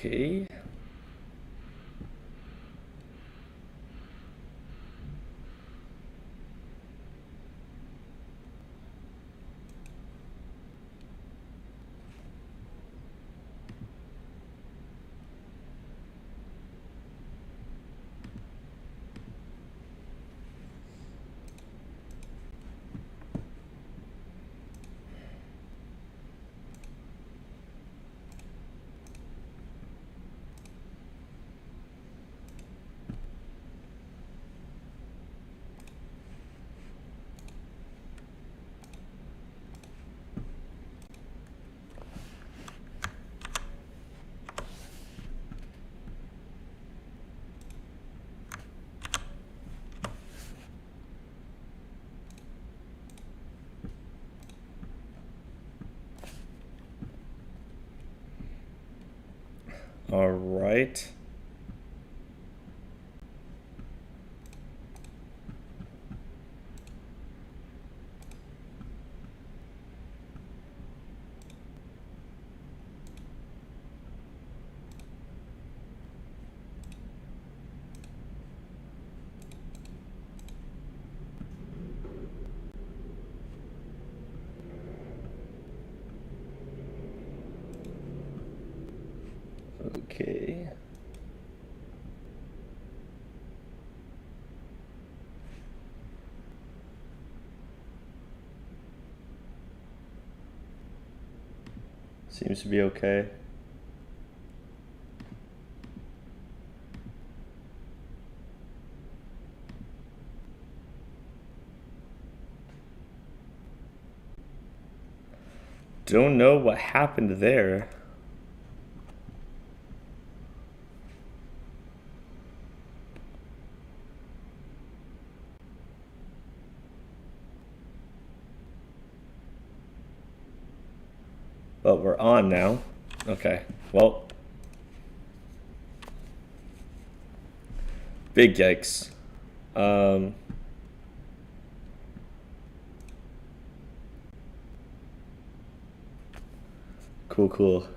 Okay. All right. Okay. Seems to be okay. Don't know what happened there. But we're on now. Okay. Well. Big yikes. Cool.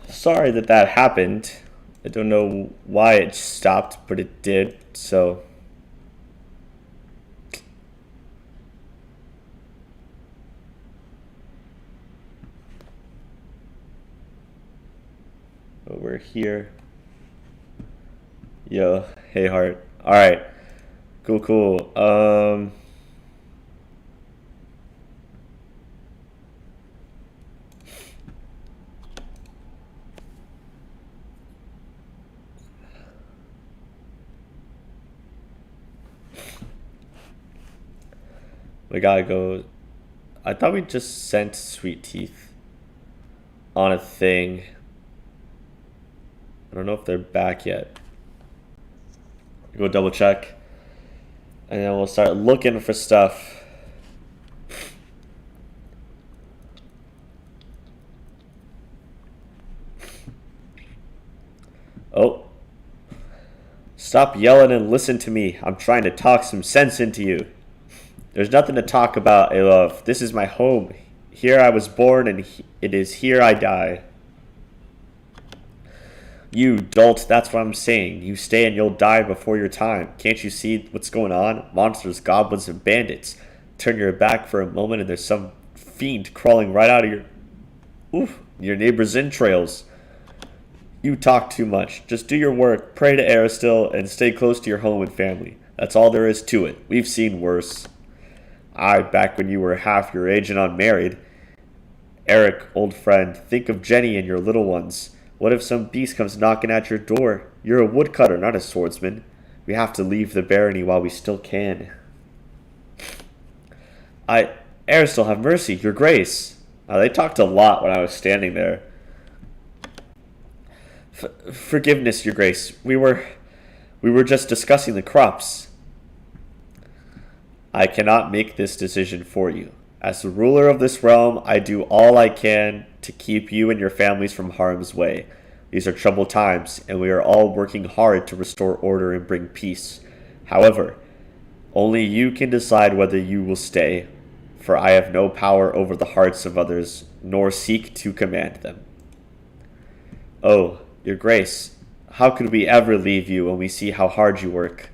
Sorry that happened. I don't know why it stopped, but it did, so. But we're here. Yo, hey Heart. Alright. Cool. We gotta go. I thought we just sent Sweet Teeth on a thing. I don't know if they're back yet. Go double check. And then we'll start looking for stuff. Oh. Stop yelling and listen to me. I'm trying to talk some sense into you. There's nothing to talk about, Alov. This is my home. Here I was born, and it is here I die. You dolt, that's what I'm saying. You stay and you'll die before your time. Can't you see what's going on? Monsters, goblins, and bandits. Turn your back for a moment and there's some fiend crawling right out of your neighbor's entrails. You talk too much. Just do your work, pray to Aristil, and stay close to your home and family. That's all there is to it. We've seen worse. Back when you were half your age and unmarried. Eric, old friend, think of Jenny and your little ones. What if some beast comes knocking at your door? You're a woodcutter, not a swordsman. We have to leave the barony while we still can. Aristil, have mercy, your grace. They talked a lot when I was standing there. Forgiveness, your grace. We were just discussing the crops. I cannot make this decision for you. As the ruler of this realm, I do all I can to keep you and your families from harm's way. These are troubled times, and we are all working hard to restore order and bring peace. However, only you can decide whether you will stay, for I have no power over the hearts of others, nor seek to command them. Oh, your grace, how could we ever leave you when we see how hard you work?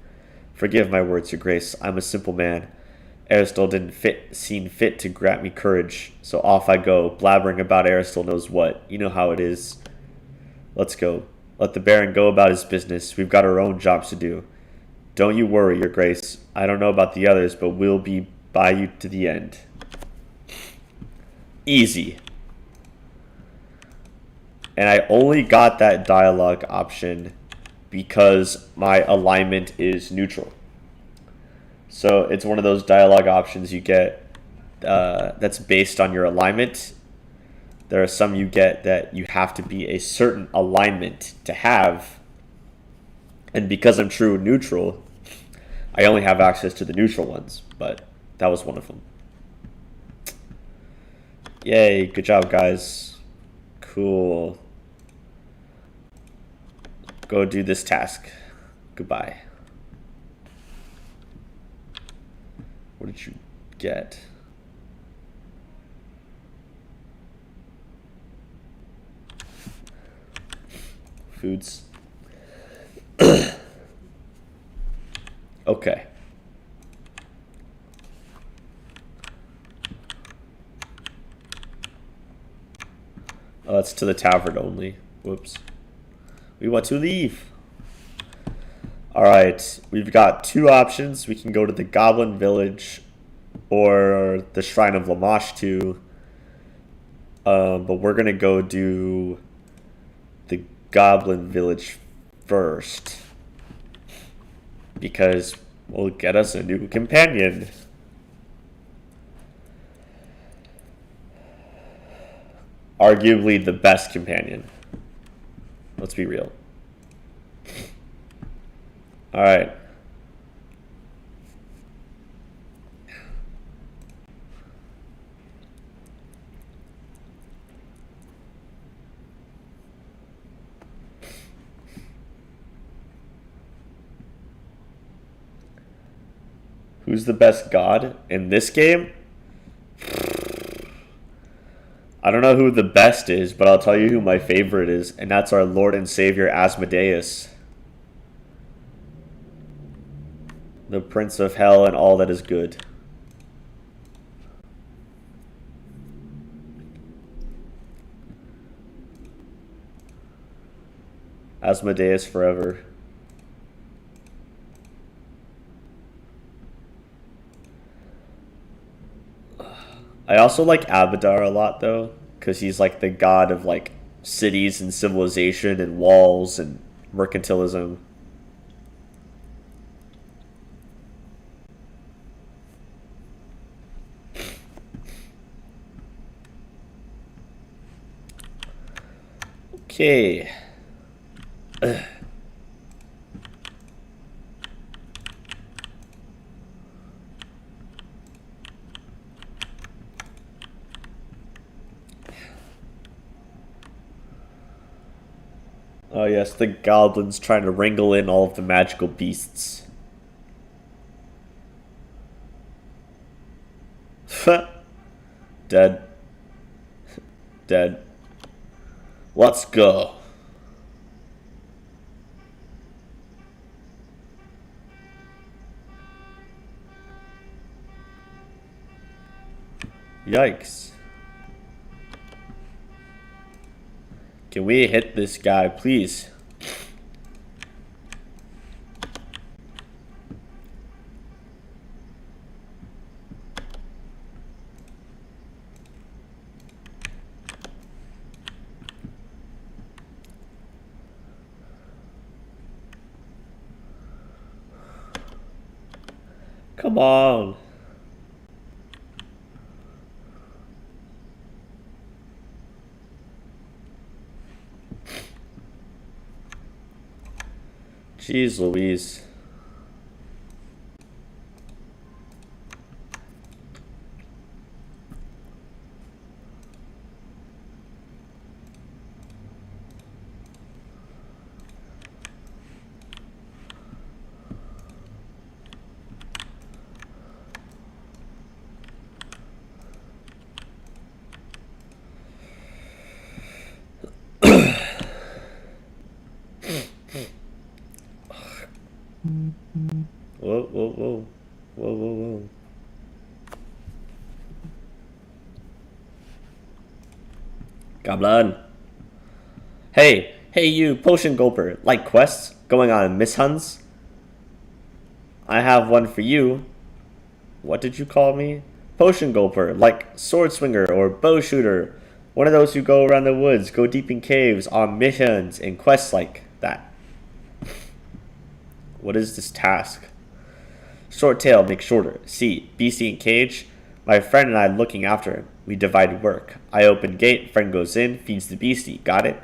Forgive my words, your grace. I'm a simple man. Aristotle didn't seem fit to grant me courage, so off I go, blabbering about Aristotle knows what. You know how it is. Let's go. Let the Baron go about his business. We've got our own jobs to do. Don't you worry, your grace. I don't know about the others, but we'll be by you to the end. Easy. And I only got that dialogue option because my alignment is neutral. So it's one of those dialogue options you get that's based on your alignment. There are some you get that you have to be a certain alignment to have. And because I'm true neutral, I only have access to the neutral ones. But that was one of them. Yay, good job, guys. Cool. Go do this task. Goodbye. What did you get? Foods. Okay. Oh, that's to the tavern only. Whoops. We want to leave. Alright, we've got two options. We can go to the Goblin Village or the Shrine of Lamashtu. But we're going to go do the Goblin Village first. Because we'll get us a new companion. Arguably the best companion. Let's be real. Alright. Who's the best god in this game? I don't know who the best is, but I'll tell you who my favorite is, and that's our Lord and Savior Asmodeus. The Prince of Hell and all that is good. Asmodeus forever. I also like Abadar a lot, though, because he's like the god of like cities and civilization and walls and mercantilism. Okay. Oh yes, the goblins trying to wrangle in all of the magical beasts. Dead. Dead. Let's go. Yikes. Can we hit this guy, please? Come on. Jeez Louise. Whoa, whoa, whoa. Whoa, whoa, whoa. Goblin. Hey, you, potion gulper. Like quests? Going on mishuns? I have one for you. What did you call me? Potion gulper, like sword swinger or bow shooter. One of those who go around the woods, go deep in caves, on missions and quests like that. What is this task? Short tail, make shorter. C. BC in cage. My friend and I looking after him. We divide work. I open gate, friend goes in, feeds the beastie. Got it?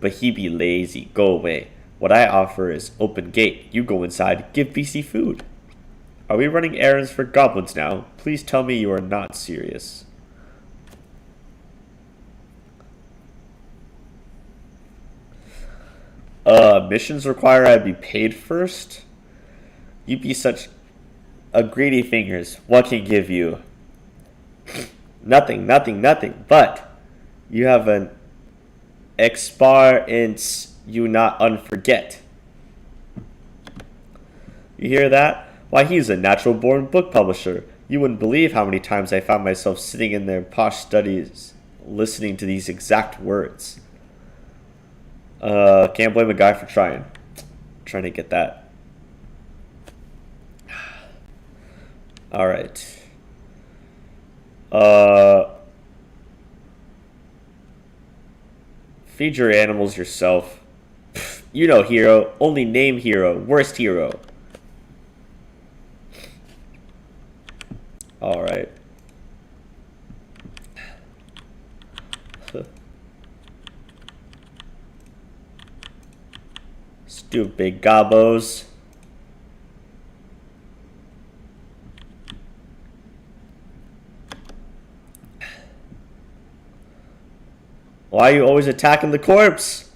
But he be lazy. Go away. What I offer is open gate. You go inside, give beastie food. Are we running errands for goblins now? Please tell me you are not serious. Missions require I be paid first? You be such a greedy fingers. What can give you? Nothing, nothing, nothing. But you have an experience you not unforget. You hear that? Why, he's a natural born book publisher. You wouldn't believe how many times I found myself sitting in their posh studies listening to these exact words. Can't blame a guy for trying to get that. All right. Feed your animals yourself. You know, hero. Only name hero. Worst hero. All right. Stupid gobos. Why are you always attacking the corpse?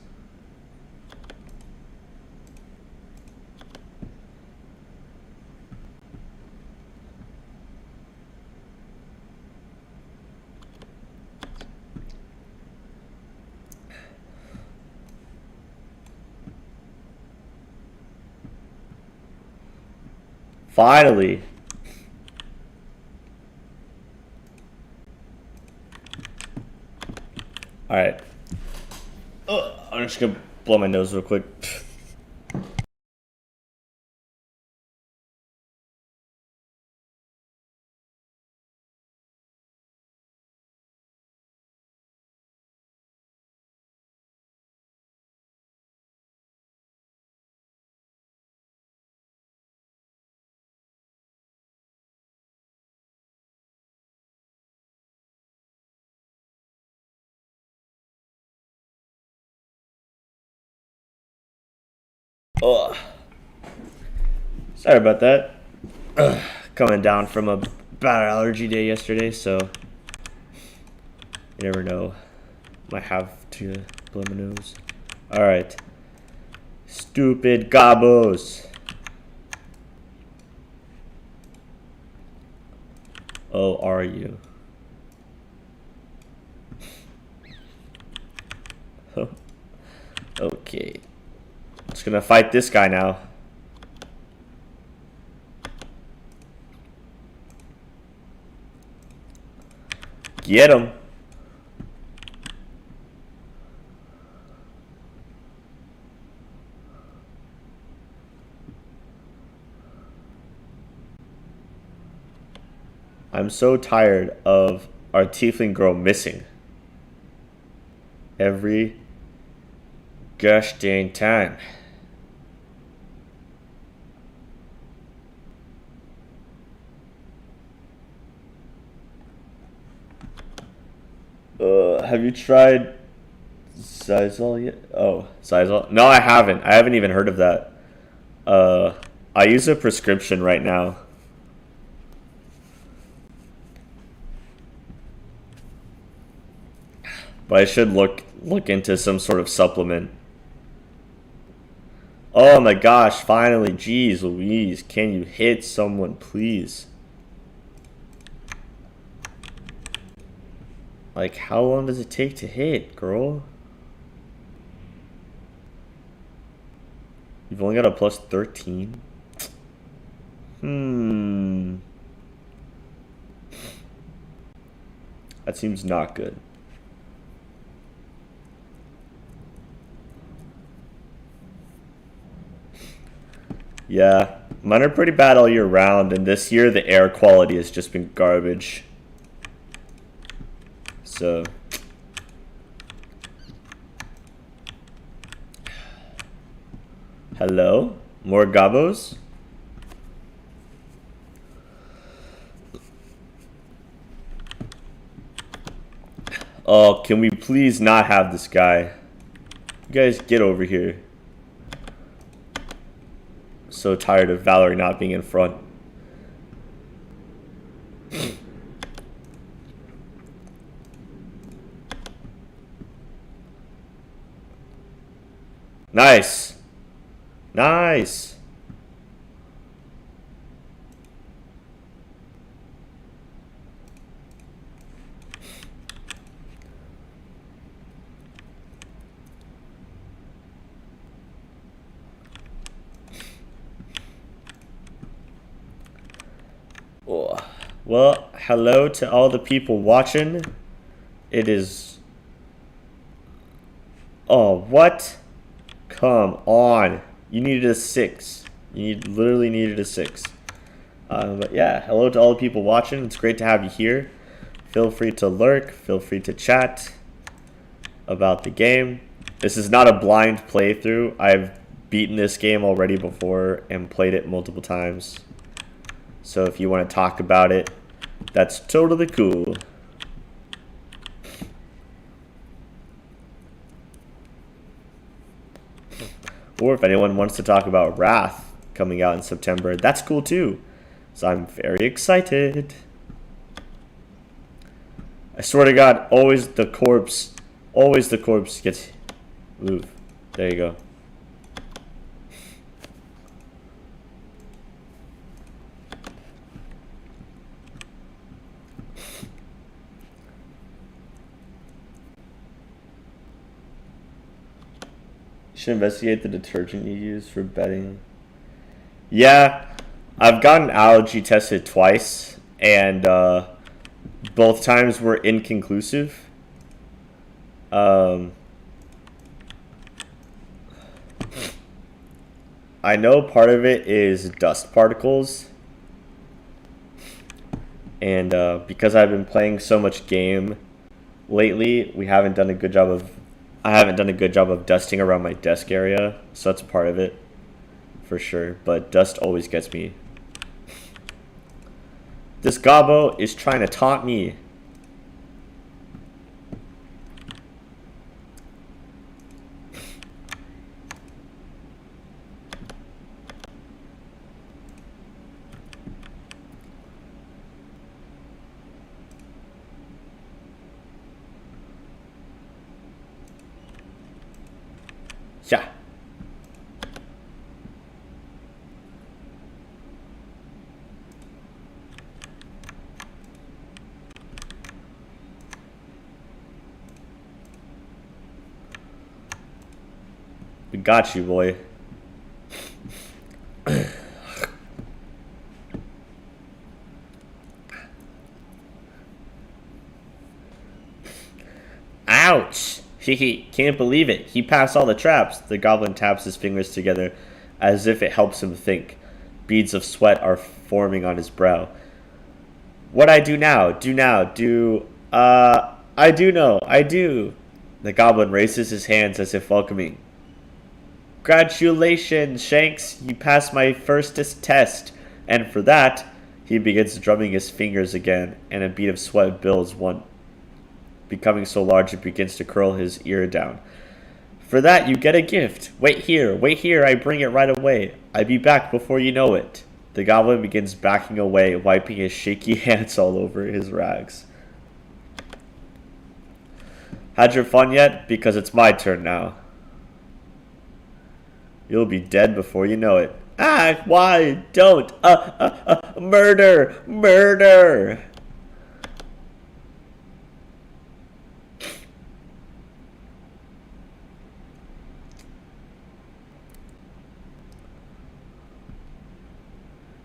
Finally. Alright. I'm just gonna blow my nose real quick. Ugh. Sorry about that. Coming down from a bad allergy day yesterday, so you never know. Might have to blow my nose. Alright. Stupid gobos. Oh, are you? Okay. Just gonna fight this guy now. Get him. I'm so tired of our tiefling girl missing. Every gosh dang time. Have you tried Xyzal yet? Oh, Xyzal? No, I haven't. I haven't even heard of that. I use a prescription right now. But I should look into some sort of supplement. Oh my gosh, finally. Jeez Louise, can you hit someone, please? Like, how long does it take to hit, girl? You've only got a plus 13? That seems not good. Yeah, mine are pretty bad all year round, and this year the air quality has just been garbage. So... Hello? More gobos? Oh, can we please not have this guy? You guys get over here. So tired of Valerie not being in front. Nice. Nice. Oh. Well, hello to all the people watching. It is... Oh, what? Come on. You needed a 6. You literally needed a 6. But yeah, hello to all the people watching. It's great to have you here. Feel free to lurk. Feel free to chat about the game. This is not a blind playthrough. I've beaten this game already before and played it multiple times. So if you want to talk about it, that's totally cool. Or if anyone wants to talk about Wrath coming out in September, that's cool too. So I'm very excited. I swear to God, always the corpse gets moved. There you go. You should investigate the detergent you use for bedding. Yeah, I've gotten allergy tested twice, and both times were inconclusive. I know part of it is dust particles, and because I've been playing so much game lately, I haven't done a good job of dusting around my desk area, so that's part of it for sure, but dust always gets me. This gobbo is trying to taunt me. Yeah. We got you, boy. Ouch! Hehe, can't believe it. He passed all the traps. The goblin taps his fingers together as if it helps him think. Beads of sweat are forming on his brow. What I do now? I do know. I do. The goblin raises his hands as if welcoming. Congratulations, Shanks. You passed my first test. And for that, he begins drumming his fingers again, and a bead of sweat builds one, becoming so large it begins to curl his ear down. For that, you get a gift. Wait here, I bring it right away. I be back before you know it. The goblin begins backing away, wiping his shaky hands all over his rags. Had your fun yet? Because it's my turn now. You'll be dead before you know it. Ah, why? Don't. Murder! Murder!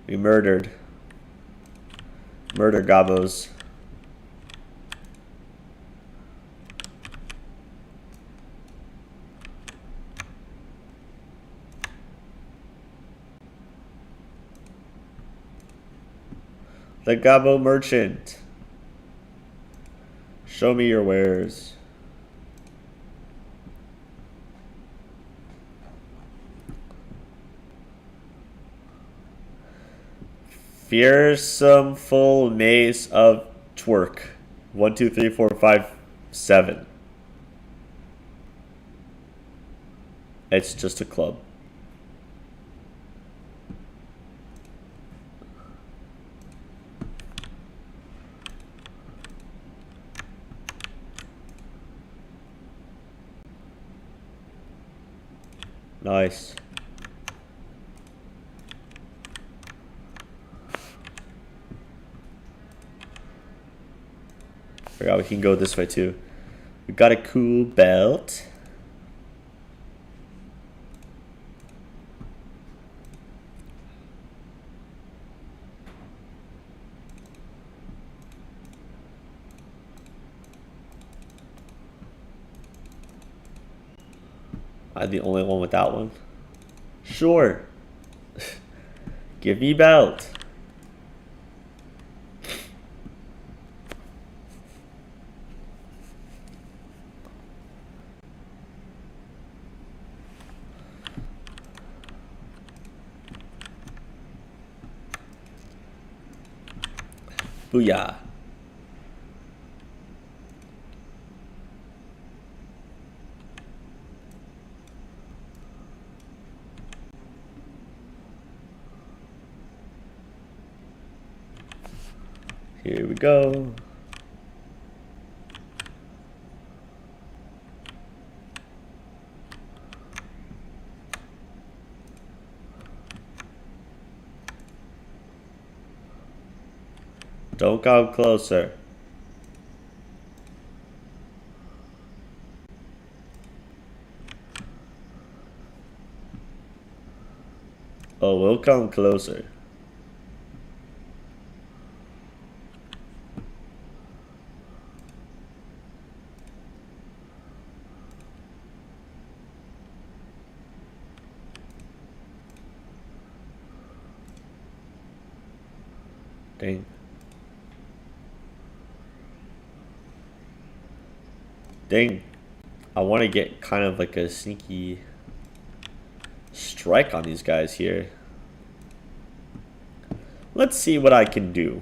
We murdered. Murder gobbos. The Gabo Merchant. Show me your wares. Fearsome full maze of twerk. 1, 2, 3, 4, 5, 7. It's just a club. Nice. Forgot we can go this way too. We got a cool belt. I'm the only one with that one. Sure. Give me belt. Booyah. Here we go. Don't come closer. Oh, we'll come closer. Dang. Dang. I want to get kind of like a sneaky strike on these guys here. Let's see what I can do.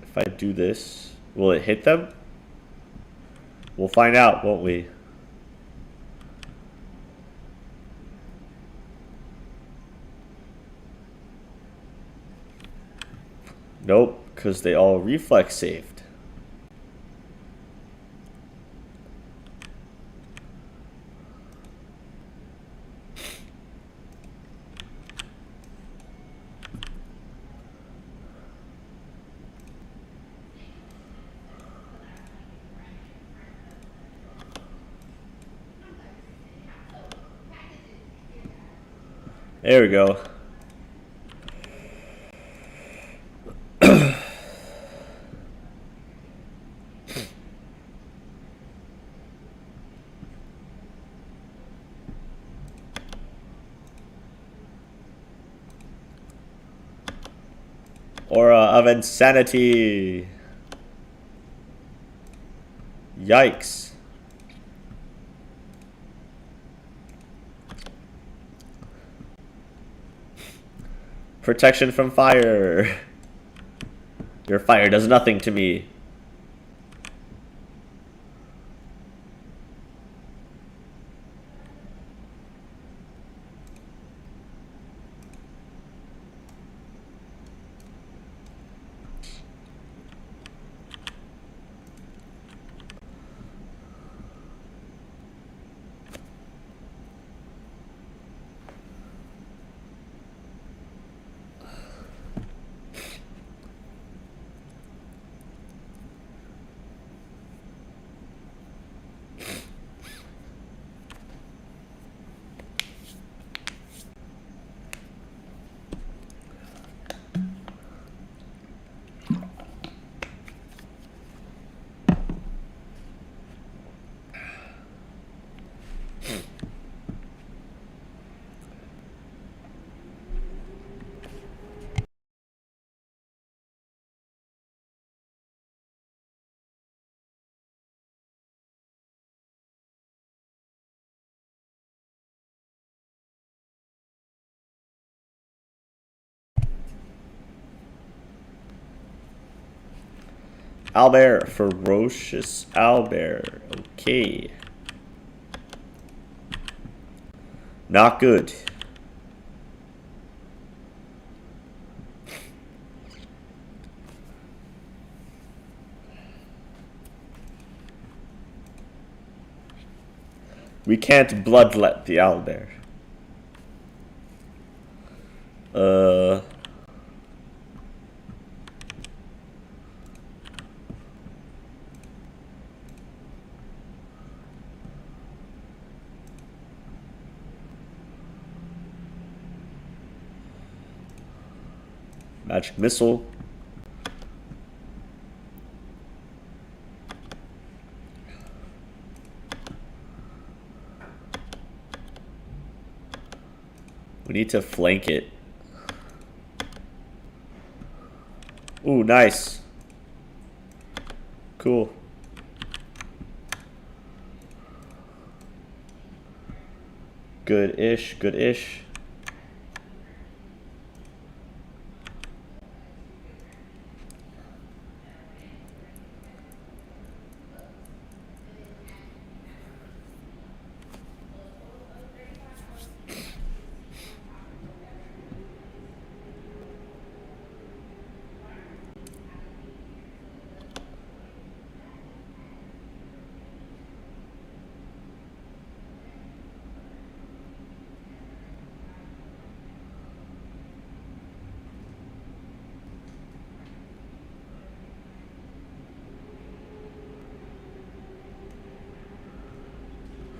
If I do this, will it hit them? We'll find out, won't we? Nope, because they all reflex saved. There we go. Aura of Insanity. Yikes. Protection from fire. Your fire does nothing to me. Owlbear, ferocious owlbear. Okay. Not good. We can't bloodlet the owlbear. Magic missile. We need to flank it. Ooh, nice. Cool. Good-ish, good-ish.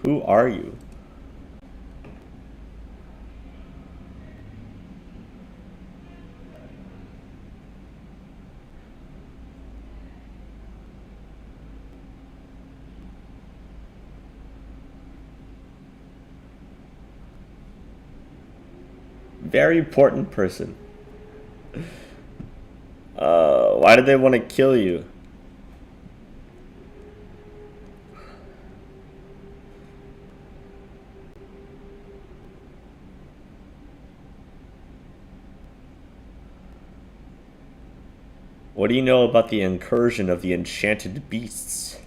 Who are you? Very important person. Why did they want to kill you? What do you know about the incursion of the enchanted beasts?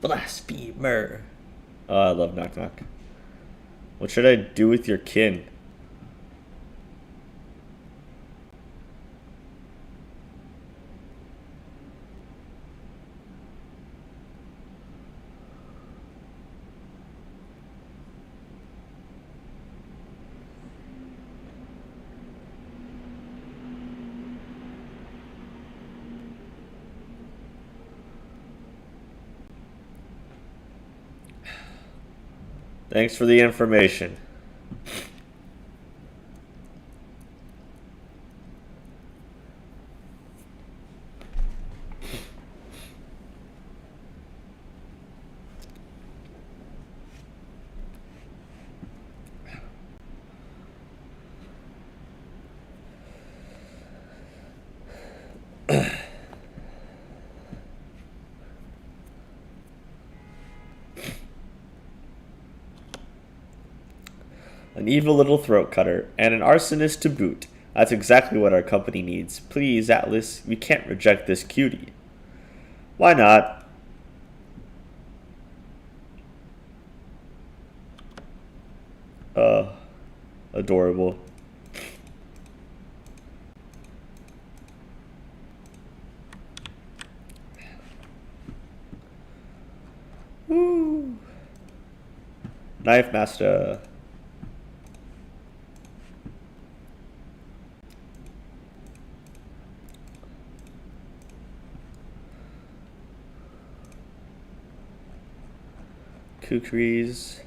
Blasphemer. Oh, I love Knock Knock. What should I do with your kin? Thanks for the information. An evil little throat cutter, and an arsonist to boot. That's exactly what our company needs. Please, Atlas, we can't reject this cutie. Why not? Adorable. Woo! Knife Master. Kukris.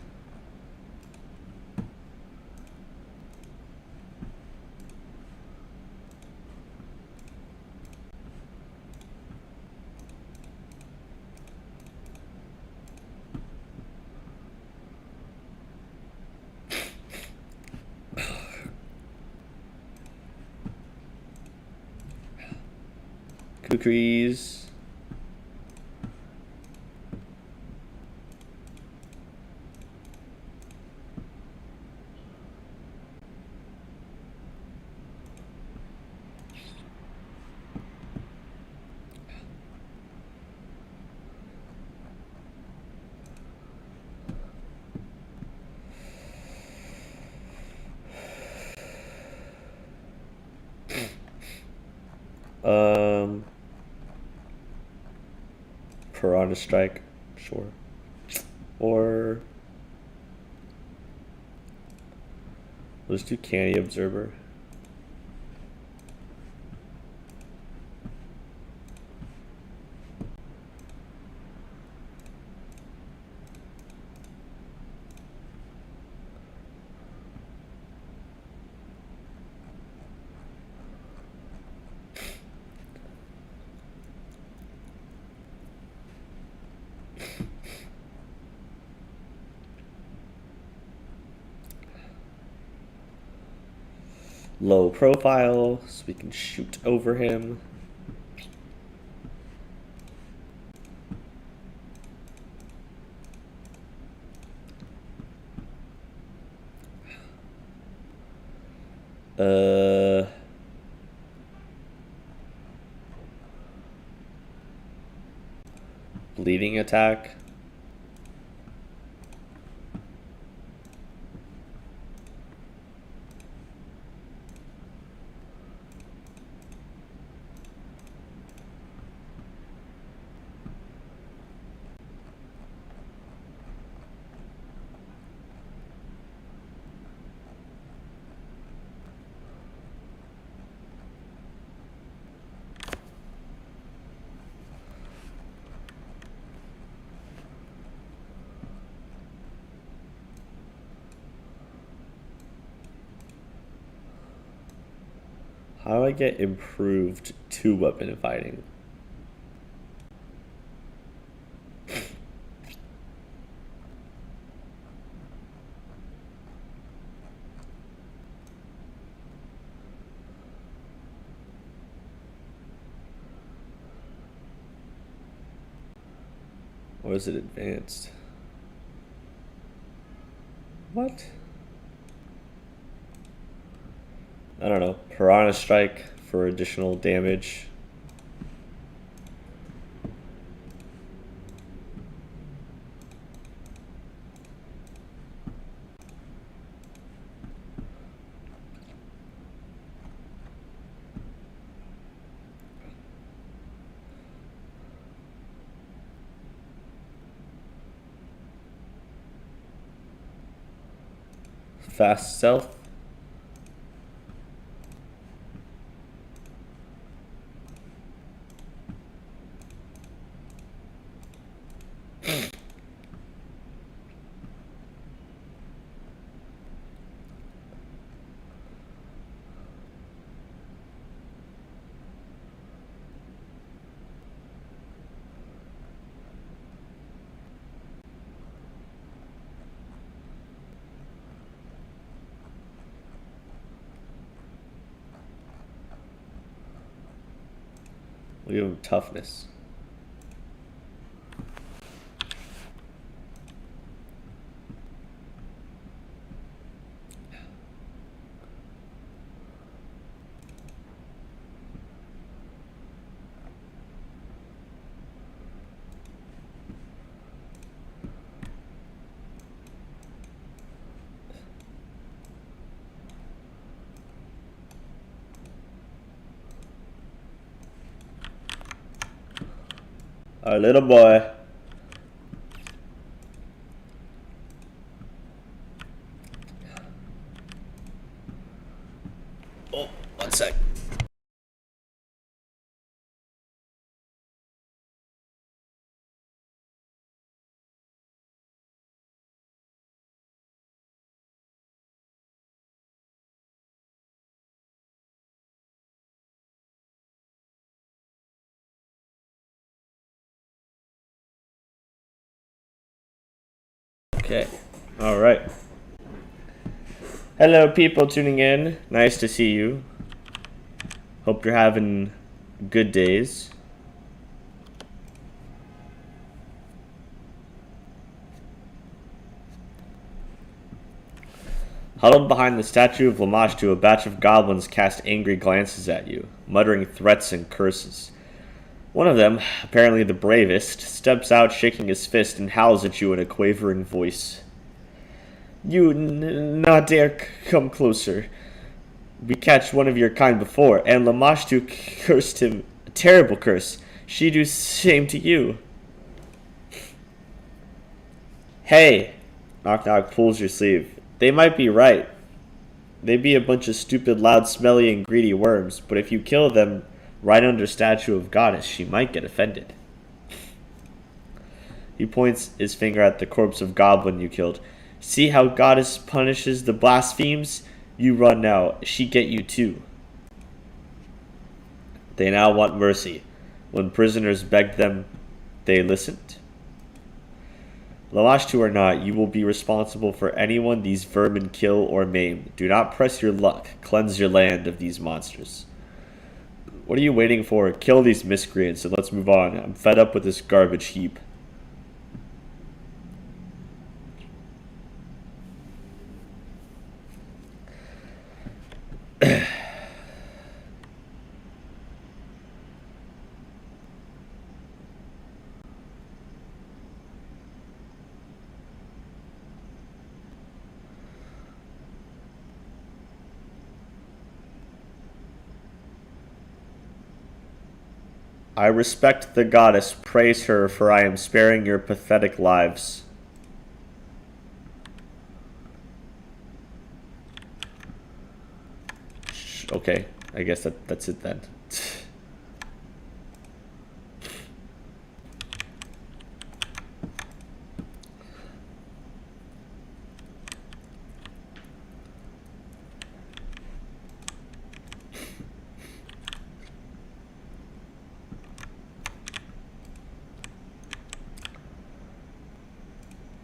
Cookies. Piranha Strike, sure. Or let's do Candy Observer. Low profile, so we can shoot over him. Bleeding attack. How do I get improved 2-weapon fighting? Or is it advanced? What? I don't know. Piranha Strike for additional damage. Fast Stealth. We have toughness. Our little boy. Oh, 1 sec. Okay. All right. Hello, people tuning in. Nice to see you. Hope you're having good days. Huddled behind the statue of Lamashtu, a batch of goblins cast angry glances at you, muttering threats and curses. One of them, apparently the bravest, steps out shaking his fist and howls at you in a quavering voice. You not dare come closer. We catch one of your kind before, and Lamashtu cursed him a terrible curse. She do same to you. Hey, Knock Knock pulls your sleeve. They might be right. They be a bunch of stupid, loud, smelly, and greedy worms, but if you kill them right under statue of goddess, she might get offended. He points his finger at the corpse of goblin you killed. See how goddess punishes the blasphemes? You run now. She get you too. They now want mercy. When prisoners begged them, they listened. Lamashtu or not, you will be responsible for anyone these vermin kill or maim. Do not press your luck. Cleanse your land of these monsters. What are you waiting for? Kill these miscreants and let's move on. I'm fed up with this garbage heap. I respect the goddess, praise her, for I am sparing your pathetic lives. Okay, I guess that's it then.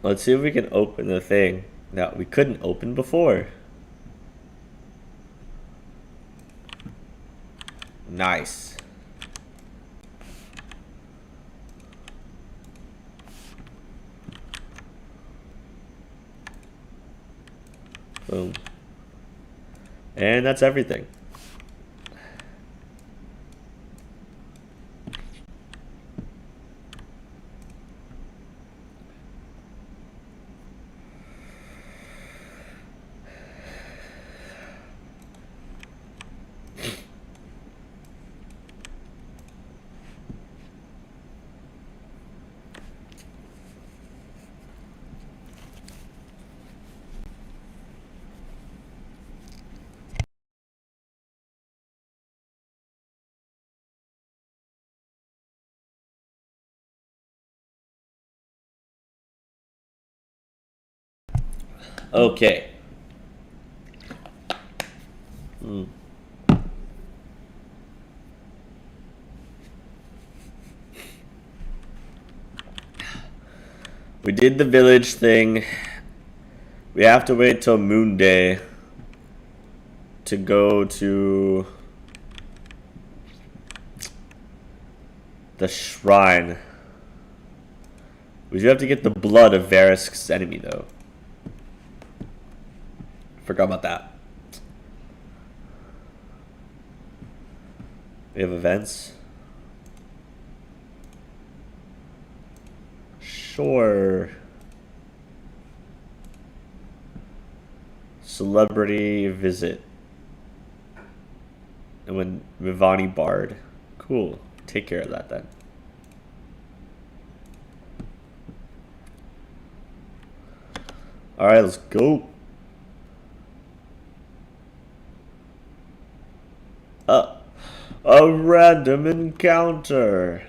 Let's see if we can open the thing that we couldn't open before. Nice. Boom. And that's everything. Okay. We did the village thing. We have to wait till Moon Day to go to the shrine. We do have to get the blood of Varisk's enemy, though. Forgot about that. We have events. Sure. Celebrity visit. And when Mivani Bard. Cool. Take care of that then. Alright, let's go. A random encounter.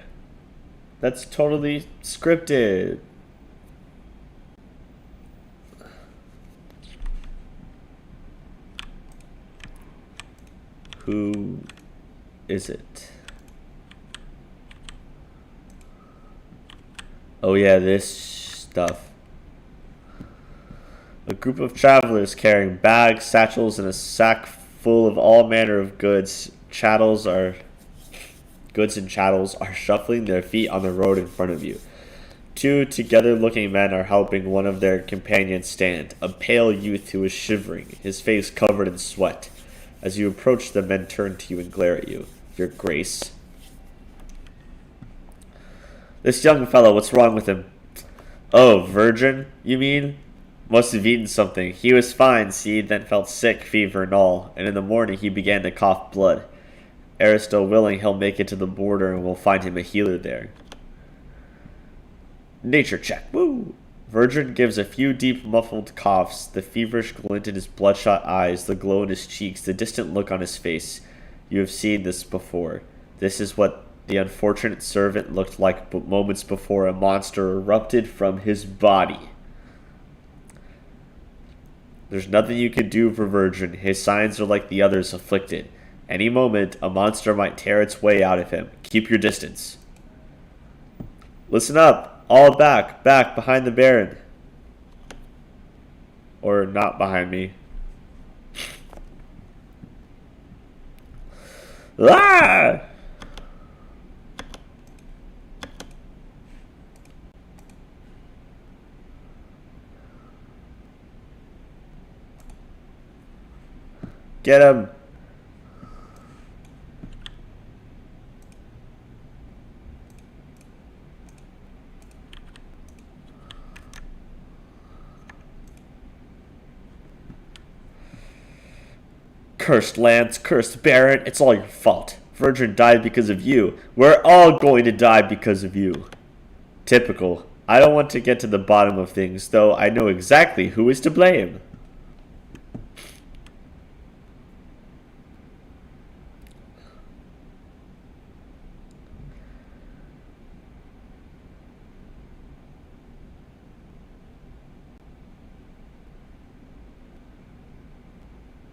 That's totally scripted. Who is it? Oh yeah, this stuff. A group of travelers carrying bags, satchels, and a sack full of all manner of goods and chattels are shuffling their feet on the road in front of you. Two together-looking men are helping one of their companions stand, a pale youth who is shivering, his face covered in sweat. As you approach, the men turn to you and glare at you. Your Grace. This young fellow, what's wrong with him? Oh, virgin, you mean? Must have eaten something. He was fine, see, then felt sick, fever and all, and in the morning he began to cough blood. Aristo willing, he'll make it to the border and we'll find him a healer there. Nature check. Woo! Virgin gives a few deep muffled coughs, the feverish glint in his bloodshot eyes, the glow in his cheeks, the distant look on his face. You have seen this before. This is what the unfortunate servant looked like moments before a monster erupted from his body. There's nothing you can do for Virgin. His signs are like the others afflicted. Any moment, a monster might tear its way out of him. Keep your distance. Listen up. All back, behind the Baron. Or not behind me. Ah! Get him. Cursed Lance, cursed Baron, it's all your fault. Virgin died because of you. We're all going to die because of you. Typical. I don't want to get to the bottom of things, though I know exactly who is to blame.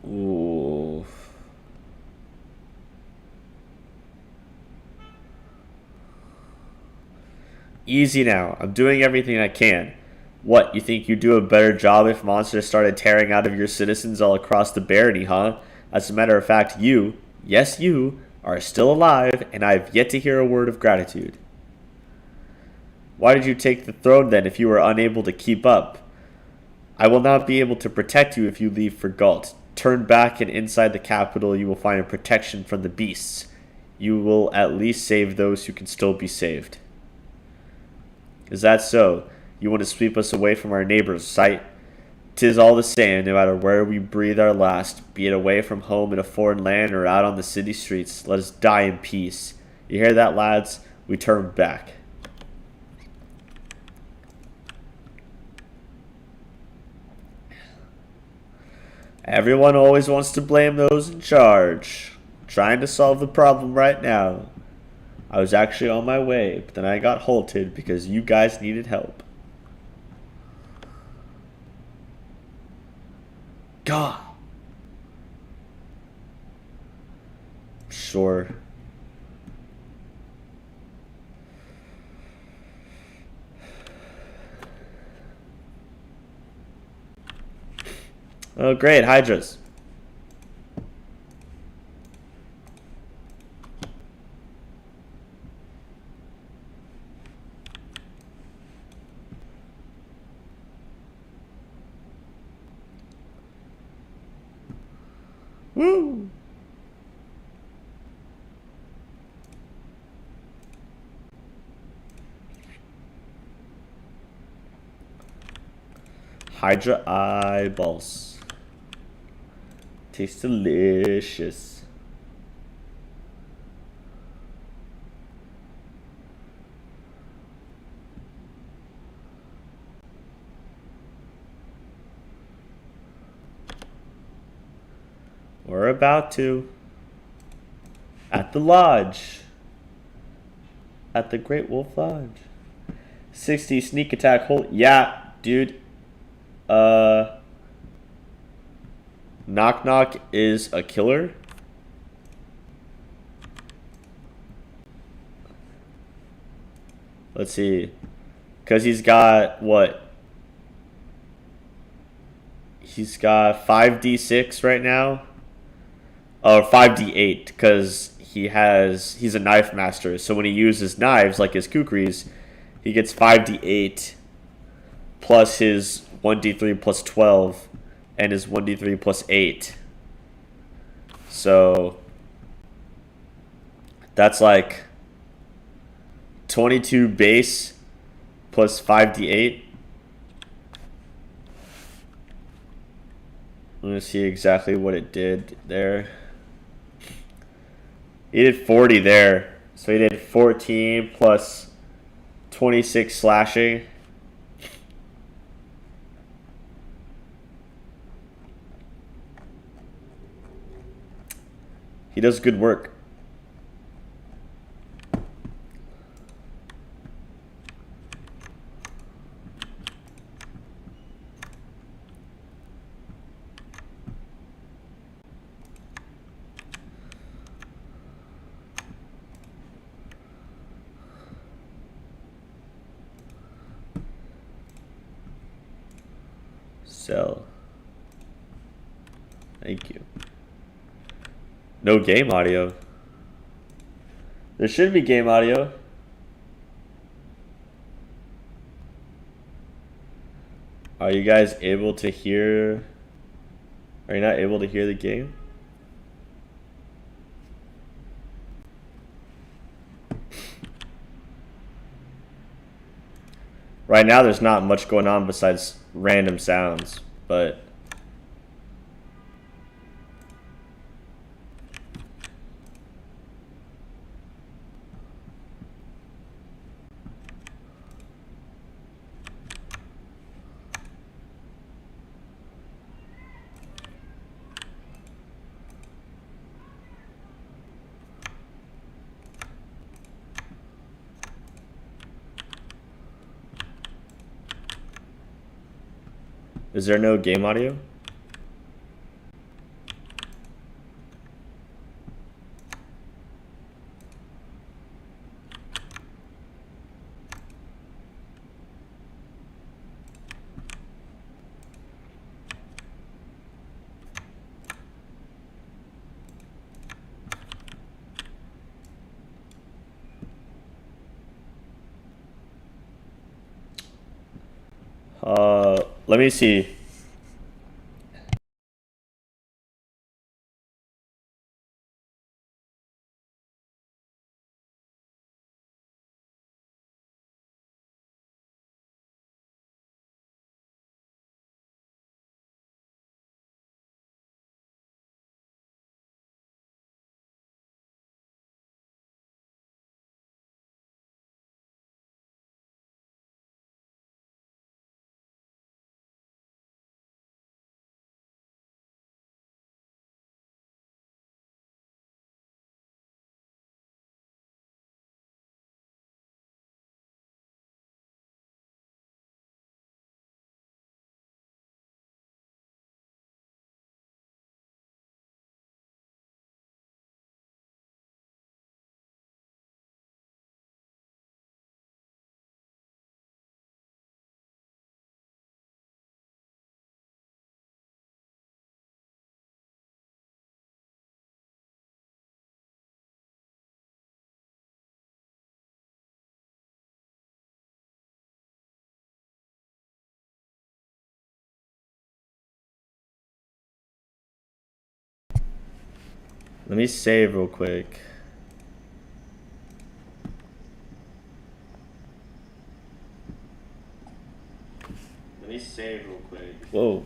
Ooh. Easy now. I'm doing everything I can. What, you think you'd do a better job if monsters started tearing out of your citizens all across the barony, huh? As a matter of fact, you, yes you, are still alive, and I have yet to hear a word of gratitude. Why did you take the throne then if you were unable to keep up? I will not be able to protect you if you leave for Galt. Turn back and inside the capital you will find a protection from the beasts. You will at least save those who can still be saved. Is that so? You want to sweep us away from our neighbors' sight? 'Tis all the same, no matter where we breathe our last, be it away from home in a foreign land or out on the city streets. Let us die in peace. You hear that, lads? We turn back. Everyone always wants to blame those in charge. I'm trying to solve the problem right now. I was actually on my way, but then I got halted because you guys needed help. God. Sure. Oh, great, Hydras. Woo! Hydra eyeballs. Tastes delicious. We're about to. At the lodge. At the Great Wolf Lodge. 60 sneak attack hold. Yeah, dude. Knock Knock is a killer. Let's see. Because he's got what? He's got 5d6 right now. Or 5d8, because he's a knife master. So when he uses knives, like his kukris, he gets 5d8 plus his 1d3 plus 12 and his 1d3 plus 8. So that's like 22 base plus 5d8. I'm going to see exactly what it did there. He did 40 there. So he did 14 plus 26 slashing. He does good work. Sell. Thank you. No game audio. There should be game audio. Are you guys able to hear? Are you not able to hear the game? Right now there's not much going on besides random sounds, but is there no game audio? Let me see. Let me save real quick. Let me save real quick. Whoa.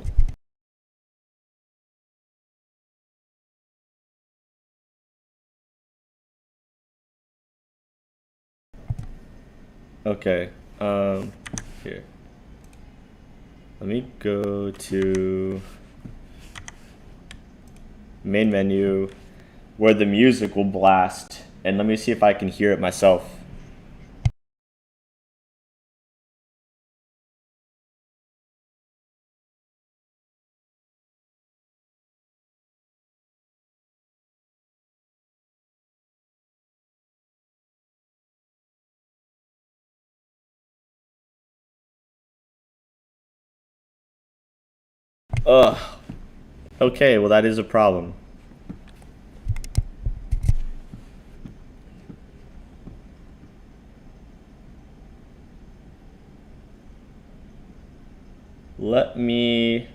Okay. Here. Let me go to main menu where the music will blast, and let me see if I can hear it myself. Ugh. Okay, well that is a problem. Let me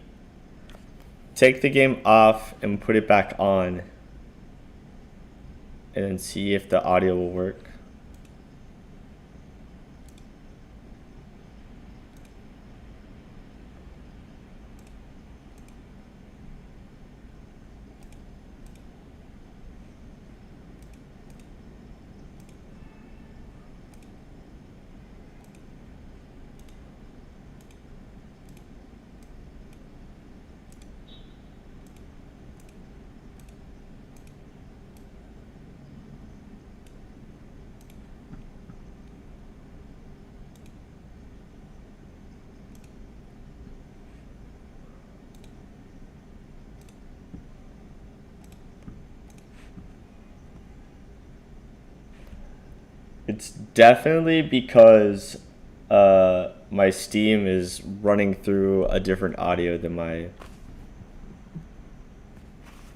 take the game off and put it back on and then see if the audio will work. It's definitely because my Steam is running through a different audio than my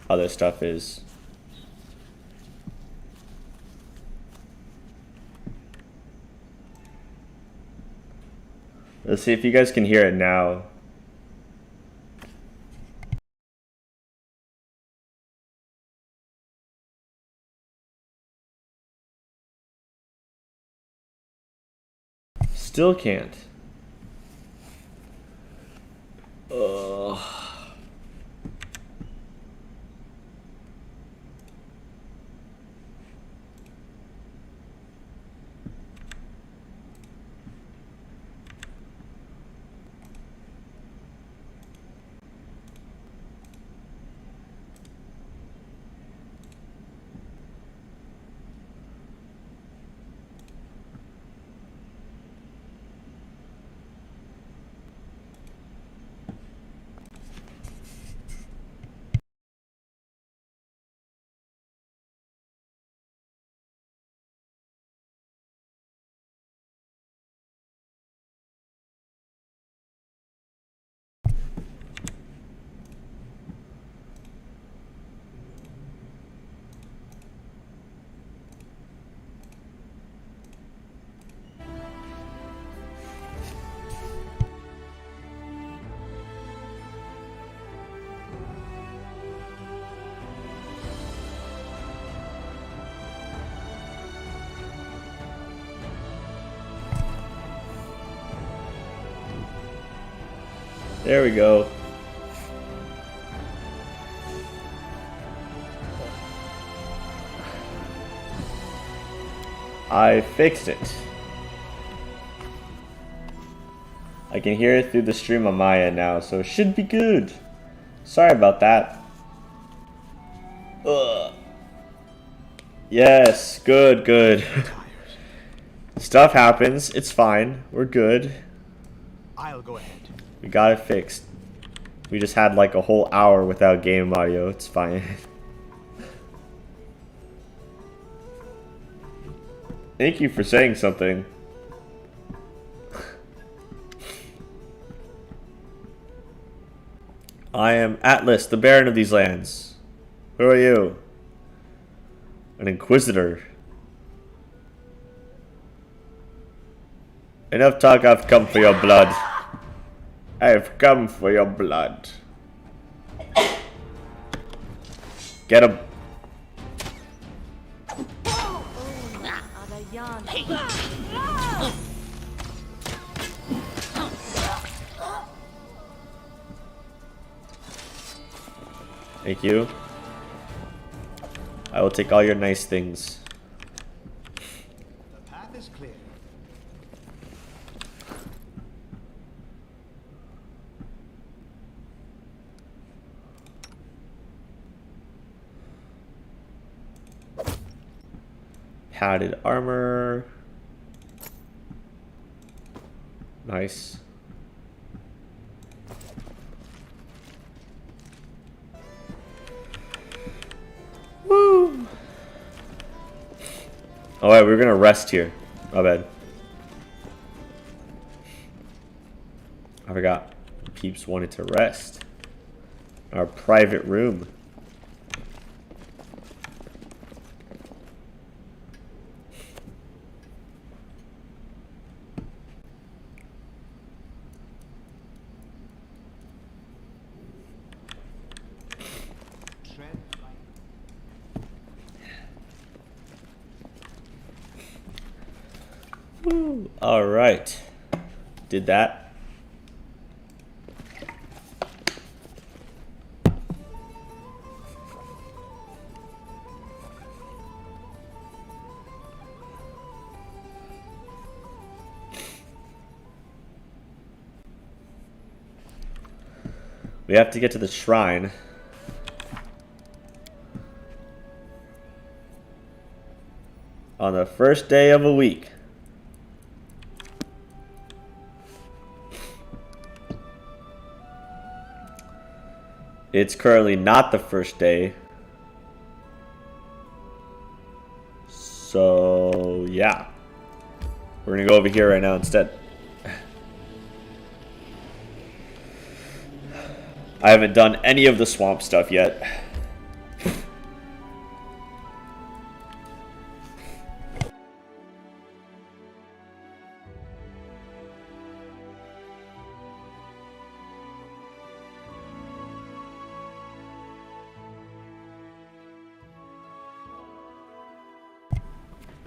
other stuff is. Let's see if you guys can hear it now. Still can't. Ugh. There we go. I fixed it. I can hear it through the stream on my end now, so it should be good. Sorry about that. Ugh. Yes, good, good. Stuff happens. It's fine. We're good. I'll go ahead. We got it fixed. We just had like a whole hour without game audio. It's fine. Thank you for saying something. I am Atlas, the Baron of these lands. Who are you? An Inquisitor. Enough talk, I've come for your blood. I've come for your blood. Get him. Thank you. I will take all your nice things. The path is clear. Padded armor. Nice. Woo! Alright, we're gonna rest here. My bad. I forgot. Peeps wanted to rest. Our private room. Alright. Did that. We have to get to the shrine. On the first day of a week. It's currently not the first day. So, yeah. We're gonna go over here right now instead. I haven't done any of the swamp stuff yet.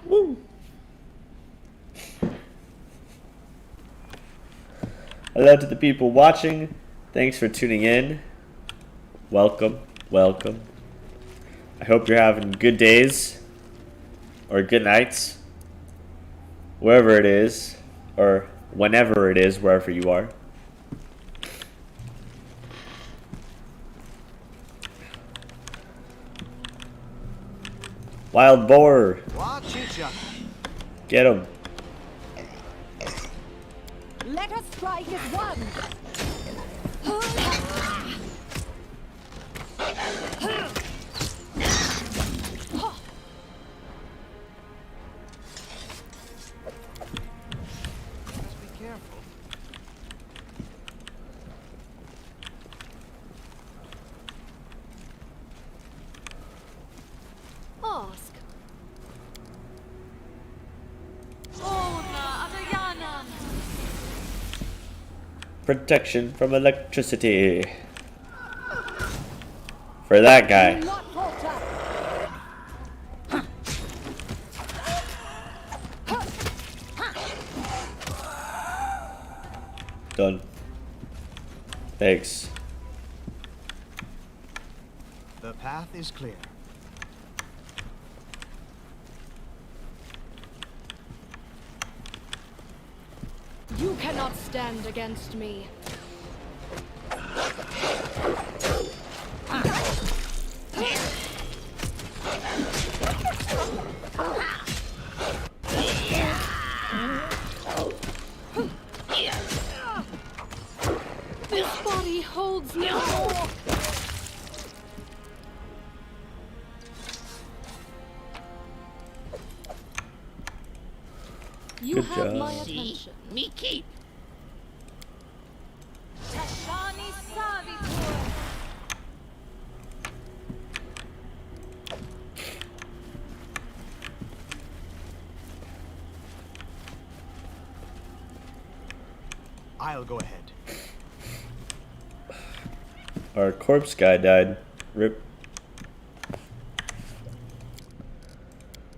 Woo. Hello to the people watching. Thanks for tuning in. Welcome, welcome. I hope you're having good days or good nights, wherever it is, or whenever it is, wherever you are. Wild boar. Watch each other. Get him. Let us strike as one. Just be careful. Ask. Ona Adayana. Protection from electricity. For that guy. Do not falter. Done. Thanks. The path is clear. You cannot stand against me. This body holds no more. You Good have job. my attention. Me keep. Tashani Savitur. I'll go ahead. Our corpse guy died. Rip.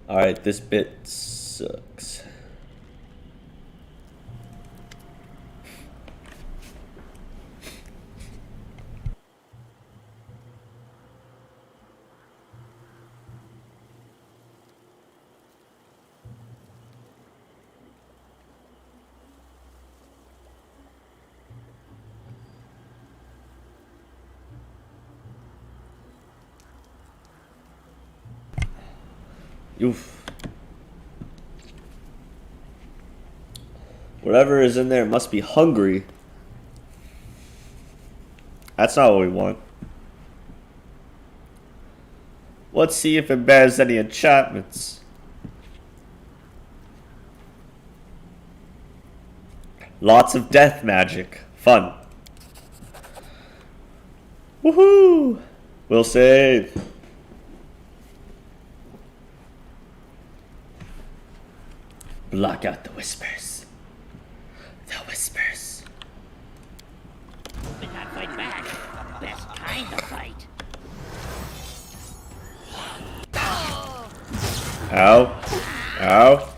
Alright, this bit sucks. Oof. Whatever is in there must be hungry. That's not what we want. Let's see if it bears any enchantments. Lots of death magic. Fun. Woohoo! We'll save. Block out the whispers. The whispers. Did not fight back. Best kind of fight. Ow. Ow.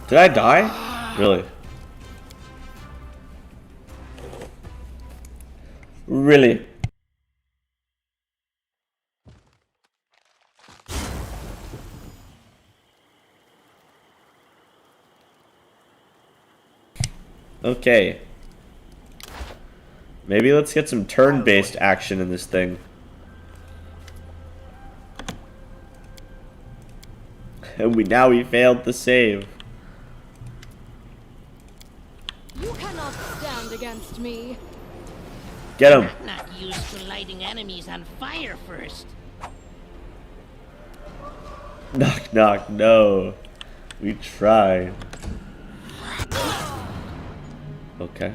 Did I die? Really? Really? Okay. Maybe let's get some turn-based action in this thing. And we failed the save. You cannot stand against me. Get him. I'm not used to lighting enemies on fire first. Knock, knock, no. We tried. Okay.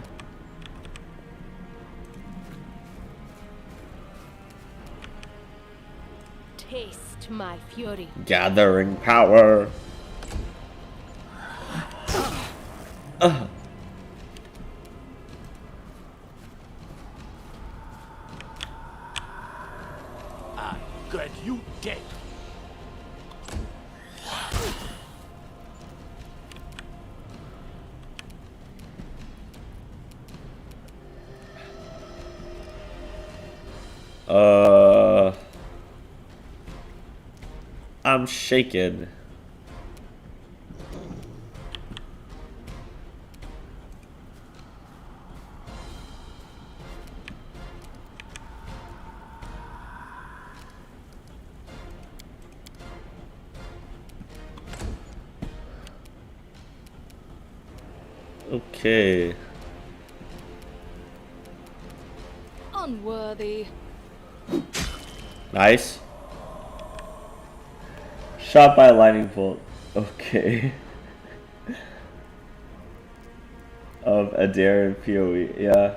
Taste my fury. Gathering power. Good, you dead. I'm shaken. Okay. Unworthy. Nice. Shot by a lightning bolt. Okay. Of Adair and PoE. Yeah.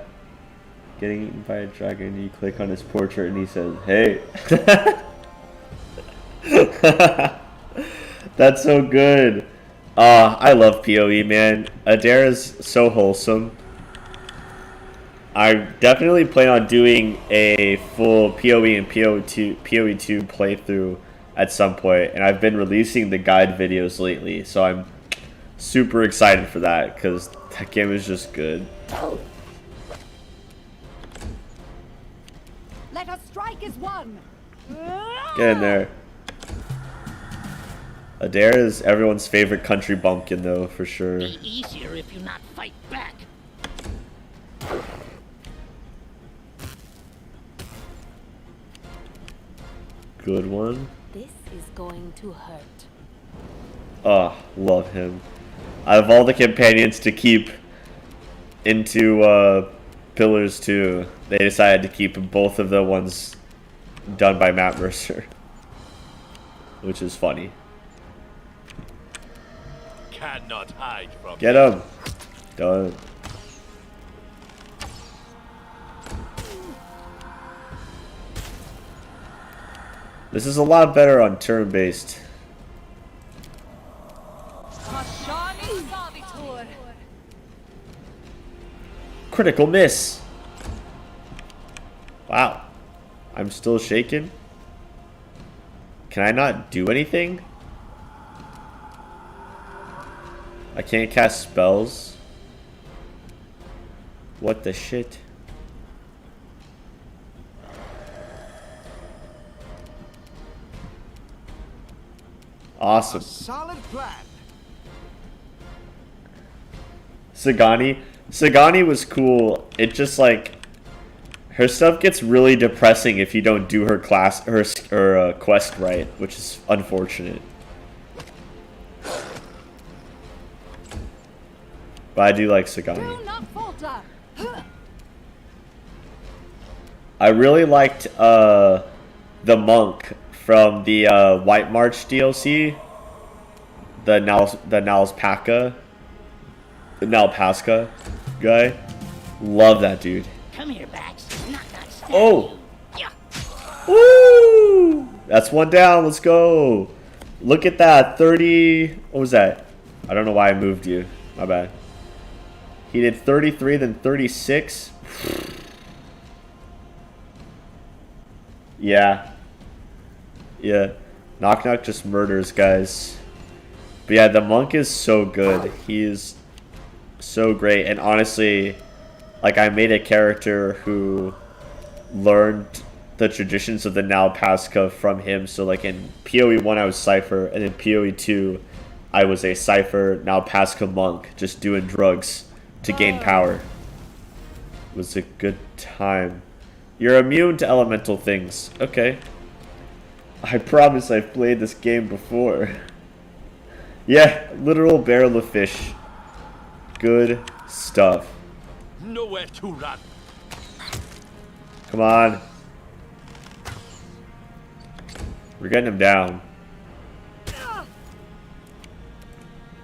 Getting eaten by a dragon. You click on his portrait and he says, "Hey." That's so good. I love PoE, man. Adair is so wholesome. I definitely plan on doing a full PoE and PoE2 playthrough at some point, and I've been releasing the guide videos lately, so I'm super excited for that because that game is just good. Let us strike as one. Get in there. Adair is everyone's favorite country bumpkin, though, for sure. Be easier if you not fight back. Good one. This is going to hurt. Oh, love him. Out of all the companions to keep into Pillars 2, they decided to keep both of the ones done by Matt Mercer, which is funny. Cannot hide from Get him. Done. This is a lot better on turn-based. Critical miss. Wow. I'm still shaken. Can I not do anything? I can't cast spells. What the shit? Awesome. Solid plan. Sagani was cool. It just like her stuff gets really depressing if you don't do her quest right, which is unfortunate. But I do like Sagani. Do not falter. I really liked the monk from the White March DLC. The Nalpasca guy. Love that dude. Come here, Bax. Not stab Oh! you. Yeah. Woo! That's one down. Let's go. Look at that. 30. What was that? I don't know why I moved you. My bad. He did 33, then 36. Yeah. Yeah. Knock Knock just murders, guys. But yeah, the monk is so good. He is so great. And honestly, like, I made a character who learned the traditions of the Nalpasca from him. So like in PoE 1 I was Cypher, and in PoE 2 I was a Cypher Nalpasca monk just doing drugs to gain power. It was a good time. You're immune to elemental things. Okay. I promise I've played this game before. Yeah, literal barrel of fish. Good stuff. Nowhere to run. Come on. We're getting him down.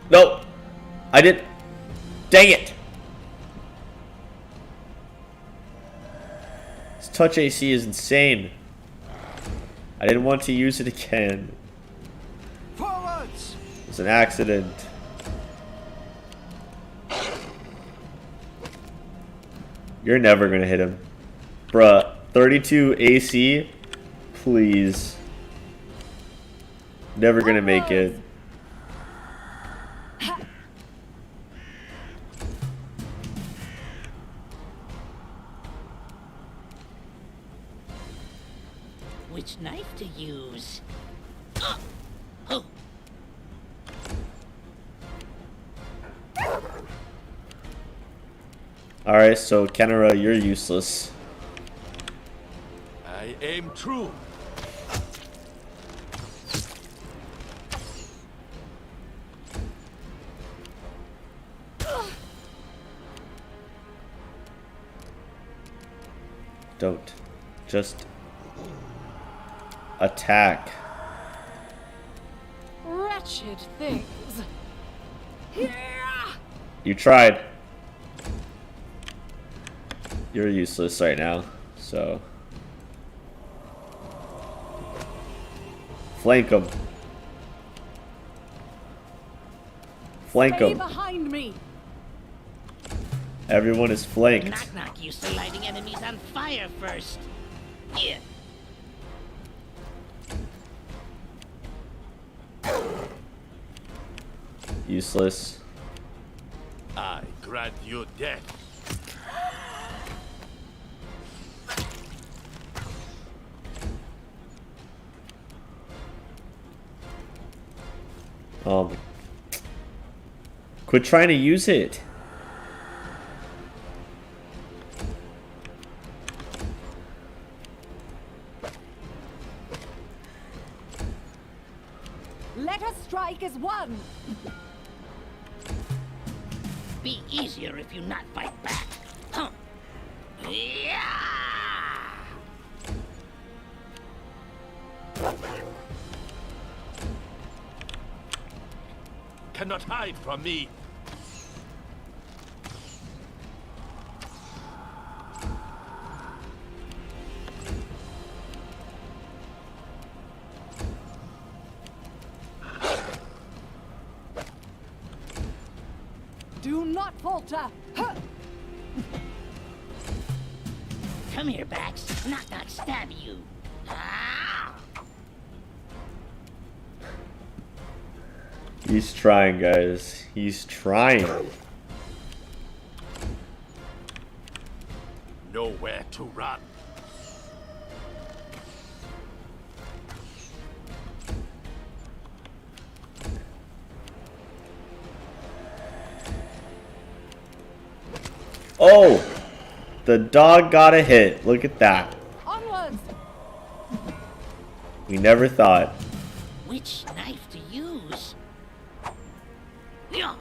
Nope. I did. Dang it. This touch AC is insane. I didn't want to use it again. Forwards! It was an accident. You're never gonna hit him. Bruh, 32 AC? Please. Never gonna make it. Which knife to use? Oh. Alright, so Kenara, you're useless. I aim true. Don't. Just attack. Wretched things. Here! You tried. You're useless right now, so. Flank him. Flank Stay him. behind me. Everyone is flanked. Knock knock used to lighting enemies on fire first. Yeah. Useless. I grant you death. Quit trying to use it. Let us strike as one. Be easier if you not fight back. Huh. Yeah. Cannot hide from me. Do not falter. Huh. Come here, Bax. Knock knock stab you. Ah. He's trying, guys. He's trying. Nowhere to run. Oh! The dog got a hit. Look at that. Onwards. We never thought. Which knife to use? Yeah.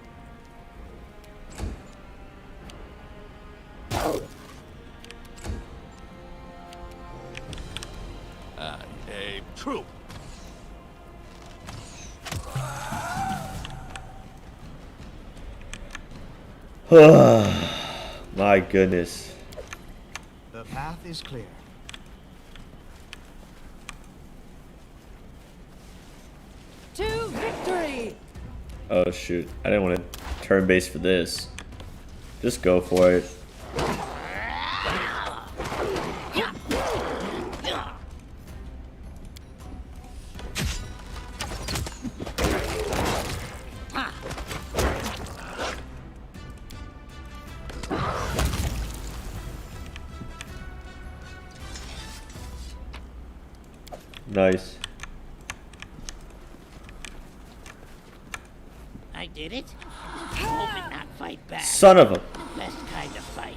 I aim true. My goodness. The path is clear. To victory. Oh shoot. I didn't want to turn base for this. Just go for it. Nice. I did it. Hope and not fight back. Son of a... Best kind of fight.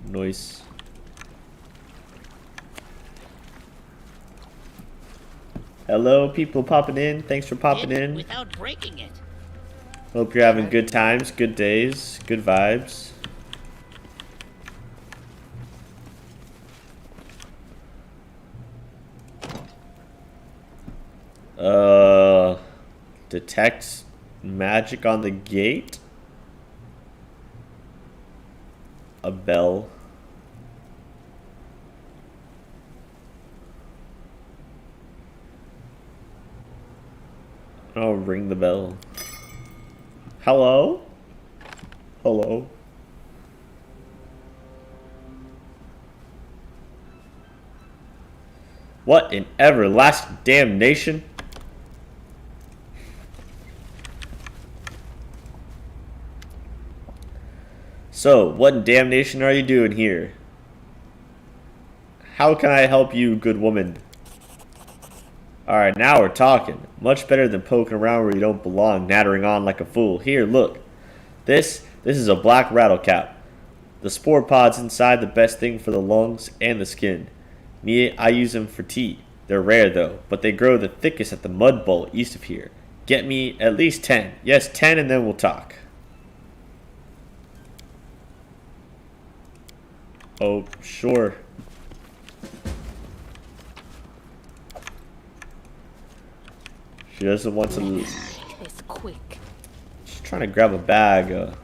Nice. Hello, people popping in. Thanks for popping Did it in. without breaking it. Hope you're having good times, good days, good vibes. Detect magic on the gate. A bell. Oh, ring the bell. Hello? Hello? What in everlasting damnation? So, what in damnation are you doing here? How can I help you, good woman? Alright, now we're talking. Much better than poking around where you don't belong, nattering on like a fool. Here, look. This is a black rattlecap. The spore pod's inside the best thing for the lungs and the skin. Me, I use them for tea. They're rare though, but they grow the thickest at the mud bowl east of here. Get me at least 10. Yes, 10 and then we'll talk. Oh, sure. She doesn't want to lose. This quick. She's trying to grab a bag.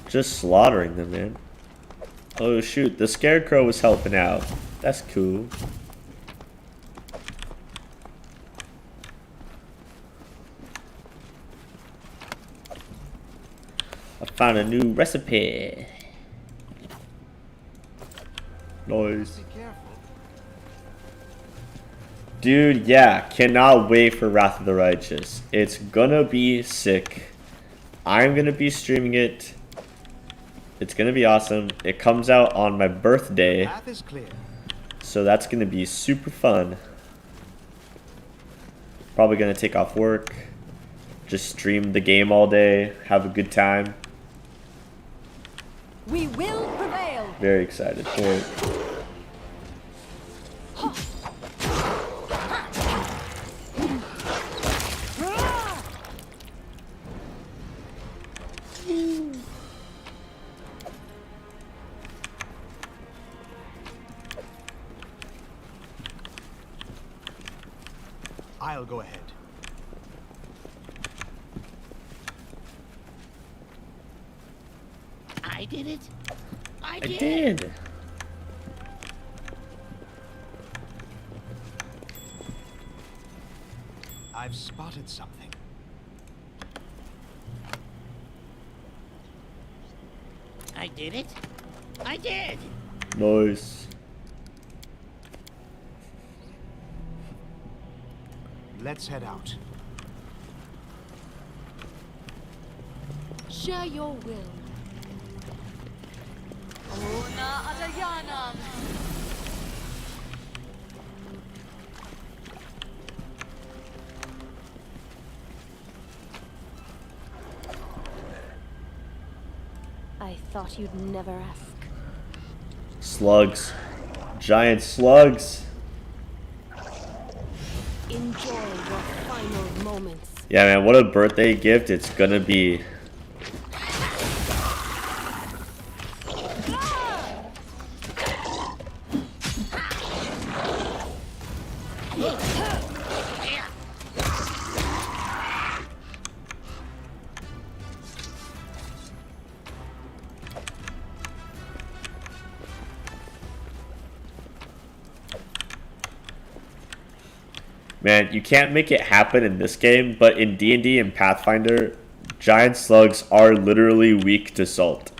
Just slaughtering them, man. Oh shoot, the scarecrow was helping out. That's cool. I found a new recipe. Nice. Be careful. Dude, yeah, cannot wait for Wrath of the Righteous. It's gonna be sick. I'm gonna be streaming it. It's gonna be awesome. It comes out on my birthday, Path is clear. so that's gonna be super fun. Probably gonna take off work, just stream the game all day, have a good time. We will prevail. Very excited for it. I'll go ahead. I did it. I I did. did. I've spotted something. I did it. I did. Nice. Let's head out. Share your will. Ona Adayanam. I thought you'd never ask. Slugs. Giant slugs. Enjoy your final moments. Yeah, man, what a birthday gift it's gonna be. Man, you can't make it happen in this game, but in D&D and Pathfinder, giant slugs are literally weak to salt.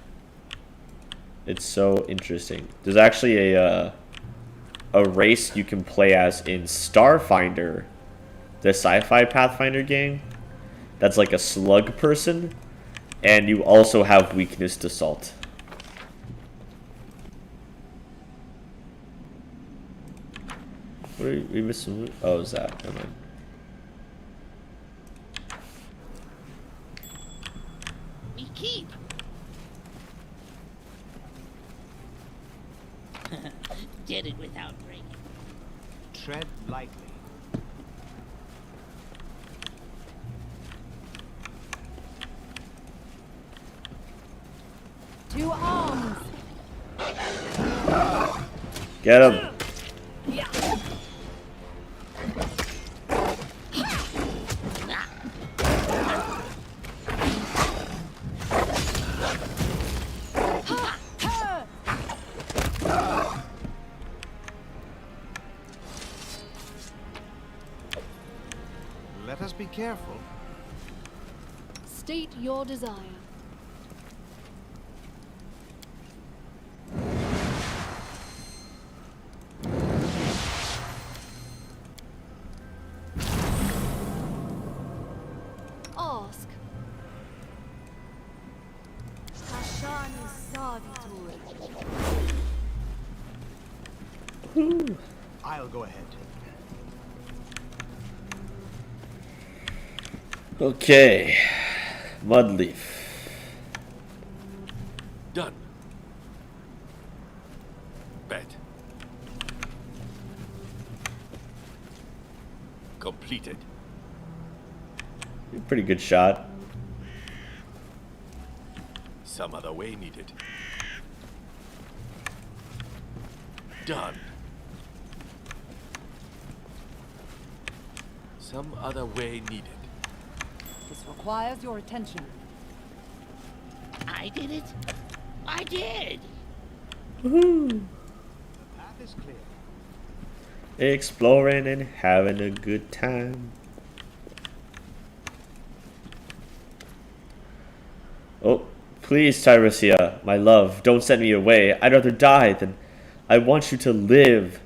It's so interesting. There's actually a race you can play as in Starfinder, the sci-fi Pathfinder game. That's like a slug person, and you also have weakness to salt. What are we missing? Oh, is that? Never mind. We keep. Did it without breaking. Tread lightly. To arms! Get him! Let us be careful. State your desire. Ask. I'll go ahead. Okay. Mudleaf. Done. Bet. Completed. Pretty good shot. Some other way needed. Done. Some other way needed. This requires your attention. I did it. I did. Woohoo! The path is clear. Exploring and having a good time. Oh, please, Tyresia, my love, don't send me away. I'd rather die than I want you to live.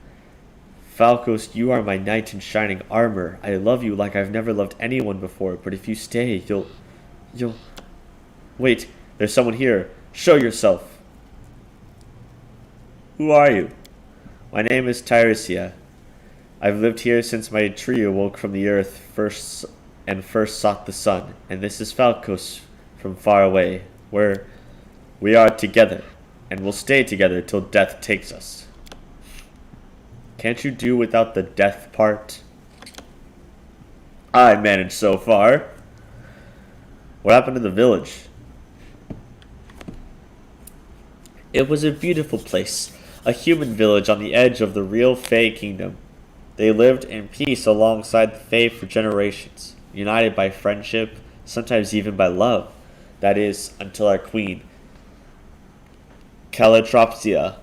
Falcos, you are my knight in shining armor. I love you like I've never loved anyone before, but if you stay, you'll... Wait, there's someone here. Show yourself. Who are you? My name is Tyresia. I've lived here since my tree awoke from the earth first sought the sun, and this is Falcos from far away, where we are together, and will stay together till death takes us. Can't you do without the death part? I managed so far. What happened to the village? It was a beautiful place, a human village on the edge of the real Fae kingdom. They lived in peace alongside the Fae for generations, united by friendship, sometimes even by love. That is, until our queen, Calotropsia,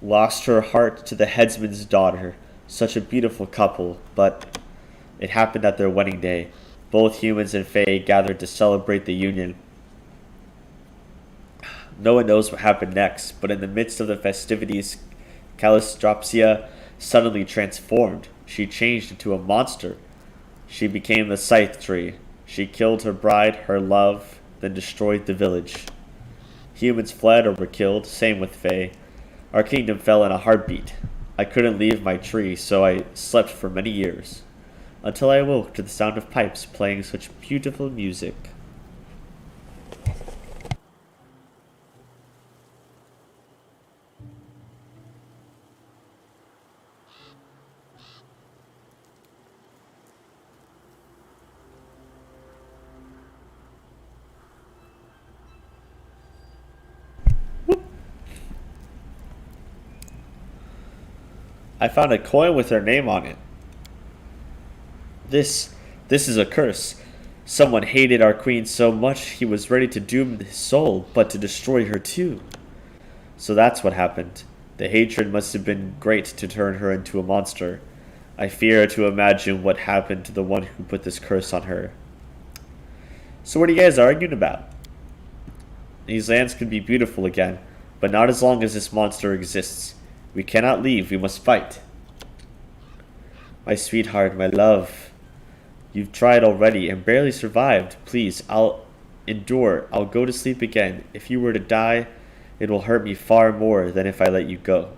lost her heart to the headsman's daughter. Such a beautiful couple, but it happened at their wedding day. Both humans and Fae gathered to celebrate the union. No one knows what happened next, but in the midst of the festivities, Calotropsia suddenly transformed. She changed into a monster. She became the Scythe Tree. She killed her bride, her love, then destroyed the village. Humans fled or were killed, same with Fae. Our kingdom fell in a heartbeat. I couldn't leave my tree, so I slept for many years, until I awoke to the sound of pipes playing such beautiful music. I found a coin with her name on it. This is a curse. Someone hated our queen so much he was ready to doom his soul, but to destroy her too. So that's what happened. The hatred must have been great to turn her into a monster. I fear to imagine what happened to the one who put this curse on her. So what are you guys arguing about? These lands could be beautiful again, but not as long as this monster exists. We cannot leave, we must fight. My sweetheart, my love. You've tried already and barely survived. Please, I'll endure. I'll go to sleep again. If you were to die, it will hurt me far more than if I let you go,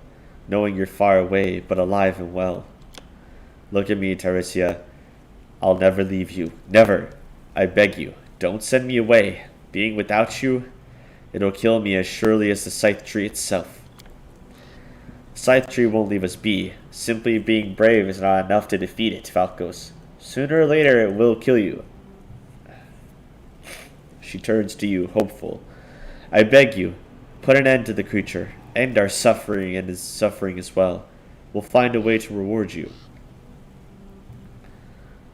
knowing you're far away, but alive and well. Look at me, Teresia. I'll never leave you. Never. I beg you, don't send me away. Being without you, it'll kill me as surely as the scythe tree itself. The scythe tree won't leave us be. Simply being brave is not enough to defeat it, Falcos. Sooner or later, it will kill you. She turns to you, hopeful. I beg you, put an end to the creature. End our suffering and his suffering as well. We'll find a way to reward you.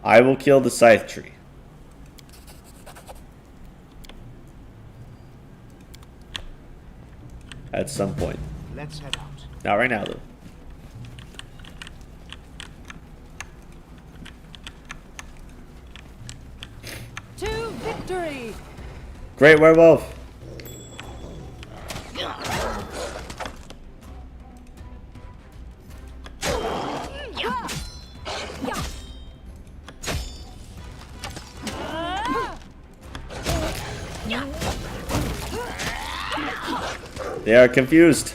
I will kill the scythe tree. At some point. Let's head out. Not right now, though. To victory! Great werewolf! They are confused.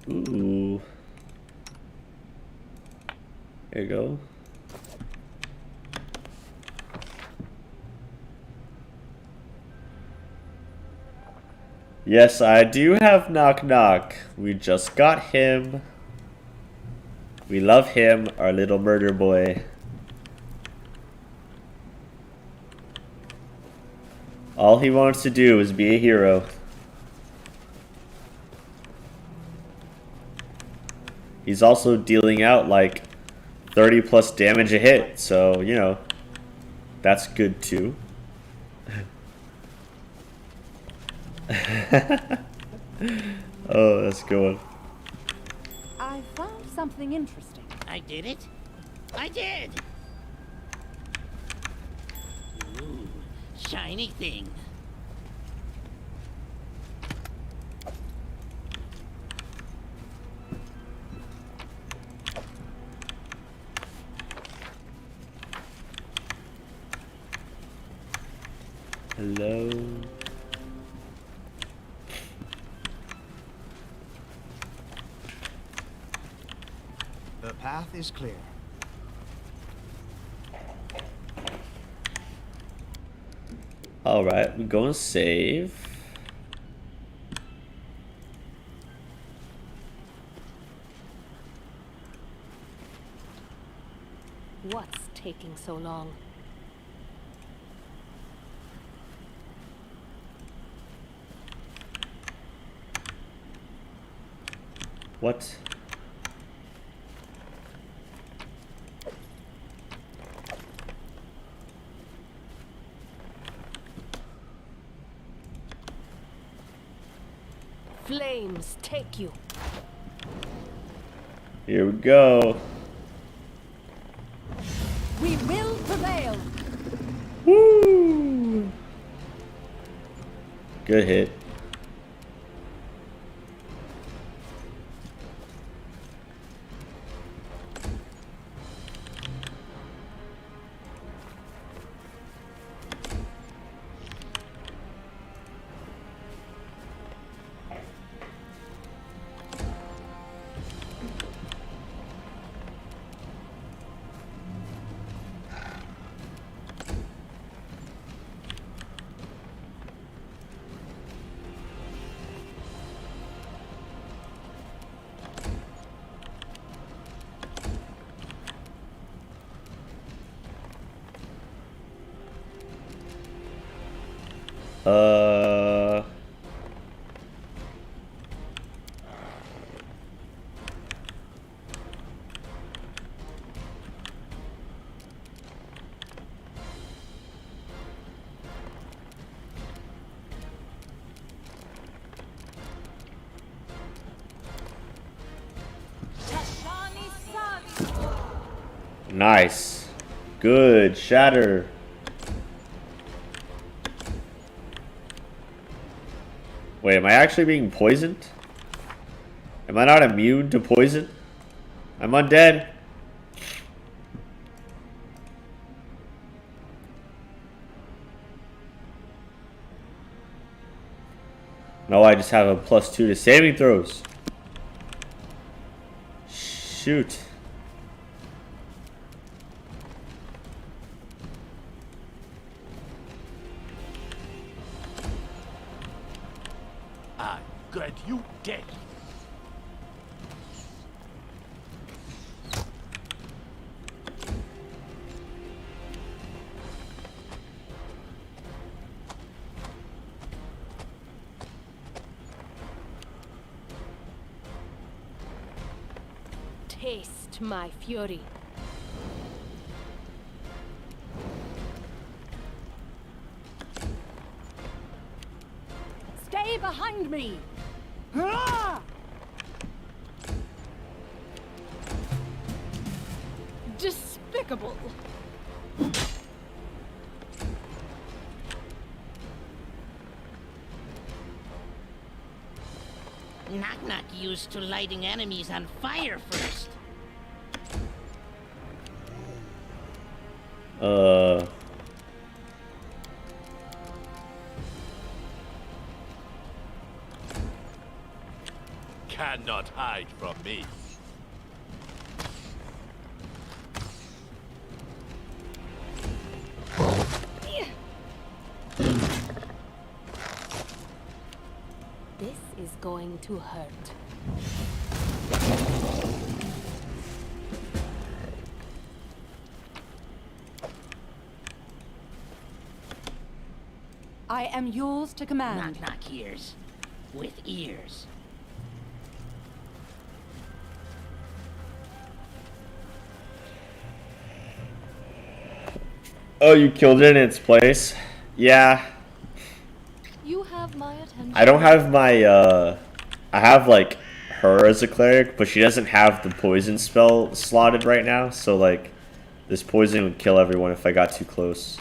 Ooh. There you go. Yes, I do have Knock Knock. We just got him. We love him, our little murder boy. All he wants to do is be a hero. He's also dealing out like 30 plus damage a hit, so, you know, that's good too. Oh, that's a good one. I found something interesting. I did it? I did! Ooh, shiny thing. Hello. The path is clear. Alright, we're gonna save. What's taking so long? What? Flames take you. Here we go. We will prevail! Woo! Good hit. Nice. Good. Shatter. Wait, am I actually being poisoned? Am I not immune to poison? I'm undead. No, I just have a +2 to saving throws. Shoot. I got you dead. Taste my fury. Stay behind me! Hurrah! Despicable. Knock-knock used to lighting enemies on fire first. Cannot hide from me. This is going to hurt. I am yours to command. Knock-knock hears with ears. Oh, you killed it in its place? Yeah. You have my attention. I don't have my, I have, like, her as a cleric, but she doesn't have the poison spell slotted right now, so, like, this poison would kill everyone if I got too close.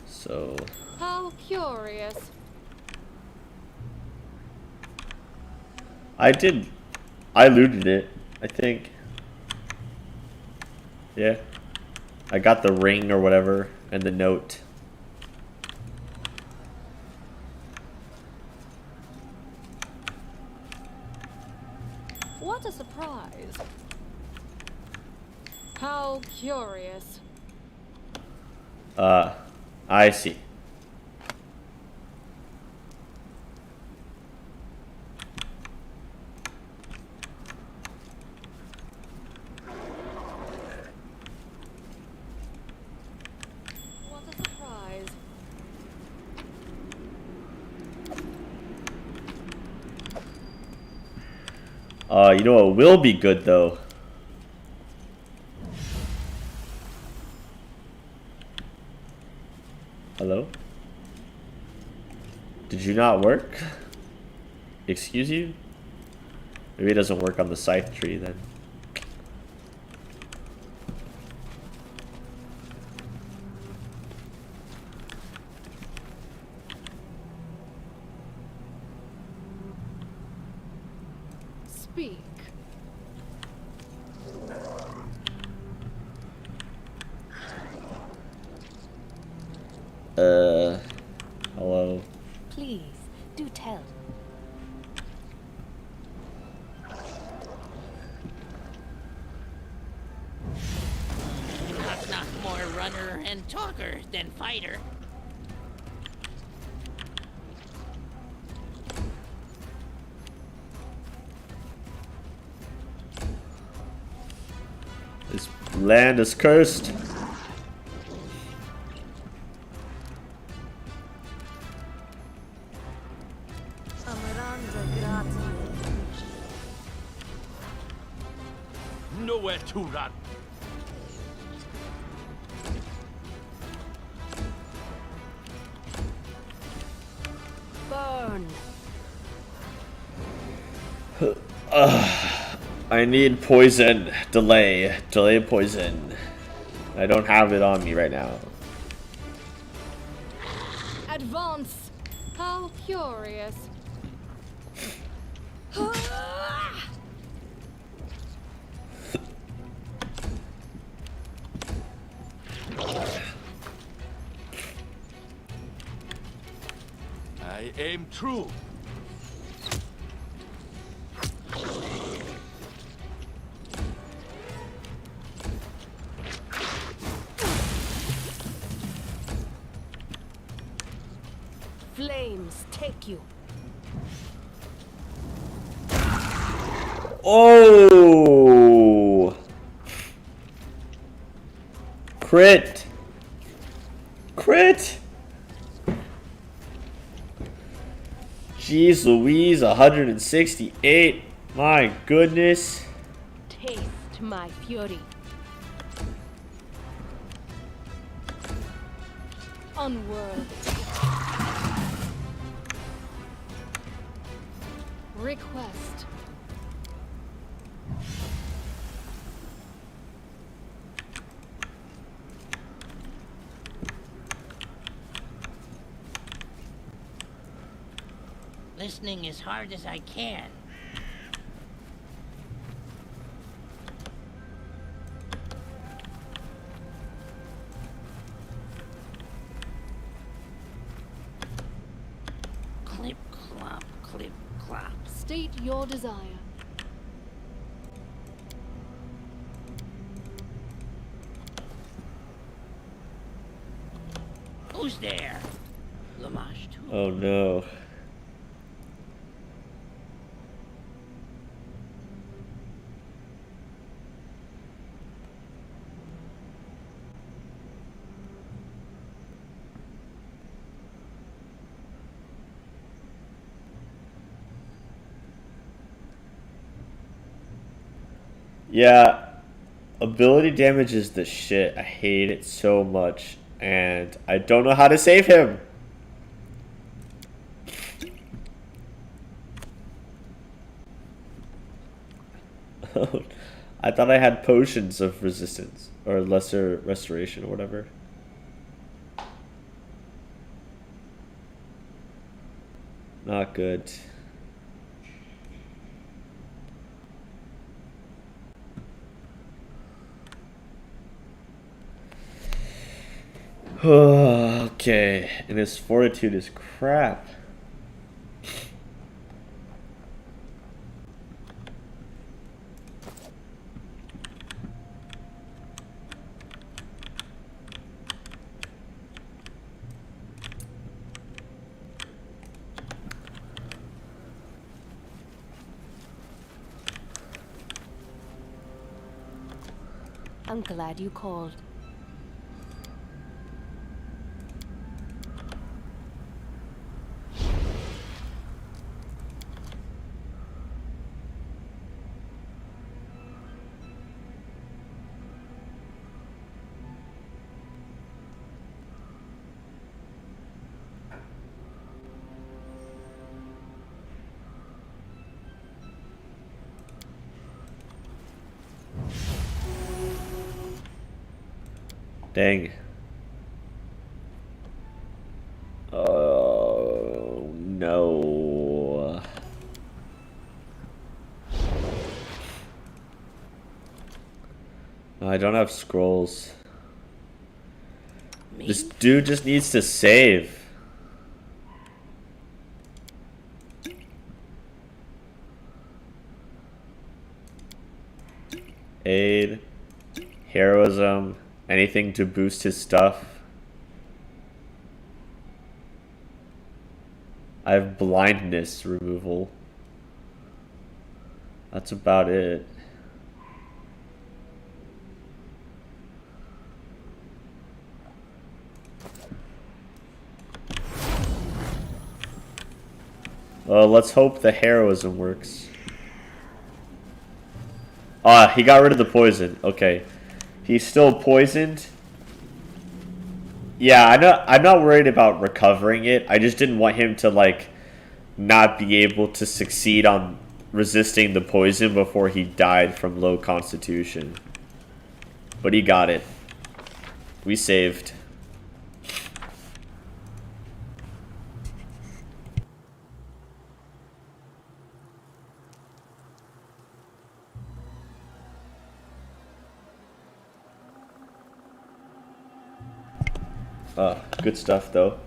So... How curious. I looted it, I think. Yeah. I got the ring or whatever, and the note. What a surprise. How curious. I see. What a surprise. You know what will be good though? Hello? Did you not work? Excuse you? Maybe it doesn't work on the scythe tree then. Speak. Hello? Please, do tell. Knock-knock more runner and talker than fighter. This land is cursed. Nowhere to run. Burn. I need poison. Delay. Delay poison. I don't have it on me right now. Advance. How curious. I aim true. Flames take you. Oh! Crit! Crit! Jeez Louise, 168. My goodness. Taste my fury. Unworthy. Request. Listening as hard as I can. Clip, clop, clip, clop. State your desire. Who's there? Lamage too. Oh no. Yeah, ability damage is the shit. I hate it so much, and I don't know how to save him. I thought I had potions of resistance or lesser restoration or whatever. Not good. Okay, and his fortitude is crap. I'm glad you called. Dang. Oh no. I don't have scrolls. Me? This dude just needs to save. Aid, heroism, anything to boost his stuff. I have blindness removal. That's about it. Well, let's hope the heroism works. Ah, he got rid of the poison. Okay. He's still poisoned. Yeah, I'm not worried about recovering it. I just didn't want him to, like, not be able to succeed on resisting the poison before he died from low constitution. But he got it. We saved. Good stuff though.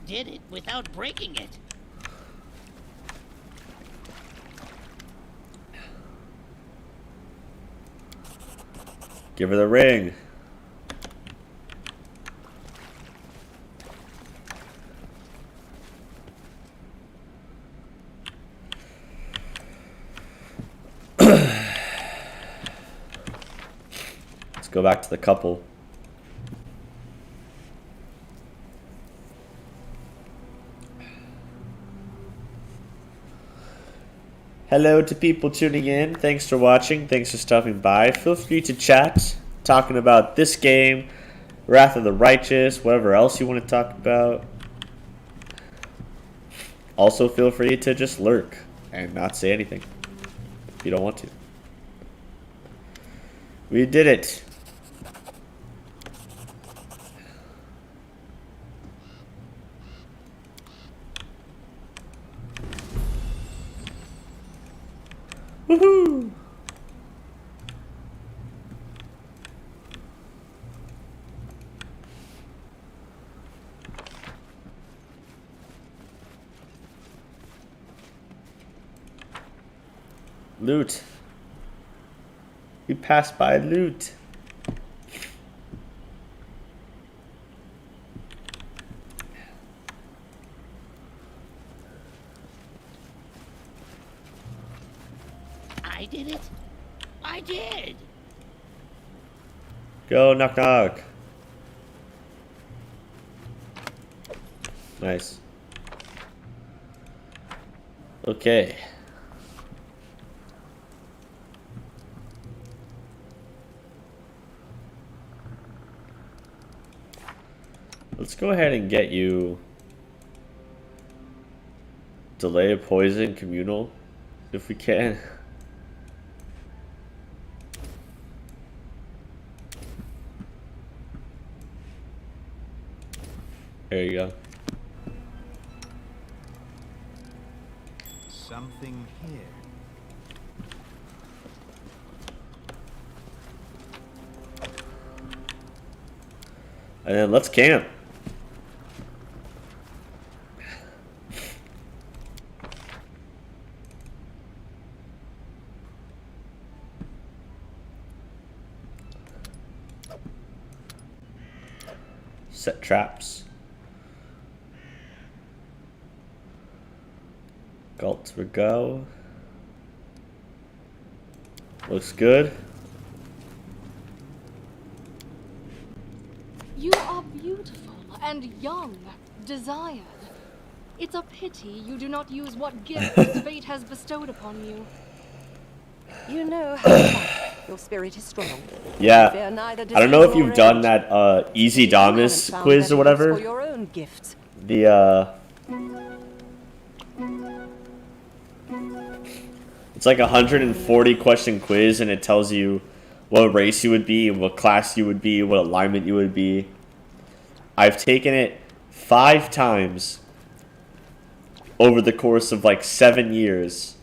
Did it without breaking it. Give her the ring. Let's go back to the couple. Hello to people tuning in. Thanks for watching. Thanks for stopping by. Feel free to chat, talking about this game, Wrath of the Righteous, whatever else you want to talk about. Also, feel free to just lurk and not say anything if you don't want to. We did it. Woohoo! Loot. We passed by loot. I did it. I did. Go, knock knock. Nice. Okay. Let's go ahead and get you delay of poison communal if we can. There you go. Something here. And then let's camp. Set traps. Galt we go. Looks good. You are beautiful and young, desired. It's a pity you do not use what gifts fate has bestowed upon you. You know how to fight. Your spirit is strong. Yeah. Fear neither I don't know if disease you've nor done age. that Easy You haven't Damas found quiz better or whatever. use for your own gifts. It's like a 140 question quiz, and it tells you what race you would be, what class you would be, what alignment you would be. I've taken it 5 times over the course of like 7 years.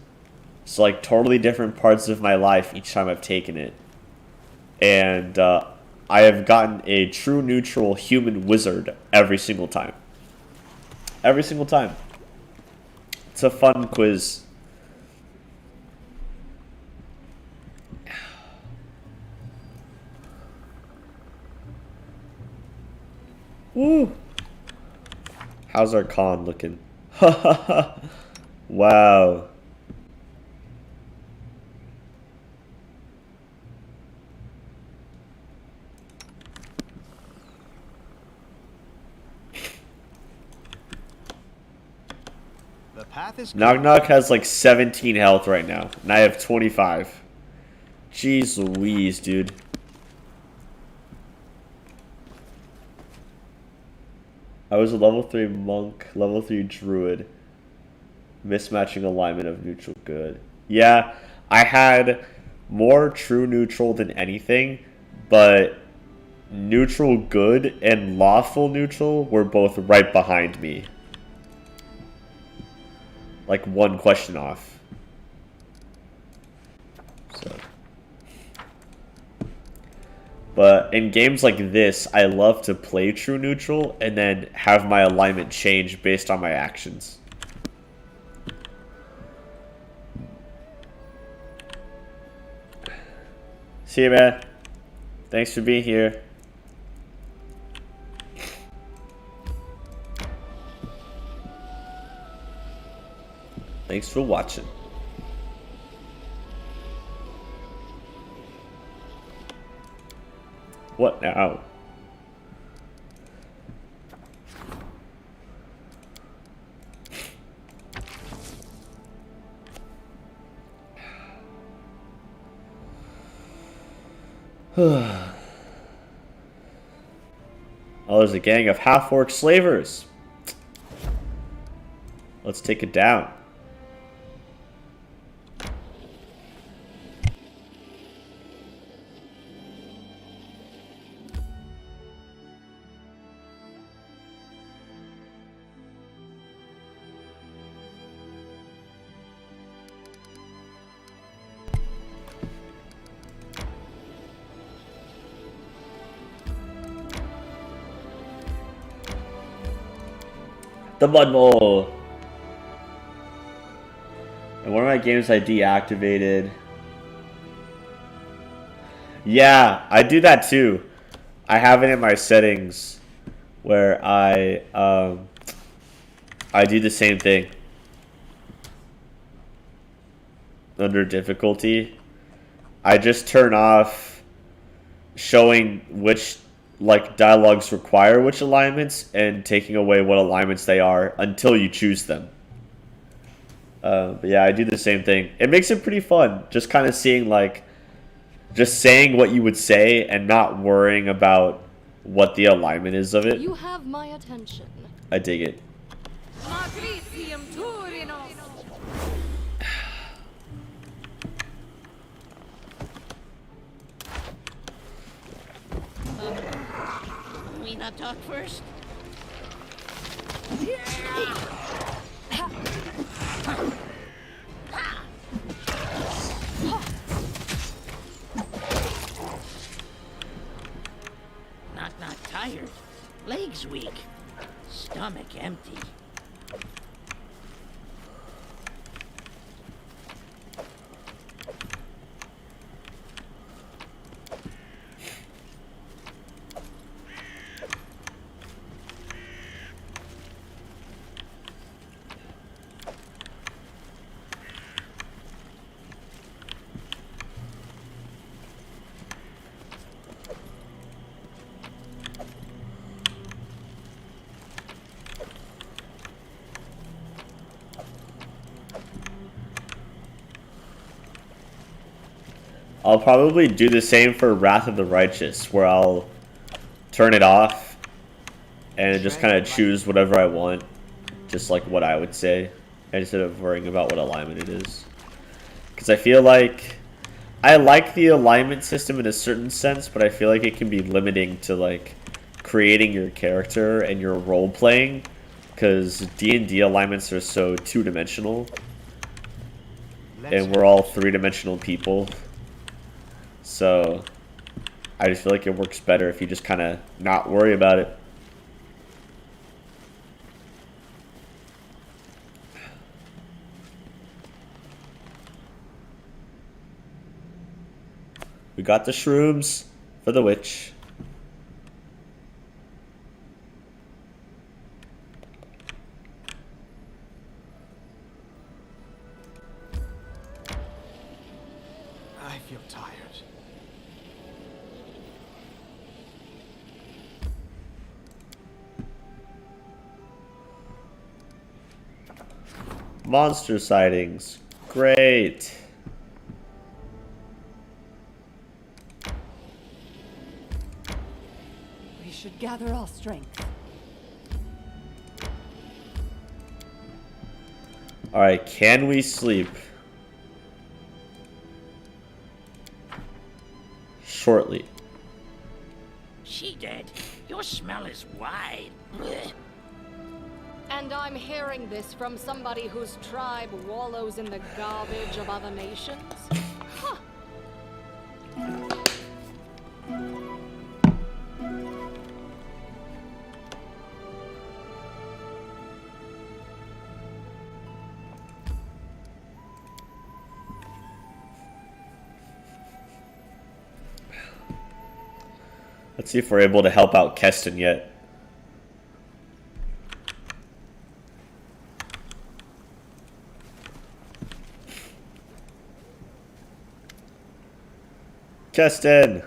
So like totally different parts of my life each time I've taken it. And I have gotten a true neutral human wizard every single time. Every single time. It's a fun quiz. Woo! How's our con looking? Wow. The path is Knock Knock has like 17 health right now, and I have 25. Jeez Louise, dude. I was a level 3 monk, level 3 druid. Mismatching alignment of neutral good. Yeah, I had more true neutral than anything, but neutral good and lawful neutral were both right behind me. Like one question off. So. But in games like this, I love to play true neutral and then have my alignment change based on my actions. See you, man. Thanks for being here. Thanks for watching. What now? Oh, there's a gang of half-orc slavers. Let's take it down. The Mud Mole. And one of my games I deactivated. Yeah, I do that too. I have it in my settings where I do the same thing. Under difficulty, I just turn off showing which dialogues require which alignments and taking away what alignments they are until you choose them. But yeah, I do the same thing. It makes it pretty fun, just kind of seeing just saying what you would say and not worrying about what the alignment is of it. You have my attention. I dig it. We not talk first? Not tired. Legs weak. Stomach empty. I'll probably do the same for Wrath of the Righteous, where I'll turn it off and just kind of choose whatever I want, just like what I would say, instead of worrying about what alignment it is. Because I feel like I like the alignment system in a certain sense, but I feel like it can be limiting to creating your character and your role playing, because D&D alignments are so two-dimensional, and we're all three-dimensional people. So I just feel like it works better if you just kind of not worry about it. We got the shrooms for the witch. I feel tired. Monster sightings. Great. We should gather our strength. Alright, can we sleep? Shortly. She dead. Your smell is wide. Blech. And I'm hearing this from somebody whose tribe wallows in the garbage of other nations? Huh. Let's see if we're able to help out Keston yet. Keston!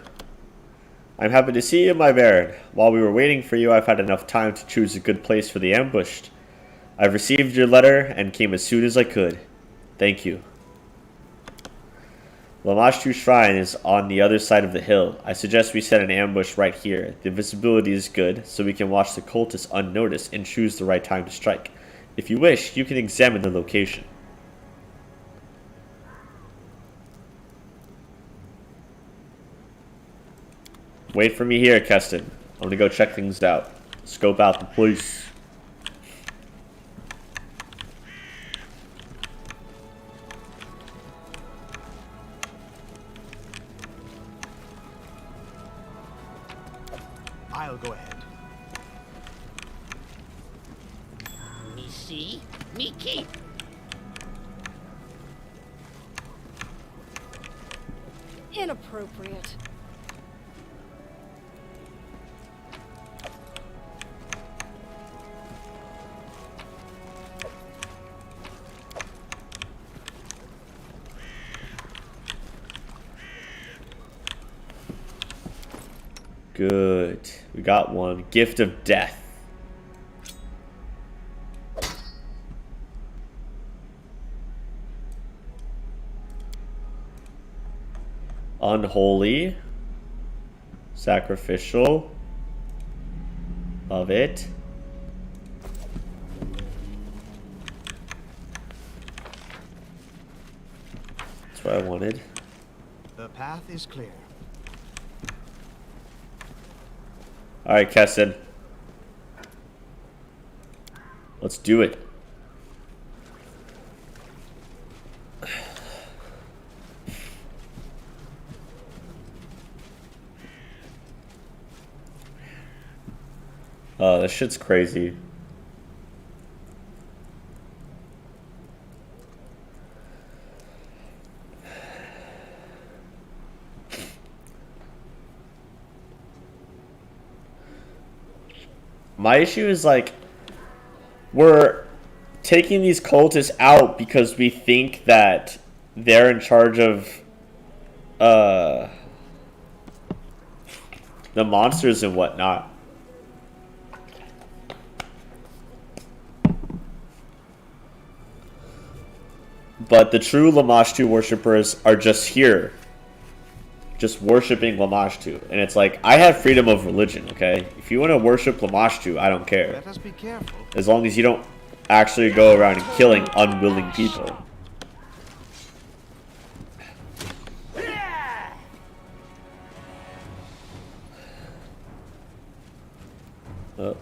I'm happy to see you, my baron. While we were waiting for you, I've had enough time to choose a good place for the ambush. I've received your letter and came as soon as I could. Thank you. Lamashtu Shrine is on the other side of the hill. I suggest we set an ambush right here. The visibility is good, so we can watch the cultists unnoticed and choose the right time to strike. If you wish, you can examine the location. Wait for me here, Keston. I'm gonna go check things out. Scope out the place. I'll go ahead. Me see, me keep. Inappropriate. Good. We got one. Gift of Death. Unholy. Sacrificial. Love it. That's what I wanted. The path is clear. Alright, Keston. Let's do it. Oh, this shit's crazy. My issue is, like, we're taking these cultists out because we think that they're in charge of the monsters and whatnot. But the true Lamashtu worshippers are just here, just worshiping Lamashtu. And it's like, I have freedom of religion, okay? If you want to worship Lamashtu, I don't care. Let us be careful. As long as you don't actually go around and killing unwilling people. Oh.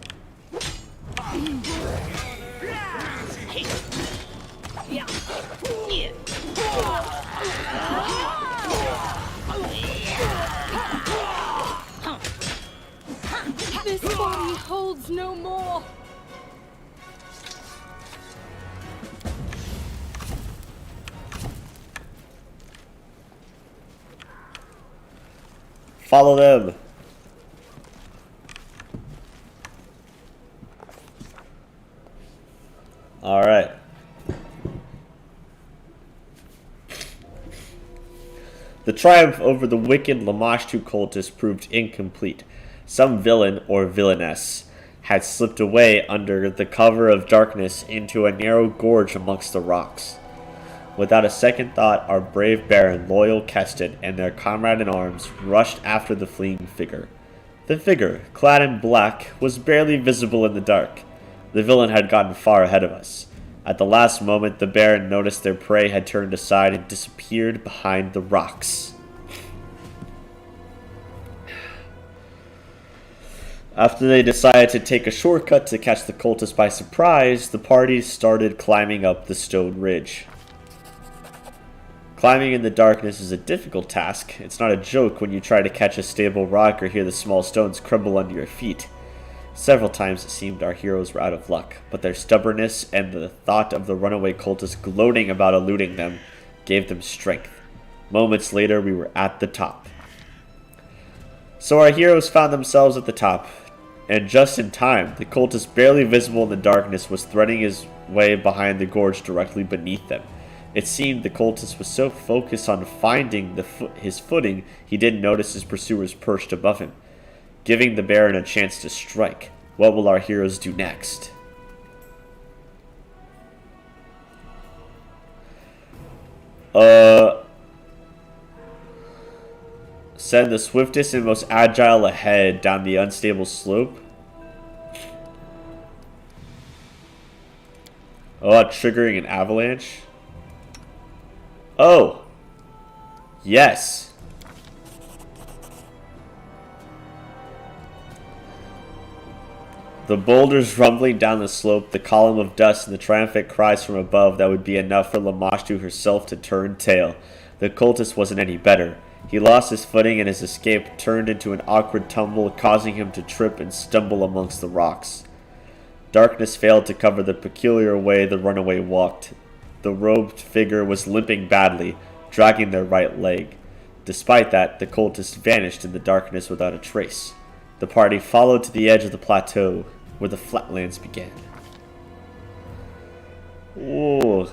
This body holds no more. Follow them. All right. The triumph over the wicked Lamashtu cultists proved incomplete. Some villain or villainess had slipped away under the cover of darkness into a narrow gorge amongst the rocks. Without a second thought, our brave baron, loyal Keston, and their comrade in arms rushed after the fleeing figure. The figure, clad in black, was barely visible in the dark. The villain had gotten far ahead of us. At the last moment, the Baron noticed their prey had turned aside and disappeared behind the rocks. After they decided to take a shortcut to catch the cultists by surprise, the party started climbing up the stone ridge. Climbing in the darkness is a difficult task. It's not a joke when you try to catch a stable rock or hear the small stones crumble under your feet. Several times it seemed our heroes were out of luck, but their stubbornness and the thought of the runaway cultists gloating about eluding them gave them strength. Moments later, we were at the top. So our heroes found themselves at the top, and just in time, the cultist barely visible in the darkness was threading his way behind the gorge directly beneath them. It seemed the cultist was so focused on finding his footing, he didn't notice his pursuers perched above him, giving the Baron a chance to strike. What will our heroes do next? Send the swiftest and most agile ahead down the unstable slope. Triggering an avalanche. Oh! Yes! The boulders rumbling down the slope, the column of dust, and the triumphant cries from above that would be enough for Lamashtu herself to turn tail. The cultist wasn't any better. He lost his footing and his escape turned into an awkward tumble, causing him to trip and stumble amongst the rocks. Darkness failed to cover the peculiar way the runaway walked. The robed figure was limping badly, dragging their right leg. Despite that, the cultist vanished in the darkness without a trace. The party followed to the edge of the plateau, where the flatlands began. Ooh.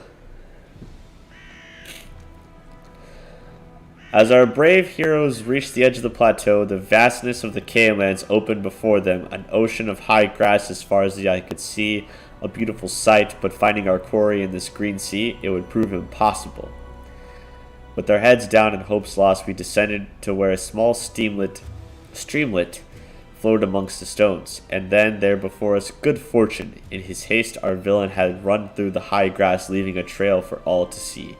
As our brave heroes reached the edge of the plateau, the vastness of the Canelands opened before them, an ocean of high grass as far as the eye could see, a beautiful sight, but finding our quarry in this green sea, it would prove impossible. With our heads down and hopes lost, we descended to where a small streamlet flowed amongst the stones, and then there before us, good fortune. In his haste, our villain had run through the high grass, leaving a trail for all to see.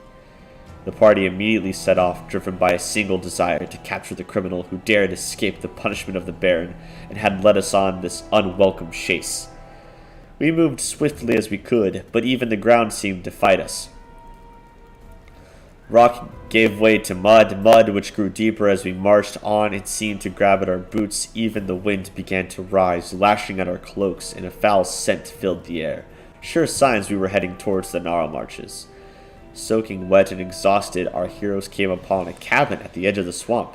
The party immediately set off, driven by a single desire to capture the criminal who dared escape the punishment of the Baron and had led us on this unwelcome chase. We moved swiftly as we could, but even the ground seemed to fight us. Rock gave way to mud which grew deeper as we marched on and seemed to grab at our boots. Even the wind began to rise, lashing at our cloaks, and a foul scent filled the air. Sure signs we were heading towards the Gnarl Marches. Soaking wet and exhausted, our heroes came upon a cabin at the edge of the swamp.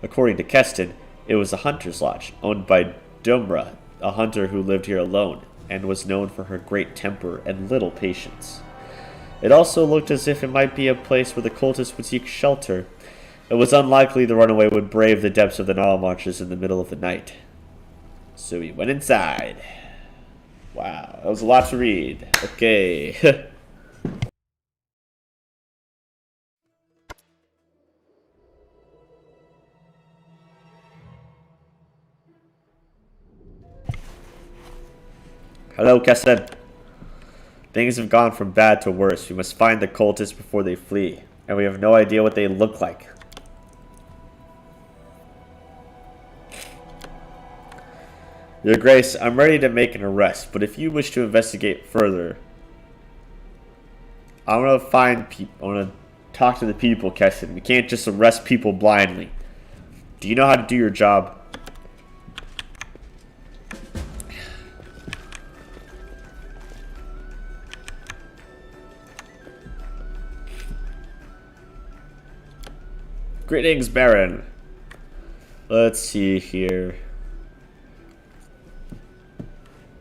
According to Keston, it was a hunter's lodge, owned by Dumra, a hunter who lived here alone, and was known for her great temper and little patience. It also looked as if it might be a place where the cultists would seek shelter. It was unlikely the runaway would brave the depths of the Gnarl Marches in the middle of the night. So we went inside. Wow, that was a lot to read. Okay. Hello, Keston. Things have gone from bad to worse. We must find the cultists before they flee, and we have no idea what they look like. Your Grace, I'm ready to make an arrest, but if you wish to investigate further, I want to find people. I want to talk to the people, Keston. We can't just arrest people blindly. Do you know how to do your job? Greetings, Baron. Let's see here.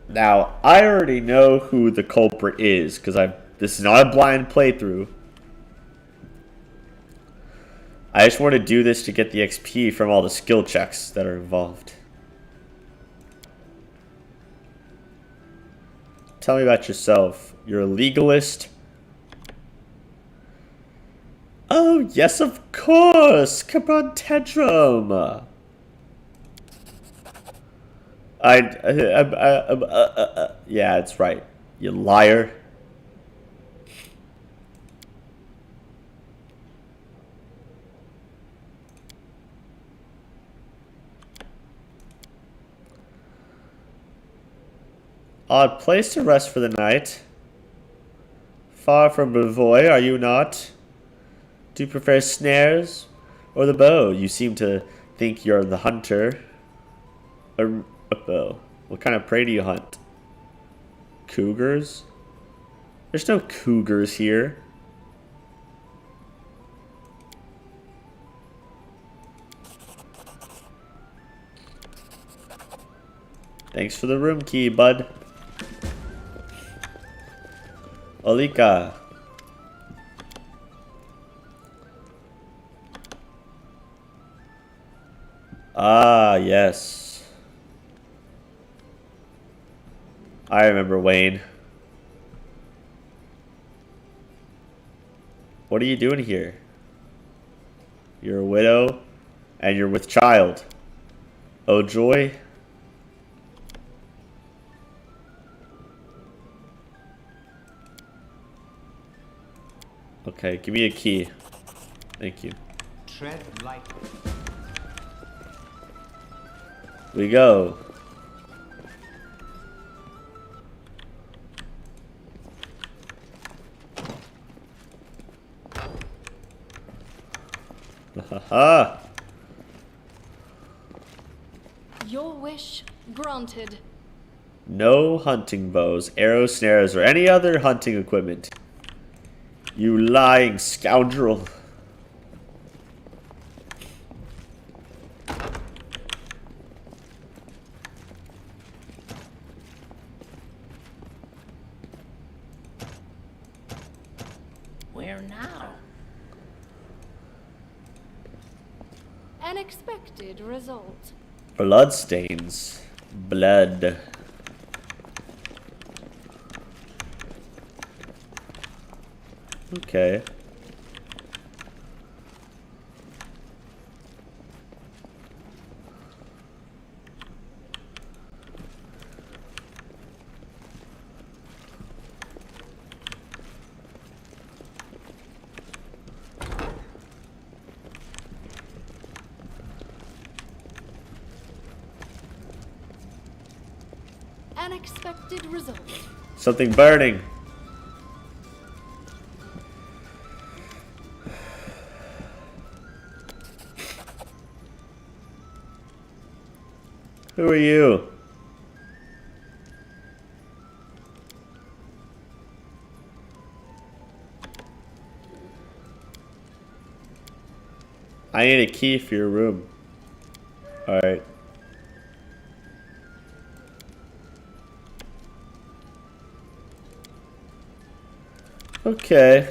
Now, I already know who the culprit is, because this is not a blind playthrough. I just want to do this to get the XP from all the skill checks that are involved. Tell me about yourself. You're a legalist? Oh, yes, of course! Come on, Tantrum! Yeah, that's right. You liar. Odd place to rest for the night. Far from Brevoy, are you not? Do you prefer snares or the bow? You seem to think you're the hunter. A bow. What kind of prey do you hunt? Cougars? There's no cougars here. Thanks for the room key, bud. Olika. Ah, yes. I remember Wayne. What are you doing here? You're a widow, and you're with child. Oh, joy. Okay, give me a key. Thank you. Tread lightly. We go. Haha. Your wish granted. No hunting bows, arrows, snares, or any other hunting equipment. You lying scoundrel. Where now? An expected result. Bloodstains. Blood. Okay. An expected result. Something burning. Who are you? I need a key for your room. Alright. Okay.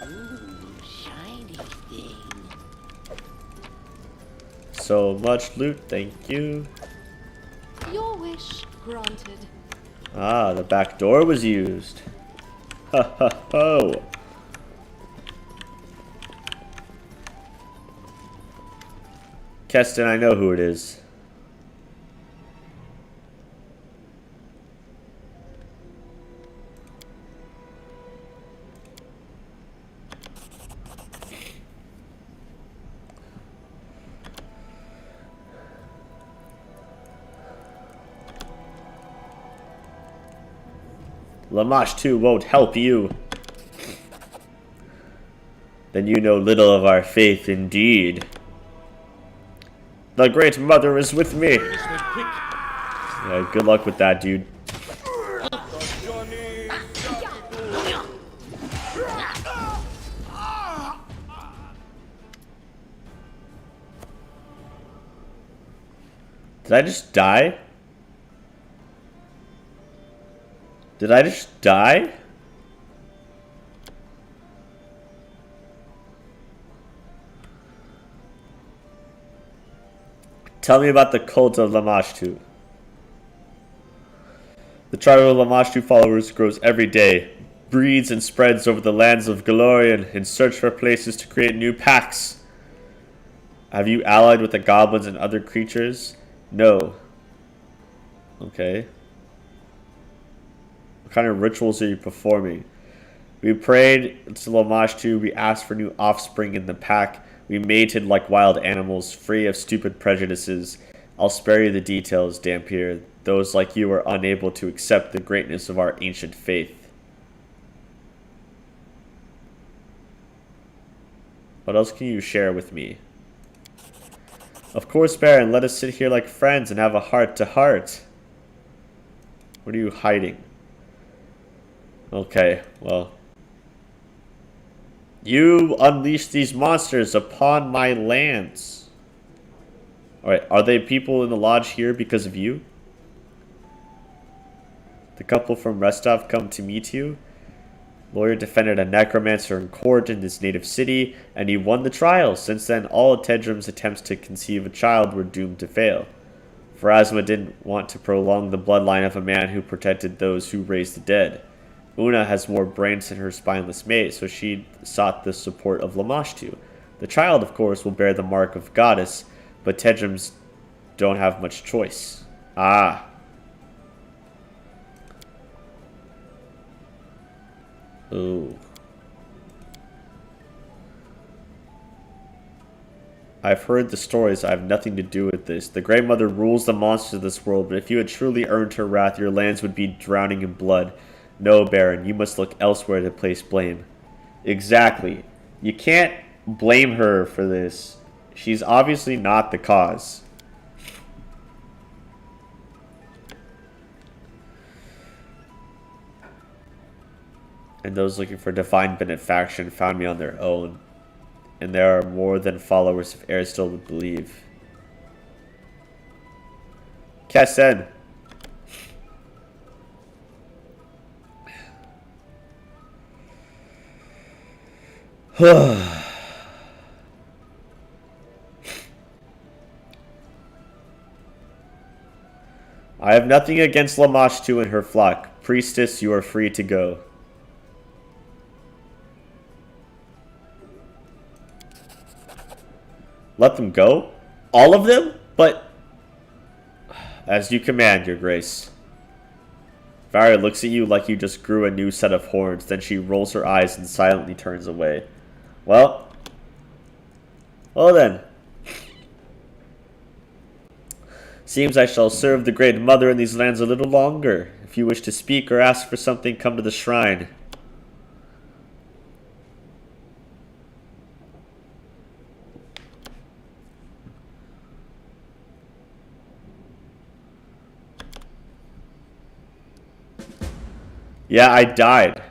Ooh, shiny thing. So much loot, thank you. Your wish granted. Ah, the back door was used. Ha ha ho. Keston, I know who it is. Lamash too won't help you. Then you know little of our faith indeed. The Great Mother is with me. Yeah, good luck with that, dude. Did I just die? Did I just die? Tell me about the cult of Lamashtu. The tribe of Lamashtu followers grows every day, breeds and spreads over the lands of Galorian in search for places to create new packs. Have you allied with the goblins and other creatures? No. Okay. What kind of rituals are you performing? We prayed to Lamashtu, we asked for new offspring in the pack. We mated like wild animals, free of stupid prejudices. I'll spare you the details, Dampier. Those like you are unable to accept the greatness of our ancient faith. What else can you share with me? Of course, Baron, let us sit here like friends and have a heart-to-heart. What are you hiding? Okay, well. You unleashed these monsters upon my lands. Alright, are they people in the lodge here because of you? The couple from Restov come to meet you. Lawyer defended a necromancer in court in his native city, and he won the trial. Since then, all Tedrum's attempts to conceive a child were doomed to fail. Pharasma didn't want to prolong the bloodline of a man who protected those who raised the dead. Una has more brains than her spineless mate, so she sought the support of Lamashtu. The child, of course, will bear the mark of goddess, but Tedrums don't have much choice. Ah. Ooh. I've heard the stories. I have nothing to do with this. The Grey Mother rules the monsters of this world, but if you had truly earned her wrath, your lands would be drowning in blood. No, Baron, you must look elsewhere to place blame. Exactly. You can't blame her for this. She's obviously not the cause. And those looking for divine benefaction found me on their own. And there are more than followers of Aristotle would believe. Cassen. I have nothing against Lamashtu and her flock. Priestess, you are free to go. Let them go? All of them? But... As you command, your grace. Varia looks at you like you just grew a new set of horns, then she rolls her eyes and silently turns away. Well then. Seems I shall serve the Great Mother in these lands a little longer. If you wish to speak or ask for something, come to the shrine. Yeah, I died.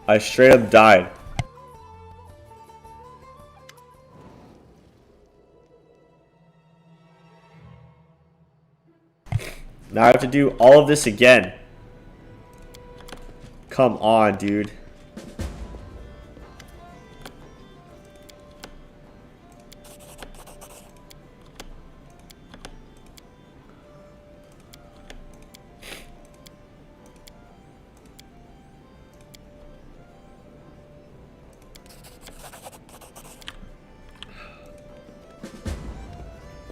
I straight up died. Now I have to do all of this again. Come on, dude.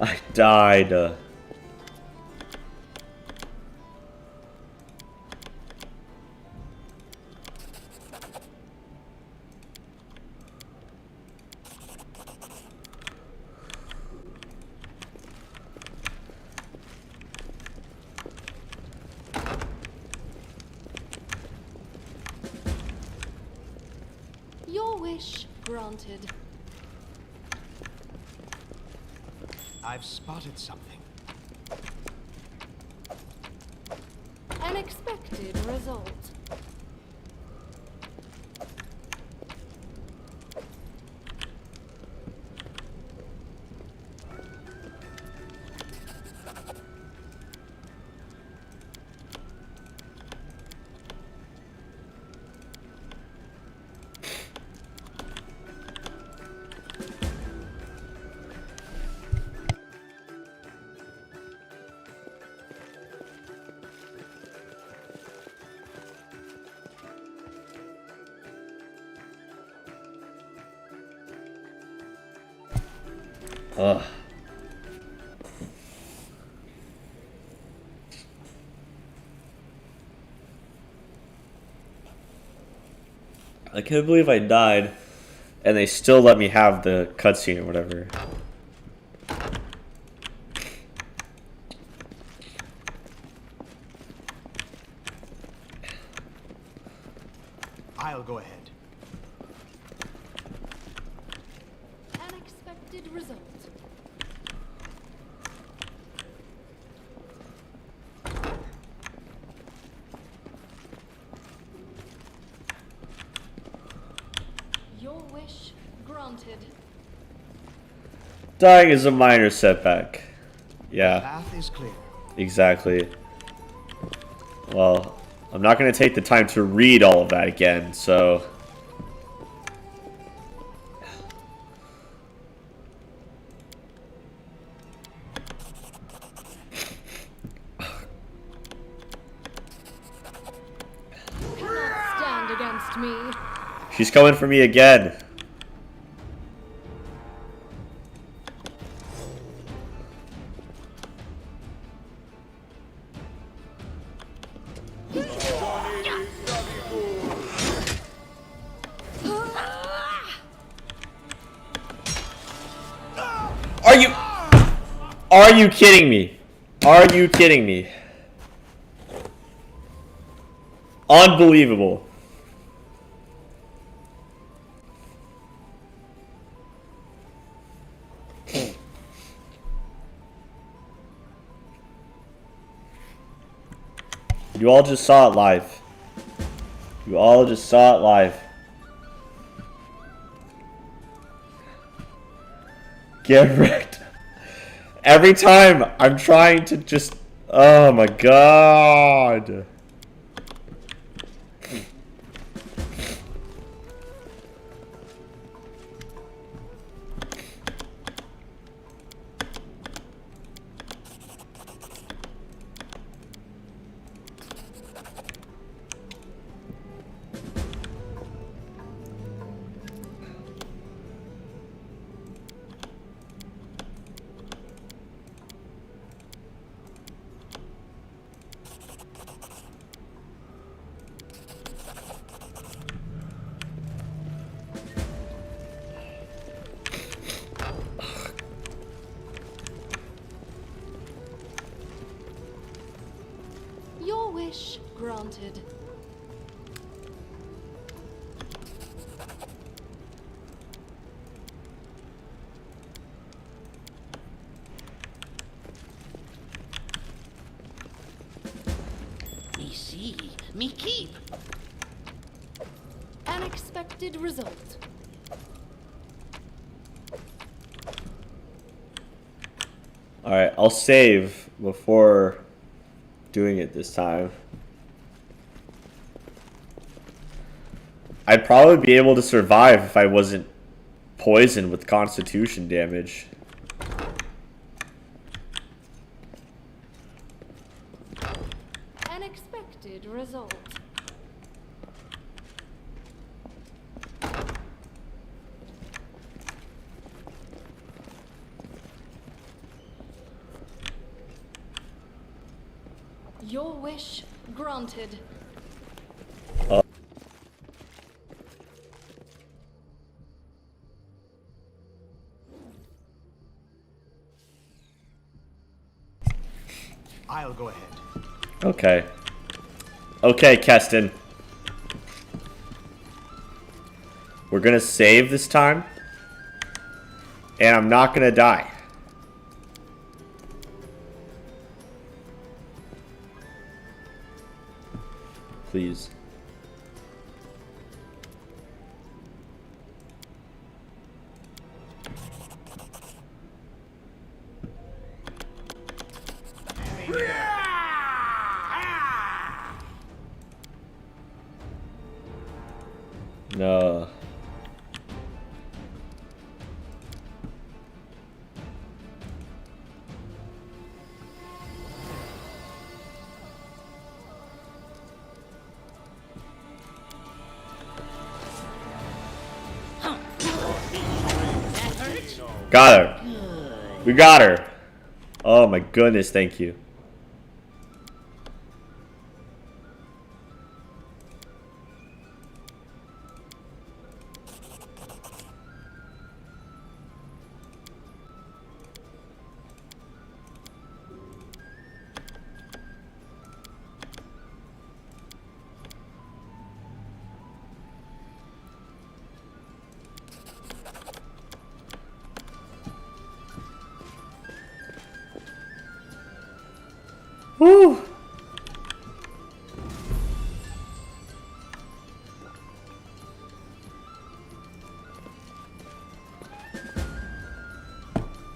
I died. Your wish granted. I've spotted something. An expected result. Ugh. I can't believe I died. And they still let me have the cutscene or whatever. I'll go ahead. Unexpected result. Your wish granted. Dying is a minor setback. Yeah, Path is clear. exactly. Well, I'm not going to take the time to read all of that again, so... Cannot stand against me. She's coming for me again. Are you kidding me? Are you kidding me? Unbelievable. You all just saw it live. You all just saw it live. Get wrecked. Every time I'm trying to just... Oh my god. Your wish granted. Me see, me keep. Unexpected result. Alright, I'll save before doing it this time. I'd probably be able to survive if I wasn't poisoned with constitution damage. Unexpected result. Your wish granted. I'll go ahead. Okay. Okay, Keston. We're gonna save this time. And I'm not gonna die. Please. No. That hurts? Got her. We got her. Oh my goodness, thank you.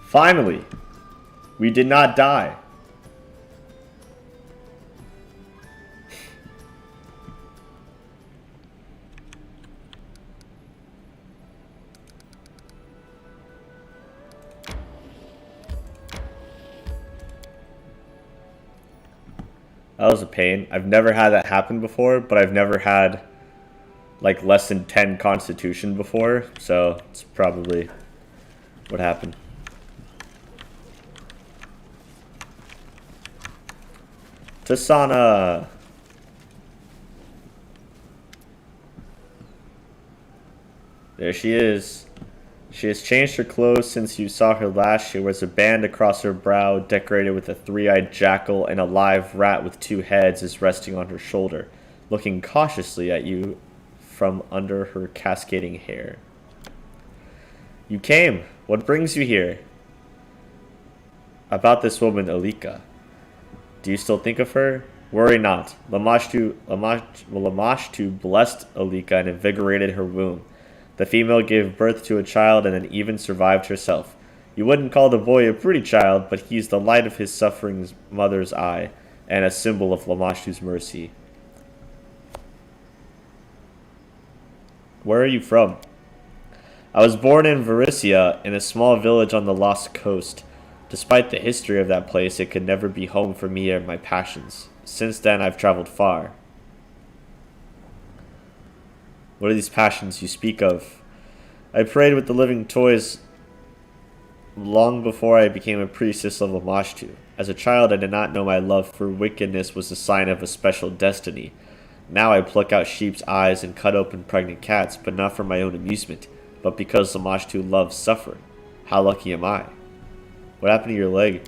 Finally, we did not die. That was a pain. I've never had that happen before, but I've never had like less than 10 constitution before, so it's probably what happened. Tasana! There she is. She has changed her clothes since you saw her last. She wears a band across her brow, decorated with a three-eyed jackal, and a live rat with two heads is resting on her shoulder, looking cautiously at you from under her cascading hair. You came. What brings you here? About this woman, Alika. Do you still think of her? Worry not. Lamashtu blessed Alika and invigorated her womb. The female gave birth to a child and then even survived herself. You wouldn't call the boy a pretty child, but he's the light of his suffering mother's eye, and a symbol of Lamashtu's mercy. Where are you from? I was born in Varissia, in a small village on the Lost Coast. Despite the history of that place, it could never be home for me or my passions. Since then, I've traveled far. What are these passions you speak of? I prayed with the living toys long before I became a priestess of Lamashtu. As a child, I did not know my love for wickedness was a sign of a special destiny. Now I pluck out sheep's eyes and cut open pregnant cats, but not for my own amusement, but because Lamashtu loves suffering. How lucky am I? What happened to your leg?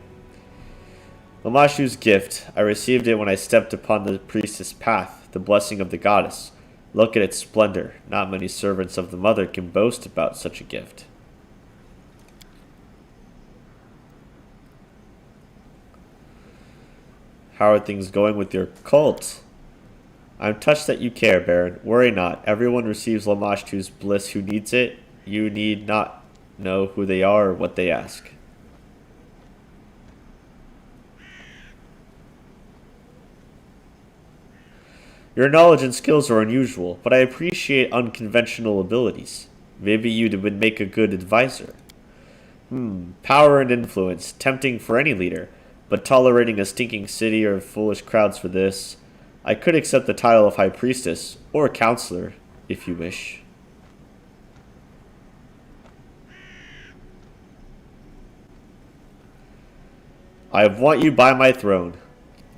Lamashtu's gift. I received it when I stepped upon the priestess path, the blessing of the goddess. Look at its splendor. Not many servants of the mother can boast about such a gift. How are things going with your cult? I'm touched that you care, Baron. Worry not. Everyone receives Lamashtu's bliss who needs it. You need not know who they are or what they ask. Your knowledge and skills are unusual, but I appreciate unconventional abilities. Maybe you would make a good advisor. Power and influence, tempting for any leader, but tolerating a stinking city or foolish crowds for this. I could accept the title of High Priestess, or Counselor, if you wish. I want you by my throne.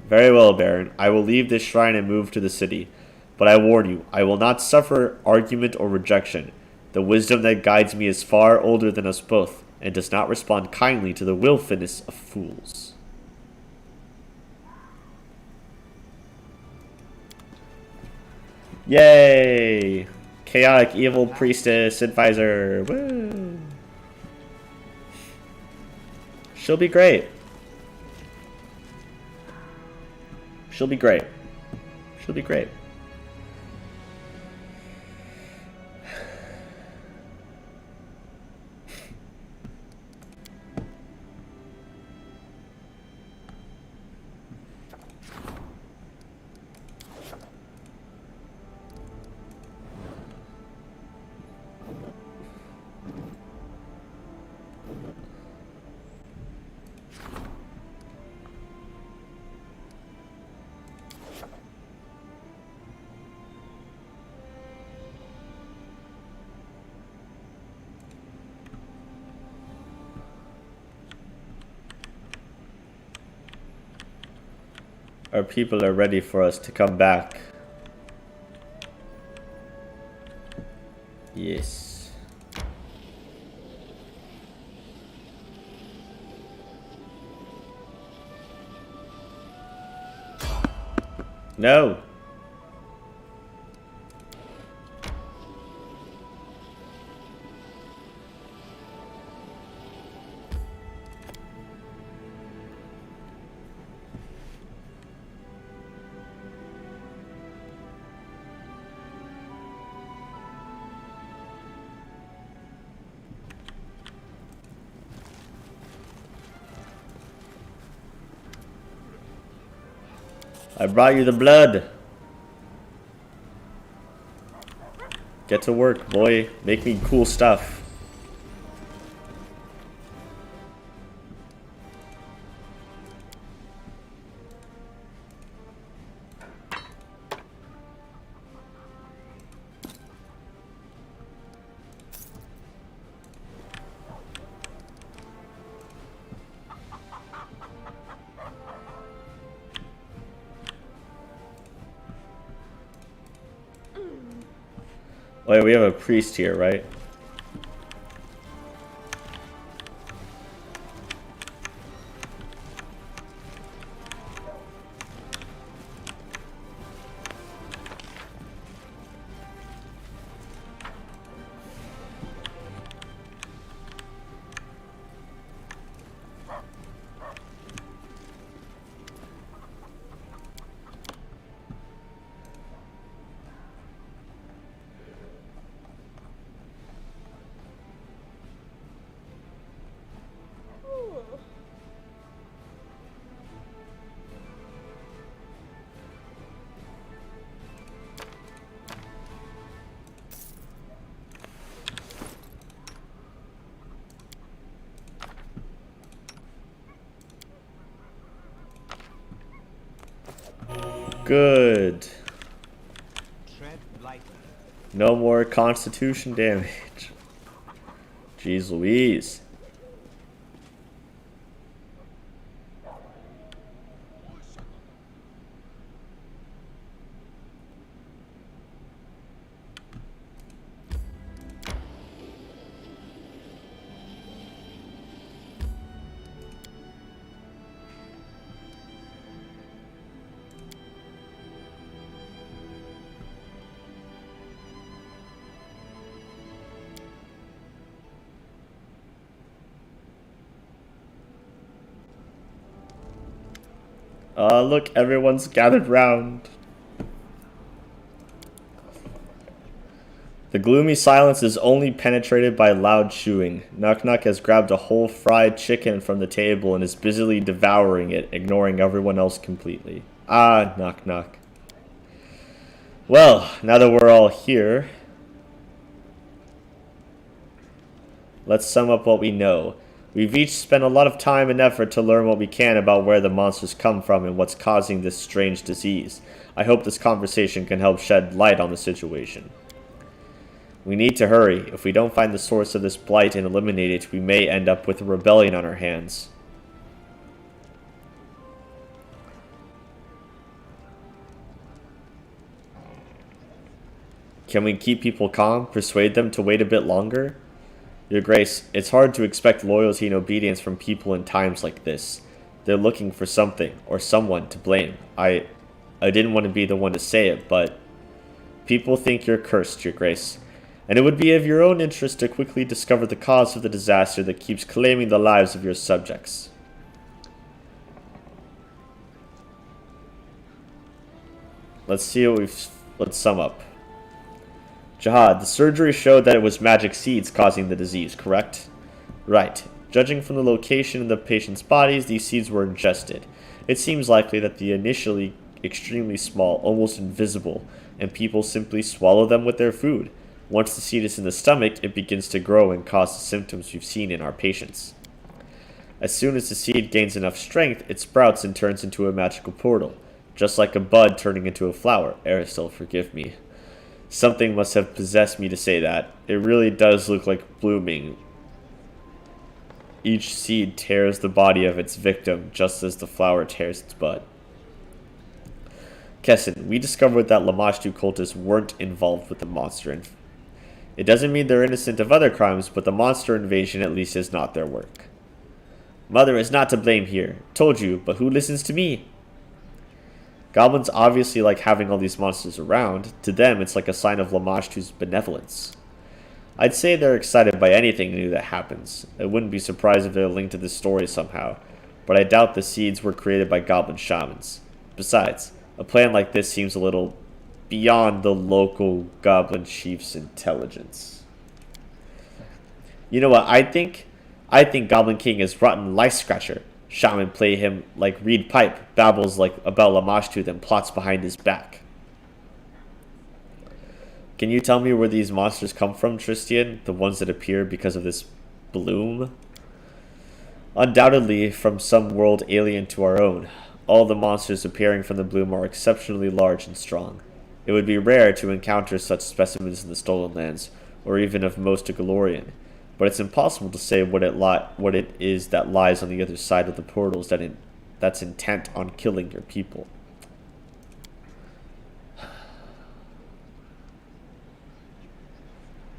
Very well, Baron. I will leave this shrine and move to the city. But I warn you, I will not suffer argument or rejection. The wisdom that guides me is far older than us both, and does not respond kindly to the willfulness of fools. Yay! Chaotic evil priestess advisor. Woo! She'll be great. She'll be great. She'll be great. Our people are ready for us to come back. Yes. No. I brought you the blood. Get to work, boy. Make me cool stuff. Wait, we have a priest here, right? Good. Tread lightly. No more constitution damage. Jeez Louise. Look, everyone's gathered round. The gloomy silence is only penetrated by loud chewing. Knock Knock has grabbed a whole fried chicken from the table and is busily devouring it, ignoring everyone else completely. Ah, Knock Knock. Well, now that we're all here, let's sum up what we know. We've each spent a lot of time and effort to learn what we can about where the monsters come from and what's causing this strange disease. I hope this conversation can help shed light on the situation. We need to hurry. If we don't find the source of this blight and eliminate it, we may end up with a rebellion on our hands. Can we keep people calm? Persuade them to wait a bit longer? Your Grace, it's hard to expect loyalty and obedience from people in times like this. They're looking for something, or someone, to blame. I didn't want to be the one to say it, but people think you're cursed, Your Grace. And it would be of your own interest to quickly discover the cause of the disaster that keeps claiming the lives of your subjects. Let's sum up. Jihad, the surgery showed that it was magic seeds causing the disease, correct? Right. Judging from the location of the patient's bodies, these seeds were ingested. It seems likely that the initially extremely small, almost invisible, and people simply swallow them with their food. Once the seed is in the stomach, it begins to grow and cause the symptoms we've seen in our patients. As soon as the seed gains enough strength, it sprouts and turns into a magical portal, just like a bud turning into a flower. Aristel, forgive me. Something must have possessed me to say that. It really does look like blooming. Each seed tears the body of its victim, just as the flower tears its bud. Kessin, we discovered that Lamashtu cultists weren't involved with the monster. It doesn't mean they're innocent of other crimes, but the monster invasion at least is not their work. Mother is not to blame here. Told you, but who listens to me? Goblins obviously like having all these monsters around. To them, it's like a sign of Lamashtu's benevolence. I'd say they're excited by anything new that happens. I wouldn't be surprised if they're linked to this story somehow, but I doubt the seeds were created by goblin shamans. Besides, a plan like this seems a little beyond the local goblin chief's intelligence. You know what I think? I think Goblin King is rotten lice scratcher. Shaman play him like reed pipe, babbles like about Lamashtu, then plots behind his back. Can you tell me where these monsters come from, Tristian? The ones that appear because of this bloom? Undoubtedly from some world alien to our own. All the monsters appearing from the bloom are exceptionally large and strong. It would be rare to encounter such specimens in the Stolen Lands, or even of most a Galorian, but it's impossible to say what it is that lies on the other side of the portals that's intent on killing your people.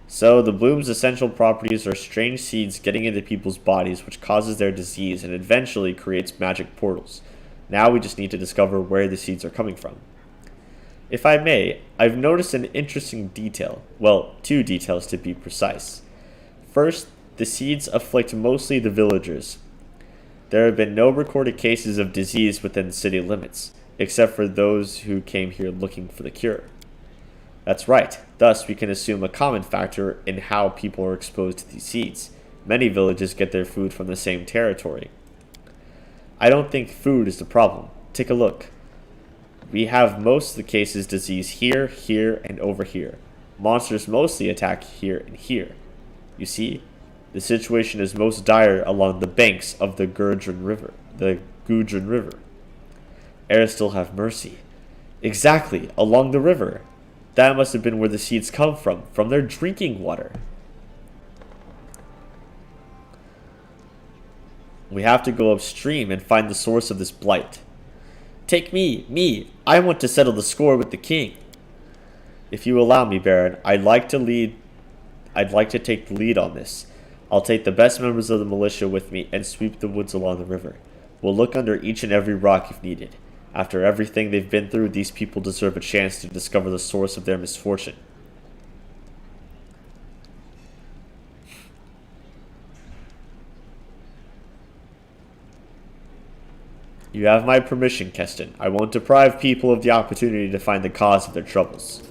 So, the bloom's essential properties are strange seeds getting into people's bodies, which causes their disease and eventually creates magic portals. Now we just need to discover where the seeds are coming from. If I may, I've noticed an interesting detail. Well, two details to be precise. First, the seeds afflict mostly the villagers. There have been no recorded cases of disease within city limits, except for those who came here looking for the cure. That's right. Thus, we can assume a common factor in how people are exposed to these seeds. Many villages get their food from the same territory. I don't think food is the problem. Take a look. We have most of the cases disease here, here, and over here. Monsters mostly attack here and here. You see, the situation is most dire along the banks of the Gudrun River. Eristil have mercy. Exactly, along the river. That must have been where the seeds come from their drinking water. We have to go upstream and find the source of this blight. Take me, I want to settle the score with the king. If you allow me, Baron, I'd like to take the lead on this. I'll take the best members of the militia with me and sweep the woods along the river. We'll look under each and every rock if needed. After everything they've been through, these people deserve a chance to discover the source of their misfortune. You have my permission, Keston. I won't deprive people of the opportunity to find the cause of their troubles.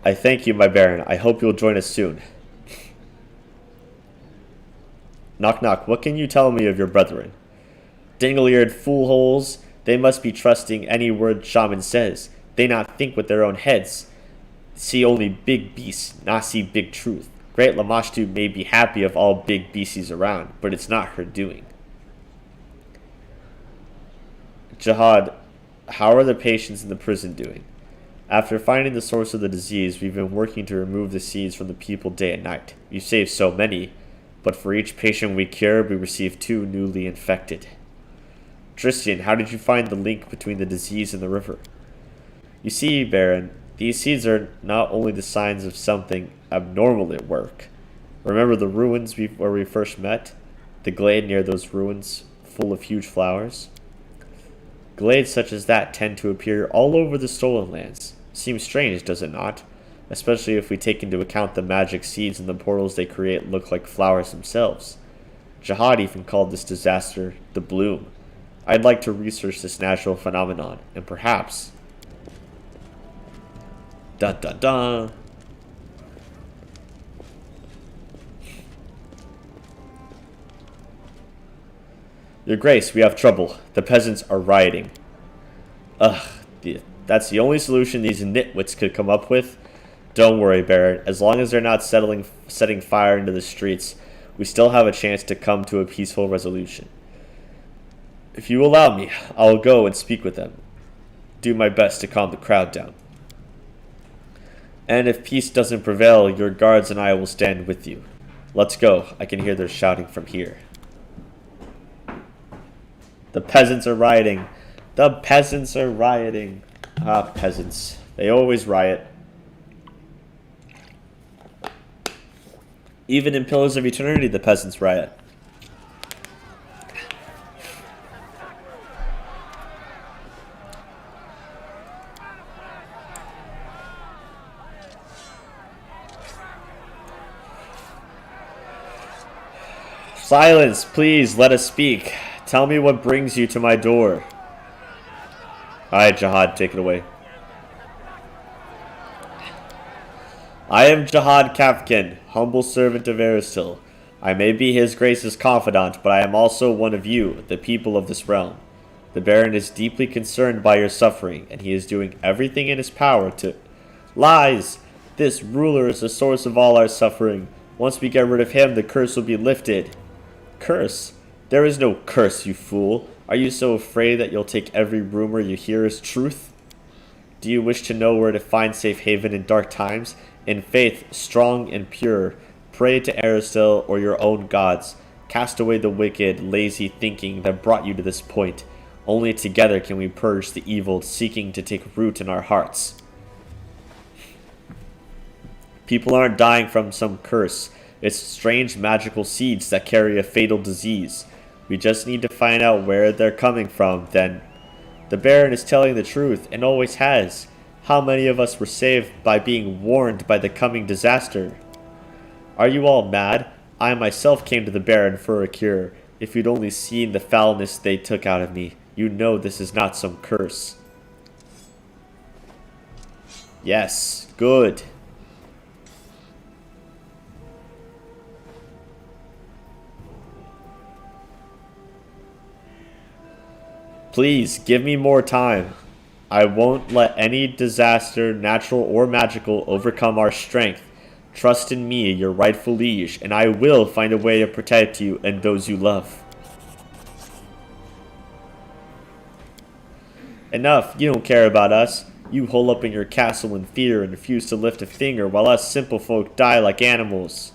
I thank you, my Baron. I hope you'll join us soon. Knock knock, what can you tell me of your brethren? Dingle-eared fool-holes, they must be trusting any word shaman says. They not think with their own heads. See only big beasts, not see big truth. Great Lamashtu may be happy of all big beasties around, but it's not her doing. Jihad, how are the patients in the prison doing? After finding the source of the disease, we've been working to remove the seeds from the people day and night. We've saved so many, but for each patient we cure, we receive 2 newly infected. Tristian, how did you find the link between the disease and the river? You see, Baron, these seeds are not only the signs of something abnormal at work. Remember the ruins where we first met? The glade near those ruins, full of huge flowers? Glades such as that tend to appear all over the Stolen Lands. Seems strange, does it not? Especially if we take into account the magic seeds and the portals they create look like flowers themselves. Jihad even called this disaster the bloom. I'd like to research this natural phenomenon, and perhaps... Dun dun dun! Your Grace, we have trouble. The peasants are rioting. Ugh, that's the only solution these nitwits could come up with. Don't worry, Baron. As long as they're not setting fire into the streets, we still have a chance to come to a peaceful resolution. If you allow me, I'll go and speak with them. Do my best to calm the crowd down. And if peace doesn't prevail, your guards and I will stand with you. Let's go. I can hear their shouting from here. The peasants are rioting. The peasants are rioting. Ah, peasants. They always riot. Even in Pillars of Eternity, the peasants riot. Silence, please, let us speak. Tell me what brings you to my door. Alright, Jihad, take it away. I am Jihad Kafkin, humble servant of Aristil. I may be his grace's confidant, but I am also one of you, the people of this realm. The Baron is deeply concerned by your suffering, and he is doing everything in his power to... Lies! This ruler is the source of all our suffering. Once we get rid of him, the curse will be lifted. Curse? There is no curse, you fool. Are you so afraid that you'll take every rumor you hear as truth? Do you wish to know where to find safe haven in dark times? In faith, strong and pure, pray to Aristil or your own gods. Cast away the wicked, lazy thinking that brought you to this point. Only together can we purge the evil seeking to take root in our hearts. People aren't dying from some curse. It's strange magical seeds that carry a fatal disease. We just need to find out where they're coming from, then. The Baron is telling the truth, and always has. How many of us were saved by being warned by the coming disaster? Are you all mad? I myself came to the Baron for a cure. If you'd only seen the foulness they took out of me, you know this is not some curse. Yes, good. Please, give me more time. I won't let any disaster, natural or magical, overcome our strength. Trust in me, your rightful liege, and I will find a way to protect you and those you love. Enough, you don't care about us. You hole up in your castle in fear and refuse to lift a finger while us simple folk die like animals.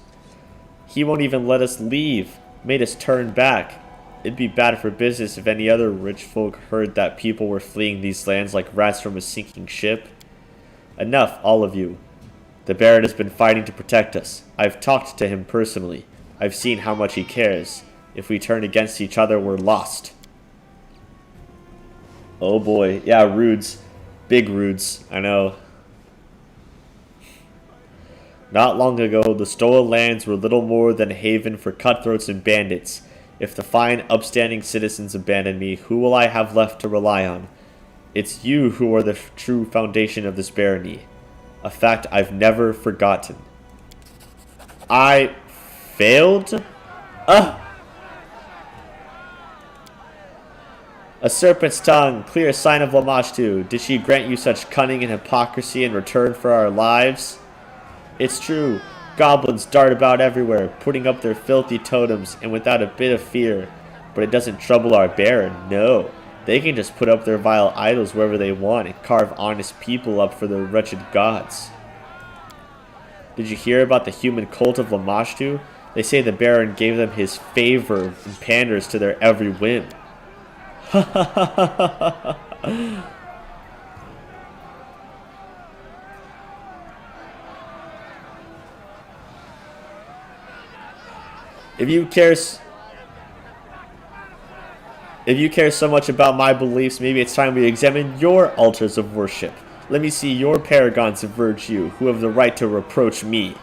He won't even let us leave, made us turn back. It'd be bad for business if any other rich folk heard that people were fleeing these lands like rats from a sinking ship. Enough, all of you. The Baron has been fighting to protect us. I've talked to him personally. I've seen how much he cares. If we turn against each other, we're lost. Oh boy. Yeah, Rudes. Big Rudes. I know. Not long ago, the stolen lands were little more than a haven for cutthroats and bandits. If the fine, upstanding citizens abandon me, who will I have left to rely on? It's you who are the true foundation of this barony. A fact I've never forgotten. I failed? A serpent's tongue, clear sign of Lamashtu. Did she grant you such cunning and hypocrisy in return for our lives? It's true. Goblins dart about everywhere, putting up their filthy totems and without a bit of fear. But it doesn't trouble our Baron, no. They can just put up their vile idols wherever they want and carve honest people up for their wretched gods. Did you hear about the human cult of Lamashtu? They say the Baron gave them his favor and panders to their every whim. Ha ha ha ha ha. If you care so much about my beliefs, maybe it's time we examine your altars of worship. Let me see your paragons of virtue, who have the right to reproach me.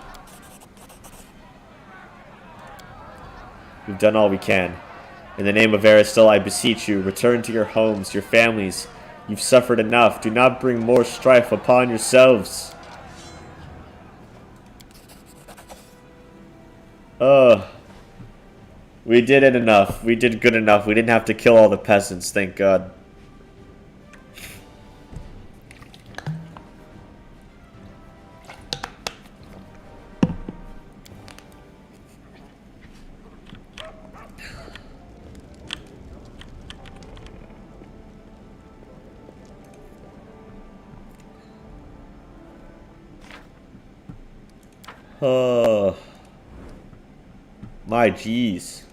We've done all we can. In the name of Aristil, I beseech you, return to your homes, your families. You've suffered enough. Do not bring more strife upon yourselves. We did it enough. We did good enough. We didn't have to kill all the peasants, thank God. Oh, my jeez.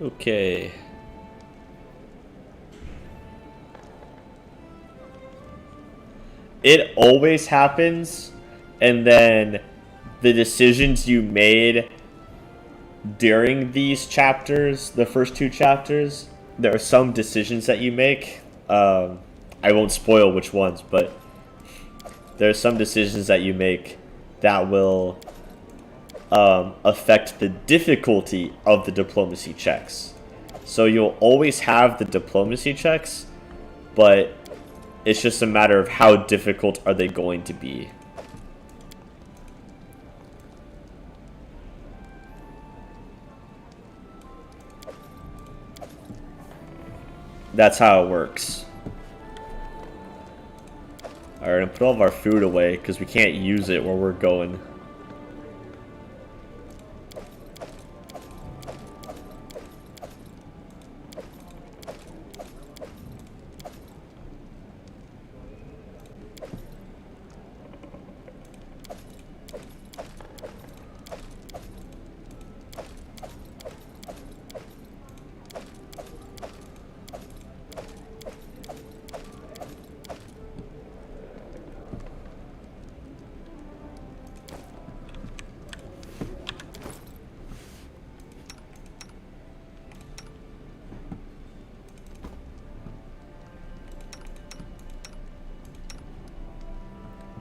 Okay. It always happens, and then the decisions you made during these chapters, the first 2 chapters, there are some decisions that you make. I won't spoil which ones, but there are some decisions that you make that will affect the difficulty of the diplomacy checks. So you'll always have the diplomacy checks, but it's just a matter of how difficult are they going to be. That's how it works. Alright, I'm put all of our food away because we can't use it where we're going.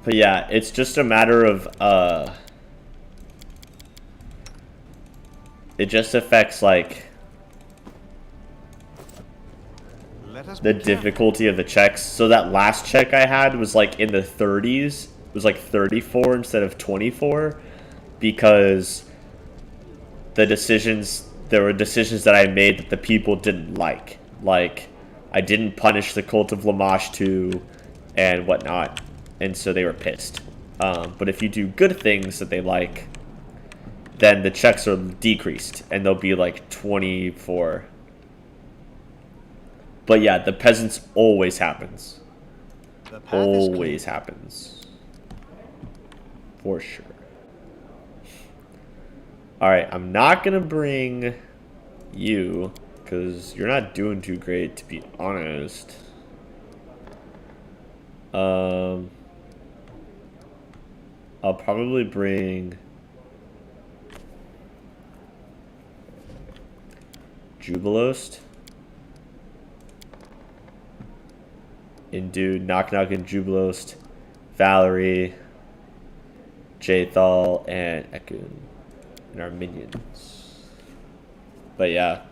But yeah, it's just a matter of, it just affects, like, the difficulty of the checks. So that last check I had was, like, in the 30s. It was, like, 34 instead of 24. Because there were decisions that I made that the people didn't like. Like, I didn't punish the Cult of Lamash 2 and whatnot. And so they were pissed. But if you do good things that they like, then the checks are decreased. And they'll be like 24. But yeah, the peasants always happens. Always happens. For sure. Alright, I'm not going to bring you. Because you're not doing too great, to be honest. I'll probably bring Jubilost and do Knock Knock and Jubilost, Valerie, Jathal, and Ekun, and our minions. But yeah,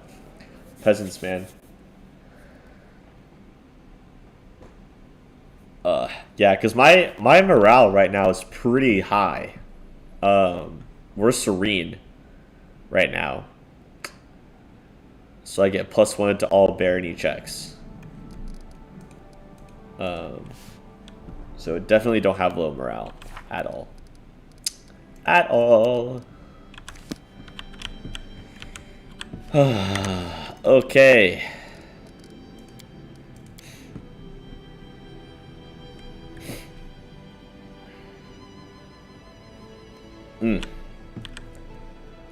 peasants, man. Yeah, because my morale right now is pretty high. We're serene right now. So I get +1 to all barony checks. So definitely don't have low morale at all. At all. Okay.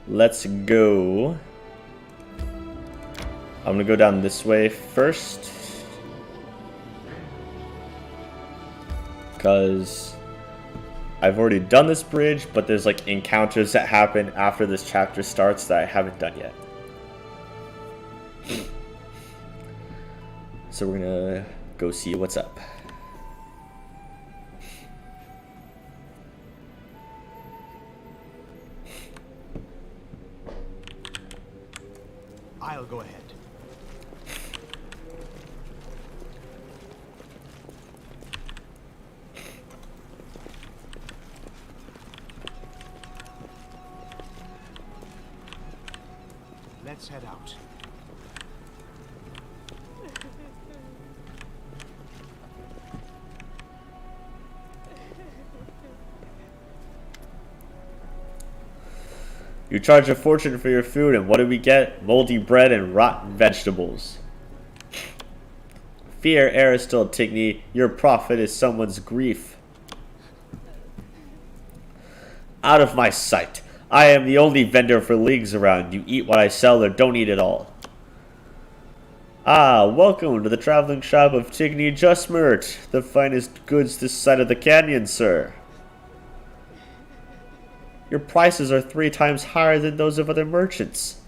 Let's go. I'm gonna go down this way first, because I've already done this bridge, but there's like encounters that happen after this chapter starts that I haven't done yet. So we're gonna go see what's up. I'll go ahead. Let's head out. You charge a fortune for your food, and what do we get? Moldy bread and rotten vegetables. Fear, Aristotle, your profit is someone's grief. Out of my sight. I am the only vendor for leagues around. You eat what I sell or don't eat at all. Ah, welcome to the traveling shop of Tigny Justmert, the finest goods this side of the canyon, sir. Your prices are 3 times higher than those of other merchants.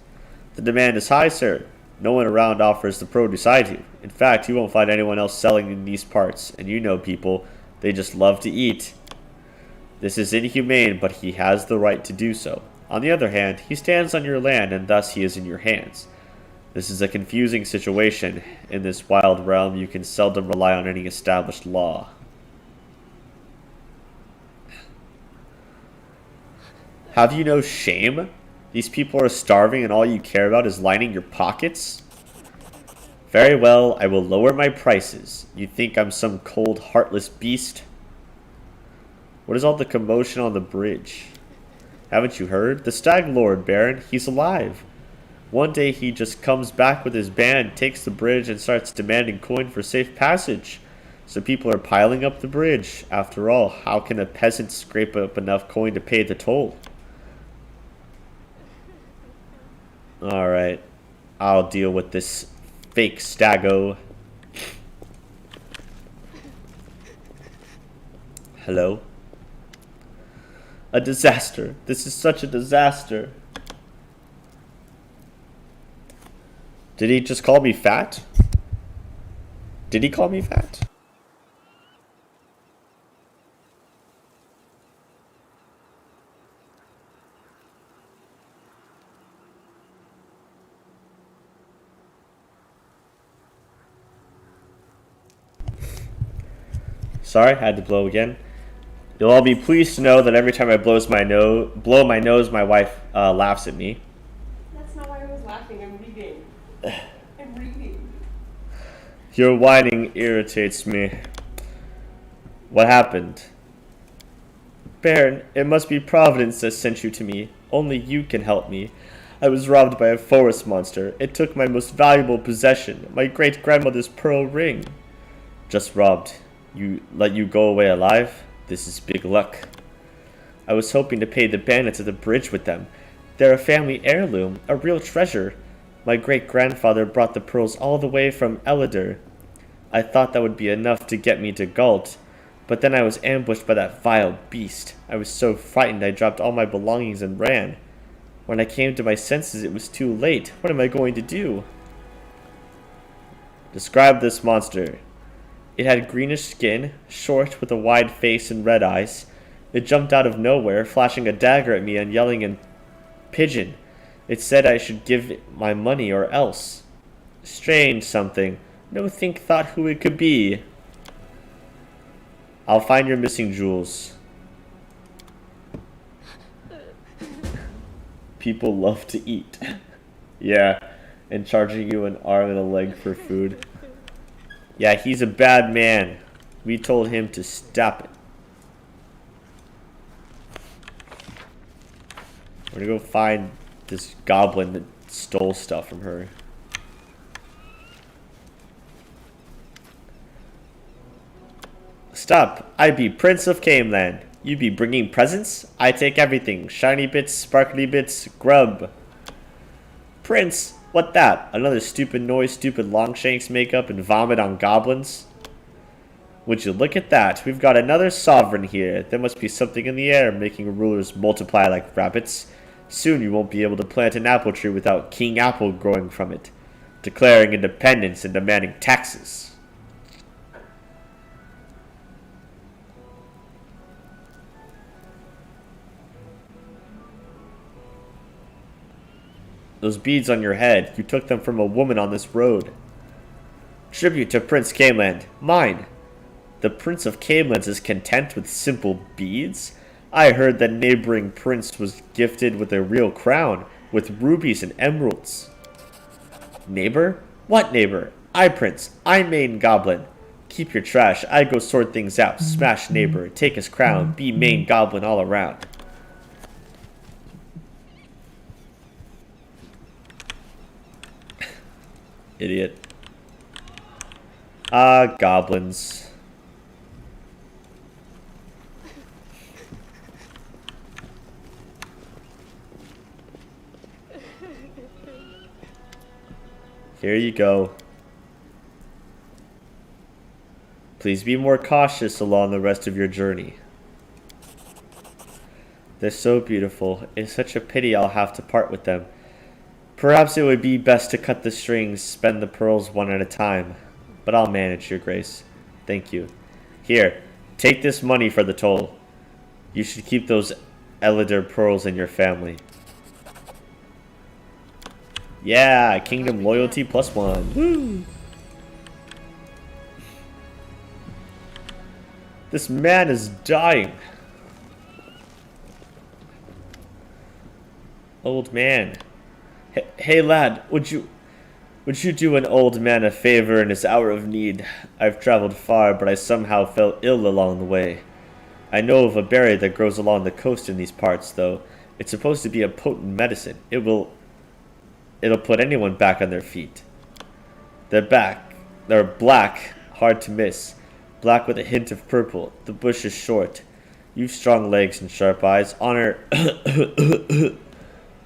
The demand is high, sir. No one around offers the produce I do. In fact, you won't find anyone else selling in these parts, and you know people, they just love to eat. This is inhumane, but he has the right to do so. On the other hand, he stands on your land, and thus he is in your hands. This is a confusing situation. In this wild realm, you can seldom rely on any established law. Have you no shame? These people are starving and all you care about is lining your pockets? Very well, I will lower my prices. You think I'm some cold, heartless beast? What is all the commotion on the bridge? Haven't you heard? The Stag Lord, Baron, he's alive. One day he just comes back with his band, takes the bridge, and starts demanding coin for safe passage. So people are piling up the bridge. After all, how can a peasant scrape up enough coin to pay the toll? Alright, I'll deal with this fake Stago. Hello? A disaster. This is such a disaster. Did he just call me fat? Did he call me fat? Sorry, I had to blow again. You'll all be pleased to know that every time I blow my nose, my wife laughs at me. That's not why I was laughing. I'm reading. I'm reading. Your whining irritates me. What happened? Baron, it must be Providence that sent you to me. Only you can help me. I was robbed by a forest monster. It took my most valuable possession, my great-grandmother's pearl ring. Just robbed. Let you go away alive? This is big luck. I was hoping to pay the bandits at the bridge with them. They're a family heirloom, a real treasure. My great-grandfather brought the pearls all the way from Elidur. I thought that would be enough to get me to Galt, but then I was ambushed by that vile beast. I was so frightened I dropped all my belongings and ran. When I came to my senses, it was too late. What am I going to do? Describe this monster. It had greenish skin, short with a wide face and red eyes. It jumped out of nowhere, flashing a dagger at me and yelling in Pidgin. It said I should give it my money or else. Strange something. No think thought who it could be. I'll find your missing jewels. People love to eat. Yeah, and charging you an arm and a leg for food. Yeah, he's a bad man. We told him to stop it. We're gonna go find this goblin that stole stuff from her. Stop! I be Prince of Cameland. You be bringing presents? I take everything. Shiny bits, sparkly bits, grub. Prince? What that? Another stupid noise stupid Longshanks make up and vomit on goblins? Would you look at that? We've got another sovereign here. There must be something in the air making rulers multiply like rabbits. Soon you won't be able to plant an apple tree without King Apple growing from it, declaring independence and demanding taxes. Those beads on your head, you took them from a woman on this road. Tribute to Prince Cameland. Mine. The Prince of Camelands is content with simple beads? I heard that neighboring prince was gifted with a real crown, with rubies and emeralds. Neighbor? What neighbor? I prince. I main goblin. Keep your trash. I go sort things out. Smash neighbor. Take his crown. Be main goblin all around. Idiot. Ah, goblins. Here you go. Please be more cautious along the rest of your journey. They're so beautiful. It's such a pity I'll have to part with them. Perhaps it would be best to cut the strings, spend the pearls one at a time. But I'll manage, Your Grace. Thank you. Here, take this money for the toll. You should keep those Elder pearls in your family. Yeah, Kingdom Loyalty +1. Woo! This man is dying. Old man. Hey lad, would you do an old man a favor in his hour of need? I've traveled far, but I somehow fell ill along the way. I know of a berry that grows along the coast in these parts, though. It's supposed to be a potent medicine. It'll put anyone back on their feet. They're black, hard to miss. Black with a hint of purple. The bush is short. You've strong legs and sharp eyes. Honor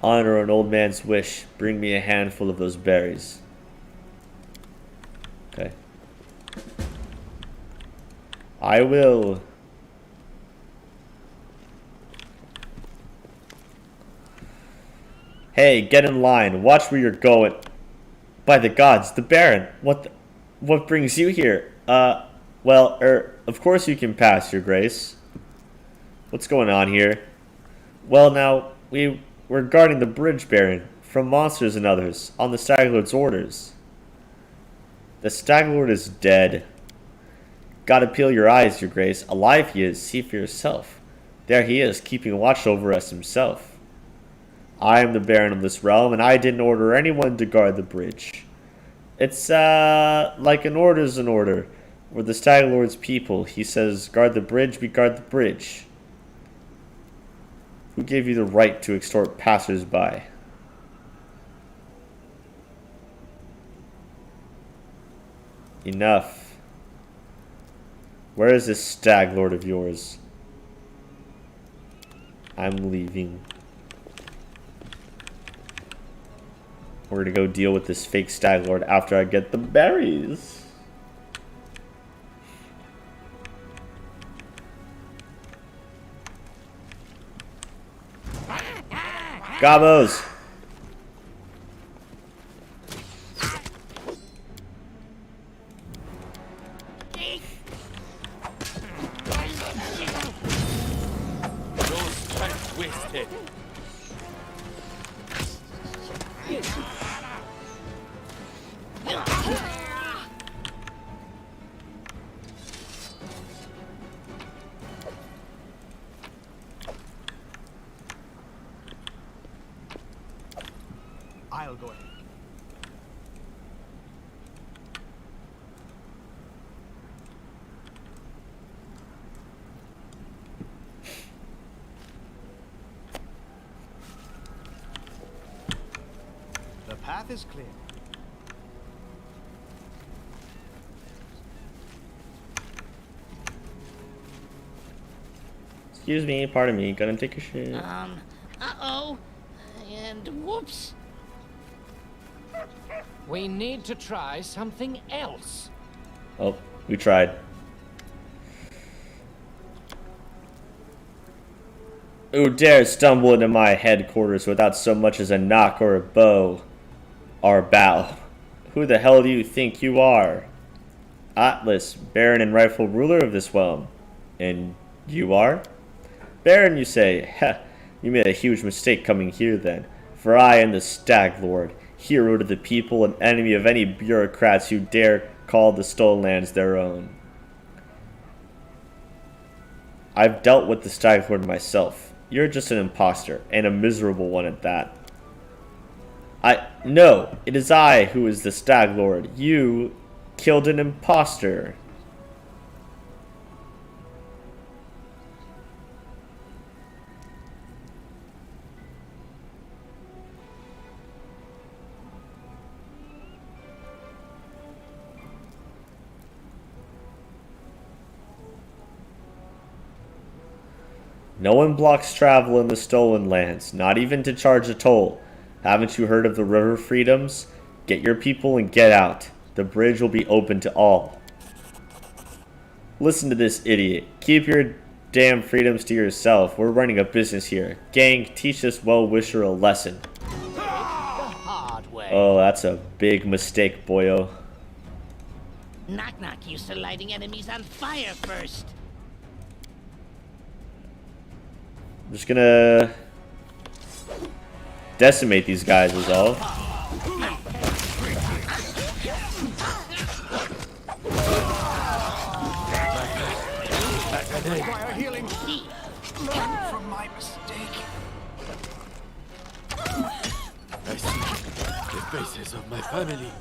an old man's wish. Bring me a handful of those berries. Okay. I will. Hey, get in line. Watch where you're going. By the gods, the Baron. What brings you here? Well, of course you can pass, Your Grace. What's going on here? Well, now, we're guarding the bridge, Baron, from monsters and others, on the Staglord's orders. The Staglord is dead. Gotta peel your eyes, Your Grace. Alive he is, see for yourself. There he is, keeping watch over us himself. I am the Baron of this realm, and I didn't order anyone to guard the bridge. It's, like an order's an order. We're the Staglord's people. He says, guard the bridge, we guard the bridge. Who gave you the right to extort passers-by? Enough. Where is this Staglord of yours? I'm leaving. We're gonna go deal with this fake Staglord after I get the berries. Gobos! No strength wasted. I'll go ahead. The path is clear. Excuse me, pardon me, gonna take a shit. Uh-oh. And whoops. We need to try something else. Oh, we tried. Who dares stumble into my headquarters without so much as a knock or a bow? Or bow. Who the hell do you think you are? Atlas, Baron and rightful ruler of this realm. And you are? Baron, you say? Heh, you made a huge mistake coming here then. For I am the Staglord, hero to the people and enemy of any bureaucrats who dare call the stolen lands their own. I've dealt with the Staglord myself. You're just an imposter, and a miserable one at that. No, it is I who is the Staglord. You killed an imposter. No one blocks travel in the stolen lands, not even to charge a toll. Haven't you heard of the river freedoms? Get your people and get out. The bridge will be open to all. Listen to this idiot. Keep your damn freedoms to yourself. We're running a business here. Gang, teach this well-wisher a lesson. The hard way. Oh, that's a big mistake, boyo. Knock Knock used to lighting enemies on fire first. I'm just gonna decimate these guys is all. Require healing. Learn from my mistake. I see the faces of my family.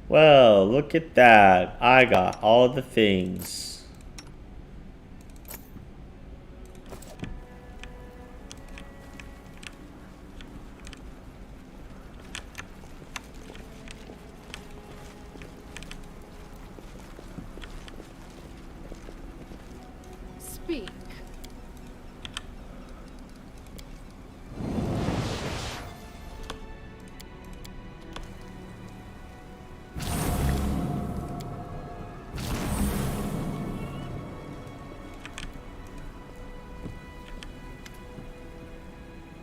Well, look at that. I got all the things. Speak.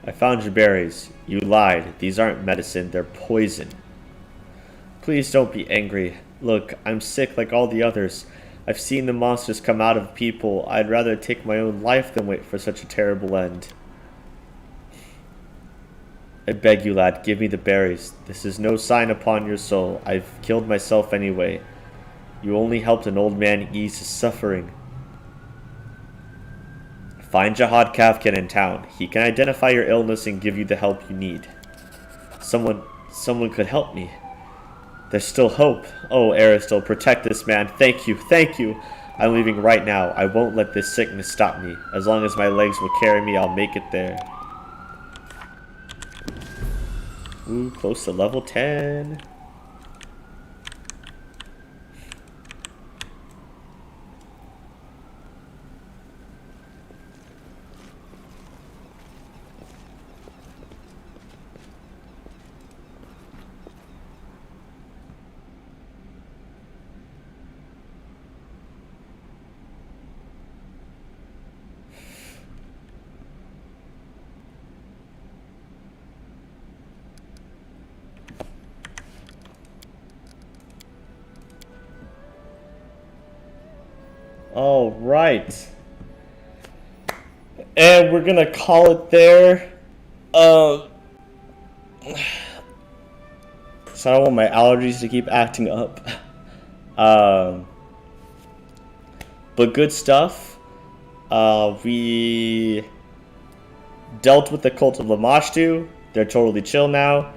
I found your berries. You lied. These aren't medicine, they're poison. Please don't be angry. Look, I'm sick like all the others. I've seen the monsters come out of people. I'd rather take my own life than wait for such a terrible end. I beg you, lad, give me the berries. This is no sign upon your soul. I've killed myself anyway. You only helped an old man ease his suffering. Find Jihad Kafkan in town. He can identify your illness and give you the help you need. Someone could help me. There's still hope. Oh, Aristil, protect this man. Thank you, thank you. I'm leaving right now. I won't let this sickness stop me. As long as my legs will carry me, I'll make it there. Ooh, close to level 10. All right. And we're gonna call it there. So I don't want my allergies to keep acting up. But good stuff. We dealt with the cult of Lamashtu. They're totally chill now.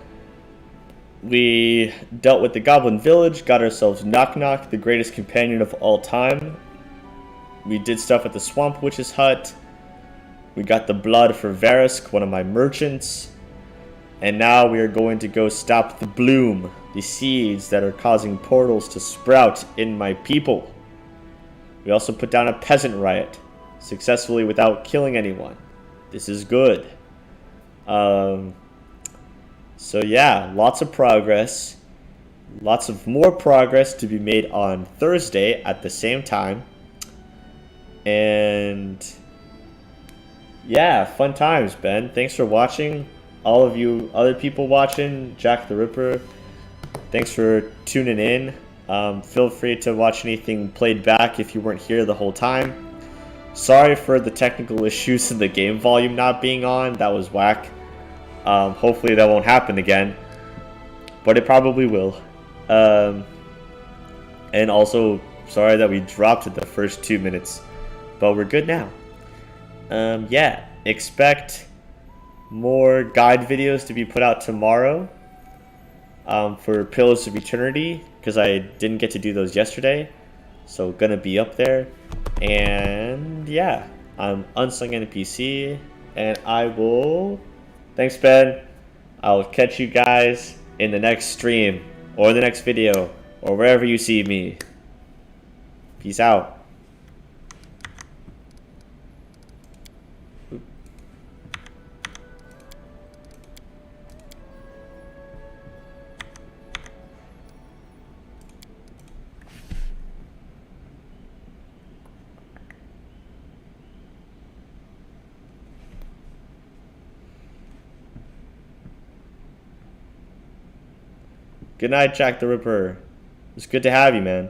We dealt with the Goblin Village, got ourselves Knock Knock, the greatest companion of all time. We did stuff at the Swamp Witch's hut. We got the blood for Verisk, one of my merchants. And now we are going to go stop the bloom, the seeds that are causing portals to sprout in my people. We also put down a peasant riot, successfully without killing anyone. This is good. So yeah, lots of progress. Lots of more progress to be made on Thursday at the same time. And yeah, fun times, Ben. Thanks for watching. All of you other people watching, Jack the Ripper, thanks for tuning in. Feel free to watch anything played back if you weren't here the whole time. Sorry for the technical issues in the game volume not being on. That was whack. Hopefully that won't happen again, but it probably will. And also, sorry that we dropped it the first 2 minutes, but we're good now. Yeah, expect more guide videos to be put out tomorrow for Pillars of Eternity, because I didn't get to do those yesterday, so gonna be up there. And yeah, I'm UnsungNPC, and I will, thanks Ben, I'll catch you guys in the next stream or the next video or wherever you see me. Peace out. Good night, Jack the Ripper. It's good to have you, man.